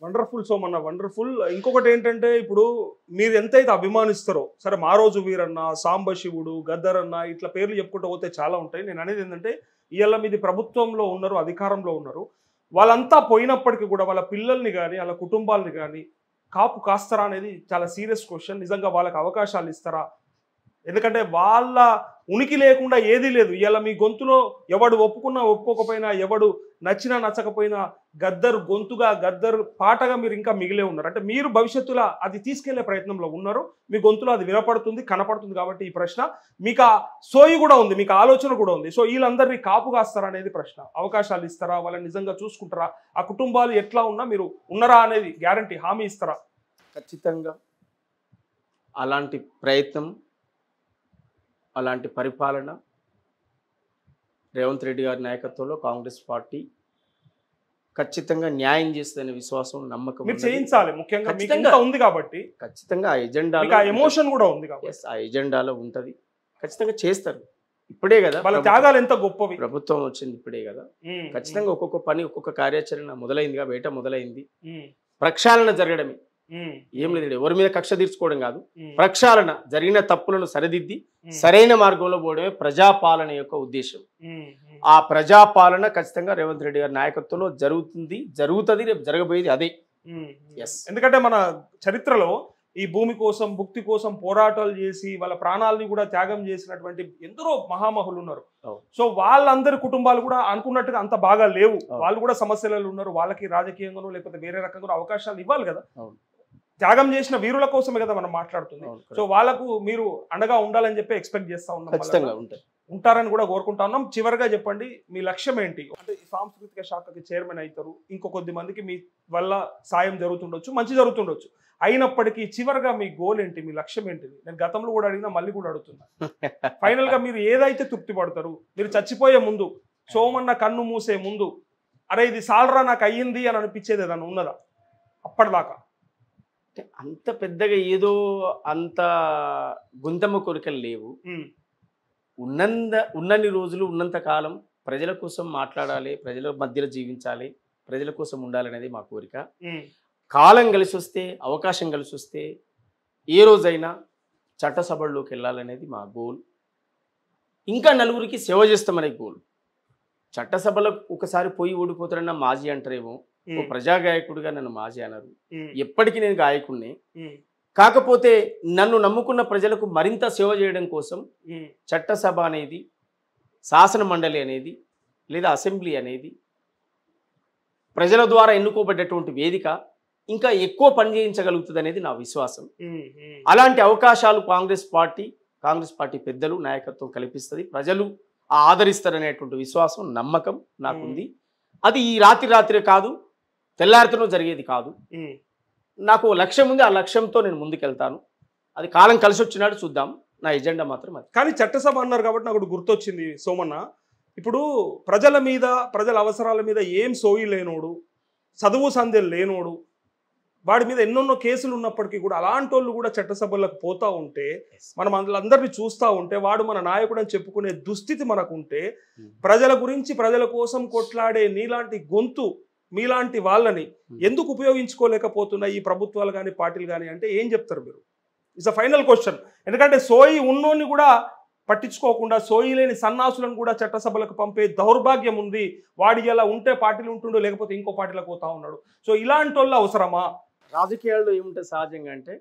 S1: Wonderful Somanna, wonderful. ఇంకొకటి ఏంటంటే ఇప్పుడు మీరు ఎంతైతే అభిమానిస్తారో, సరే మా రోజు వీరన్న, సాంబశివుడు, గద్దర్ అన్న ఇట్లా పేర్లు చెప్పుకుంటూ పోతే చాలా ఉంటాయి. నేను అనేది ఏంటంటే ఇవాళ మీది ప్రభుత్వంలో ఉన్నారు, అధికారంలో ఉన్నారు, వాళ్ళంతా పోయినప్పటికీ కూడా వాళ్ళ పిల్లల్ని కానీ వాళ్ళ కుటుంబాలని కానీ కాపు కాస్తారా అనేది చాలా సీరియస్ క్వశ్చన్. నిజంగా వాళ్ళకి అవకాశాలు ఇస్తారా? ఎందుకంటే వాళ్ళ ఉనికి లేకుండా ఏదీ లేదు. ఇవాళ మీ గొంతులో ఎవడు ఒప్పుకున్నా ఒప్పుకోకపోయినా, ఎవడు నచ్చినా నచ్చకపోయినా గద్దర్ గొంతుగా, గద్దర్ పాటగా మీరు ఇంకా మిగిలే ఉన్నారు. అంటే మీరు భవిష్యత్తులో అది తీసుకెళ్లే ప్రయత్నంలో ఉన్నారు. మీ గొంతులో అది వినపడుతుంది, కనపడుతుంది. కాబట్టి ఈ ప్రశ్న మీకు సోయి కూడా ఉంది, మీకు ఆలోచన కూడా ఉంది. సో వీళ్ళందరినీ కాపు కాస్తారా అనేది ప్రశ్న. అవకాశాలు ఇస్తారా? వాళ్ళని నిజంగా చూసుకుంటారా? ఆ కుటుంబాలు ఎట్లా ఉన్నా మీరు ఉన్నారా అనేది గ్యారంటీ హామీ ఇస్తారా?
S2: ఖచ్చితంగా అలాంటి ప్రయత్నం, అలాంటి పరిపాలన రేవంత్ రెడ్డి గారి నాయకత్వంలో కాంగ్రెస్ పార్టీ ఖచ్చితంగా న్యాయం చేస్తుందనే విశ్వాసం, నమ్మకం
S1: మీరు చేయించాలి. ముఖ్యంగా మీకు ఇంకా ఉంది కాబట్టి
S2: ఖచ్చితంగా ఆ ఎజెండా,
S1: ఎమోషన్ కూడా ఉంది కాబట్టి
S2: ఆ ఎజెండాలో ఉంటది. ఖచ్చితంగా చేస్తారు. ఇప్పుడే కదా
S1: వాళ్ళ త్యాగాలు ఎంత గొప్పవి.
S2: ప్రభుత్వం వచ్చింది ఇప్పుడే కదా. ఖచ్చితంగా ఒక్కొక్క పని, ఒక్కొక్క కార్యాచరణ మొదలైందిగా, వేట మొదలైంది. ప్రక్షాళన జరగడమే, ఏం లేదు. ఎవరి మీద కక్ష తీర్చుకోవడం కాదు, ప్రక్షాళన, జరిగిన తప్పులను సరిదిద్ది సరైన మార్గంలో పోవడమే ప్రజాపాలన యొక్క ఉద్దేశం. ఆ ప్రజాపాలన ఖచ్చితంగా రేవంత్ రెడ్డి గారి నాయకత్వంలో జరుగుతుంది, రేపు జరగబోయేది అదే.
S1: ఎందుకంటే మన చరిత్రలో ఈ భూమి కోసం, భుక్తి కోసం పోరాటాలు చేసి వాళ్ళ ప్రాణాలని కూడా త్యాగం చేసినటువంటి ఎందరో మహామహులు ఉన్నారు. సో వాళ్ళందరి కుటుంబాలు కూడా అనుకున్నట్టుగా అంత బాగా లేవు. వాళ్ళు కూడా సమస్యలలో ఉన్నారు. వాళ్ళకి రాజకీయంగానో లేకపోతే వేరే రకంగా అవకాశాలు ఇవ్వాలి కదా. త్యాగం చేసిన వీరుల కోసమే కదా మనం మాట్లాడుతుంది. సో వాళ్ళకు మీరు అండగా ఉండాలని చెప్పి ఎక్స్పెక్ట్ చేస్తా ఉన్నాం, ఉంటారని కూడా కోరుకుంటా ఉన్నాం. చివరిగా చెప్పండి, మీ లక్ష్యం ఏంటి? అంటే సాంస్కృతిక శాఖకి చైర్మన్ అవుతారు, ఇంకో కొద్ది మందికి మీ వల్ల సాయం జరుగుతుండొచ్చు, మంచి జరుగుతుండొచ్చు. అయినప్పటికీ చివరిగా మీ గోల్ ఏంటి, మీ లక్ష్యం ఏంటిది? నేను గతంలో కూడా అడిగినా, మళ్ళీ కూడా అడుగుతున్నా. ఫైనల్ గా మీరు ఏదైతే తృప్తి పడతారు, మీరు చచ్చిపోయే ముందు, సోమన్న కన్ను మూసే ముందు, అరే ఇది సాలరా నాకు అయ్యింది అని అనిపించేది ఏదన్నా ఉన్నదా అప్పటిదాకా?
S2: అంత పెద్దగా ఏదో అంత గుంతమ్మ కోరికలు లేవు. ఉన్నన్ని రోజులు, ఉన్నంత కాలం ప్రజల కోసం మాట్లాడాలి, ప్రజల మధ్యలో జీవించాలి, ప్రజల కోసం ఉండాలనేది మా కోరిక. కాలం కలిసి వస్తే, అవకాశం కలిసి వస్తే ఏ రోజైనా చట్టసభల్లోకి వెళ్ళాలనేది మా గోల్. ఇంకా నలుగురికి సేవ చేస్తామనే గోల్. చట్టసభలో ఒకసారి పోయి ఓడిపోతారన్న మాజీ అంటారేమో, ఓ ప్రజాగాయకుడిగా నన్ను మాజీ అన్నారు. ఎప్పటికీ నేను గాయకుడిని. కాకపోతే నన్ను నమ్ముకున్న ప్రజలకు మరింత సేవ చేయడం కోసం చట్టసభ అనేది, శాసన మండలి అనేది, లేదా అసెంబ్లీ అనేది, ప్రజల ద్వారా ఎన్నుకోబడ్డటువంటి వేదిక ఇంకా ఎక్కువ పనిచేయించగలుగుతుంది అనేది నా విశ్వాసం. అలాంటి అవకాశాలు కాంగ్రెస్ పార్టీ పెద్దలు, నాయకత్వం కల్పిస్తుంది. ప్రజలు ఆదరిస్తారనేటువంటి విశ్వాసం, నమ్మకం నాకుంది. అది ఈ రాత్రి కాదు, తెల్లారితోనూ జరిగేది కాదు. నాకు లక్ష్యం ఉంది, ఆ లక్ష్యంతో నేను ముందుకెళ్తాను. అది కాలం కలిసి వచ్చినాడు, చూద్దాం. నా ఎజెండా మాత్రం అది.
S1: కానీ చట్టసభ అన్నారు కాబట్టి నాకు గుర్తొచ్చింది సోమన్న. ఇప్పుడు ప్రజల మీద, ప్రజల అవసరాల మీద ఏం సోయి లేనోడు, చదువు సంధ్యలు లేనోడు, వాడి మీద ఎన్నెన్నో కేసులు ఉన్నప్పటికీ కూడా అలాంటి వాళ్ళు కూడా చట్టసభలకు పోతా ఉంటే మనం అందరినీ చూస్తూ ఉంటే వాడు మన నాయకుడు అని చెప్పుకునే దుస్థితి మనకుంటే ప్రజల గురించి ప్రజల కోసం కొట్లాడే నీలాంటి గొంతు మీలాంటి వాళ్ళని ఎందుకు ఉపయోగించుకోలేకపోతున్నాయి ఈ ప్రభుత్వాలు కానీ పార్టీలు కానీ అంటే ఏం చెప్తారు మీరు? It's a final question. ఎందుకంటే సోయి ఉన్నోని కూడా పట్టించుకోకుండా సోయి లేని సన్నాసులను కూడా చట్టసభలకు పంపే దౌర్భాగ్యం ఉంది. వాడి ఎలా ఉంటే పార్టీలు ఉంటుండో లేకపోతే ఇంకో పార్టీలకు పోతా ఉన్నాడు. సో ఇలాంటి వాళ్ళు అవసరమా?
S2: రాజకీయాల్లో ఏముంటుంది సహజంగా అంటే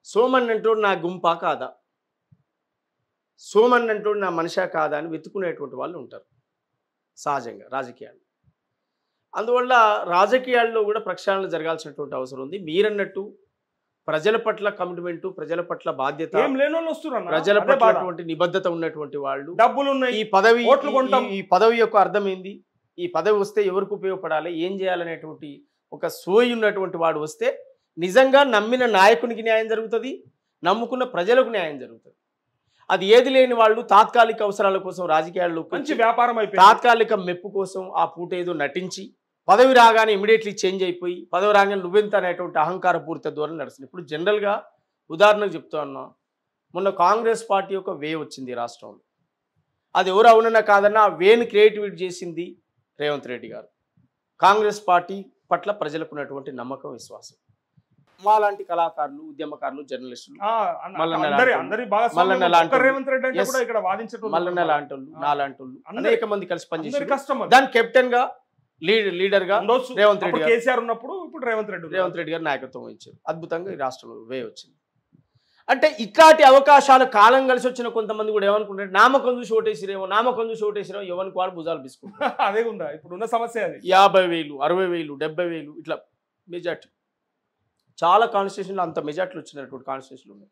S2: సోమన్ అంటోడు నా గుంపా కాదా, సోమన్ అంటోడు నా మనిషా కాదా అని వెతుకునేటువంటి వాళ్ళు ఉంటారు సహజంగా రాజకీయాలు. అందువల్ల రాజకీయాల్లో కూడా ప్రక్షాళన జరగాల్సినటువంటి అవసరం ఉంది. మీరన్నట్టు ప్రజల పట్ల కమిట్మెంట్, ప్రజల పట్ల బాధ్యత, ప్రజల పట్ల నిబద్ధత ఉన్నటువంటి వాళ్ళు,
S1: డబ్బులు ఉన్నాయి,
S2: ఈ పదవి యొక్క అర్థం ఏంది, ఈ పదవి వస్తే ఎవరికి ఉపయోగపడాలి, ఏం చేయాలనేటువంటి ఒక సోయి ఉన్నటువంటి వాడు వస్తే నిజంగా నమ్మిన నాయకునికి న్యాయం జరుగుతుంది, నమ్ముకున్న ప్రజలకు న్యాయం జరుగుతుంది. అది ఏది లేని వాళ్ళు తాత్కాలిక అవసరాల కోసం రాజకీయాల్లో
S1: మంచి వ్యాపారం అయిపోయి
S2: తాత్కాలిక మెప్పు కోసం ఆ పూట ఏదో నటించి పదవి రాగానే ఇమీడియట్లీ చేంజ్ అయిపోయి పదవి రాగానే నువ్వెంత అనేటువంటి అహంకార పూరిత ధోరణి నడుస్తుంది. ఇప్పుడు జనరల్గా ఉదాహరణకు చెప్తా ఉన్నా, మొన్న కాంగ్రెస్ పార్టీ యొక్క వే వచ్చింది రాష్ట్రంలో. అది ఎవరు అవునన్నా కాదన్నా ఆ వేని క్రియేటివిటీ చేసింది రేవంత్ రెడ్డి గారు. కాంగ్రెస్ పార్టీ పట్ల ప్రజలకు ఉన్నటువంటి నమ్మకం, విశ్వాసం. మాలాంటి కళాకారులు, ఉద్యమకారులు, జర్నలిస్టులు, మల్లన్న లాంటి వాళ్ళు, నాలాంటి వాళ్ళు అనేక మంది కలిసి పనిచేసి దాని కెప్టెన్ గా లీడర్ గా రేవంత్ రెడ్డి గారు,
S1: కేసీఆర్ ఉన్నప్పుడు ఇప్పుడు రేవంత్
S2: రెడ్డి గారు నాయకత్వం వహించారు. అద్భుతంగా ఈ రాష్ట్రంలో వే వచ్చింది. అంటే ఇట్లాంటి అవకాశాలు కాలం కలిసి వచ్చిన కొంతమంది కూడా ఏమనుకుంటారు, నామకం చూసి ఓటేసిరేమో, నామకం చూసి ఓటేసిరేమో, ఎవరికి వాడు భుజాలు బిసుకుంటారు.
S1: అదే ఉందా ఇప్పుడు ఉన్న సమస్య? అది
S2: 50,000, 60,000, 70,000 ఇట్లా మెజార్టీ. చాలా కాన్స్టిట్యూషన్లు అంత మెజార్టీలు వచ్చినటువంటి కాన్స్టిట్యూషన్లు ఉన్నాయి.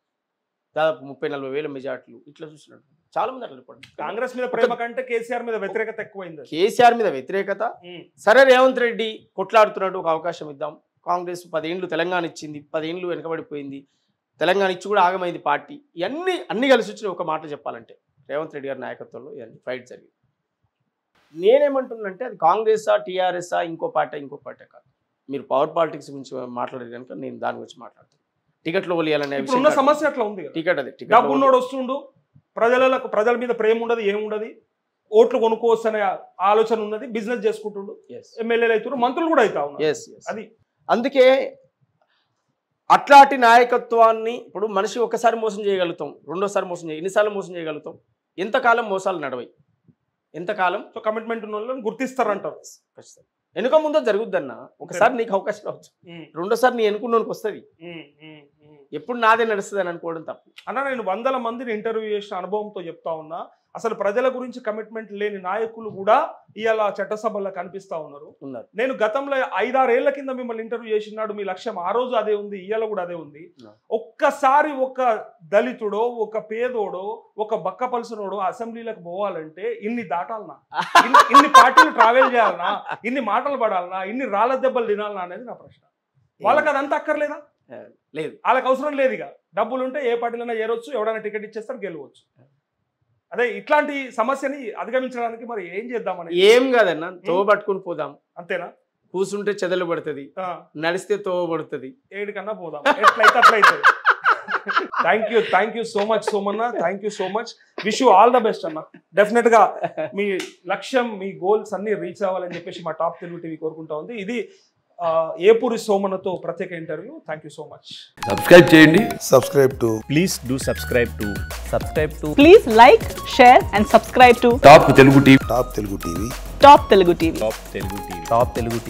S2: దాదాపు 30-40,000 మెజార్టీలు ఇట్లా చూసినట్టు చాలా మంది అట్లా చెప్పండి.
S1: కాంగ్రెస్ మీద ప్రేమ కంటే కేసీఆర్ మీద వ్యతిరేకత ఎక్కువైంది.
S2: కేసీఆర్ మీద వ్యతిరేకత. సరే రేవంత్ రెడ్డి కొట్లాడుతున్నాడు, ఒక అవకాశం ఇద్దాం. కాంగ్రెస్ 10 ఏళ్ళు తెలంగాణ ఇచ్చింది, 10 ఏళ్ళు వెనకబడిపోయింది, తెలంగాణ ఇచ్చి కూడా ఆగమైంది పార్టీ. ఇవన్నీ అన్ని కలిసి వచ్చిన ఒక మాట చెప్పాలంటే రేవంత్ రెడ్డి గారి నాయకత్వంలో ఇవన్నీ ఫైట్ జరిగింది. నేనేమంటున్నానంటే అది కాంగ్రెసా, టీఆర్ఎస్ఆ, ఇంకో పార్టీ కాదు. మీరు పవర్ పాలిటిక్స్ గురించి మాట్లాడేది కనుక నేను దాని గురించి మాట్లాడతాను. టికెట్లు వలియాలనే
S1: విషయం సమస్య అట్లా ఉంది.
S2: టికెట్ అదే
S1: డబ్బు ఉన్నోడు వస్తుండు, ప్రజల మీద ప్రేమ ఉండదు, ఏముండదు, ఓట్లు కొనుక్కోవచ్చు అనే ఆలోచన ఉన్నది, బిజినెస్ చేసుకుంటుండు, ఎమ్మెల్యేలు అవుతారు, మంత్రులు కూడా అవుతా ఉన్నారు. అది
S2: అందుకే అట్లాంటి నాయకత్వాన్ని ఇప్పుడు మనిషి ఒకసారి మోసం చేయగలుగుతాం, రెండోసారి మోసం ఎన్నిసార్లు మోసం చేయగలుగుతాం? ఎంతకాలం మోసాలు నడవయి, ఎంతకాలం
S1: కమిట్మెంట్ ఉన్న వాళ్ళని గుర్తిస్తారంటారు.
S2: ఖచ్చితంగా వెనుక ముందో జరుగుద్దన్న. ఒకసారి నీకు అవకాశం రావచ్చు, రెండోసారి నీ ఎన్నుకున్నోనికి వస్తుంది. ఎప్పుడు నాదే నడుస్తుంది అని అనుకోవడం తప్పు
S1: అన్న. నేను 100 మందిని ఇంటర్వ్యూ చేసిన అనుభవంతో చెప్తా ఉన్నా, అసలు ప్రజల గురించి కమిట్మెంట్ లేని నాయకులు కూడా ఇవాళ చట్టసభల్లో కనిపిస్తా ఉన్నారు. నేను గతంలో 5-6 ఏళ్ల కింద మిమ్మల్ని ఇంటర్వ్యూ చేసినాడు, మీ లక్ష్యం ఆ రోజు అదే ఉంది, ఇవాళ కూడా అదే ఉంది. ఒక్కసారి ఒక దళితుడో, ఒక పేదోడో, ఒక బక్కపలసనోడో అసెంబ్లీలకు పోవాలంటే ఇన్ని దాటాలనా, ఇన్ని పార్టీలు ట్రావెల్ చేయాలనా, ఇన్ని మాటలు పడాలనా, ఇన్ని రాళ్ళ దెబ్బలు తినాలనా అనేది నా ప్రశ్న. వాళ్ళకి అదంతా అక్కర్లేదా?
S2: లేదు,
S1: వాళ్ళకి అవసరం లేదు. ఇక డబ్బులుంటే ఏ పార్టీలైనా చేరొచ్చు, ఎవడైనా టికెట్ ఇచ్చేస్తారు, గెలవచ్చు. అదే ఇట్లాంటి సమస్యని అధిగమించడానికి మరి ఏం చేద్దామని?
S2: ఏం కాదన్న, తోవ పట్టుకుని పోదాం అంతేనా. కూర్చుంటే చెదలు పడుతుంది, నడిస్తే తోవ పడుతుంది,
S1: ఏడికన్నా పోదాం, ఎట్లయితే అట్లయితే. Thank you so much Somanna, thank you so much. Wish you all the best అన్న. డెఫినెట్ గా మీ లక్ష్యం, మీ గోల్స్ అన్ని రీచ్ అవ్వాలని చెప్పేసి మా టాప్ తెలుగు టీవీ కోరుకుంటా ఉంది. ఇది ఏపూరి సోమన్నతో ప్రత్యేక interview. Thank you so much.
S3: Subscribe చేయండి.
S4: Please do subscribe to.
S5: Please like, share and subscribe to
S3: top Telugu TV.
S5: Top Telugu TV.
S4: Top Telugu TV.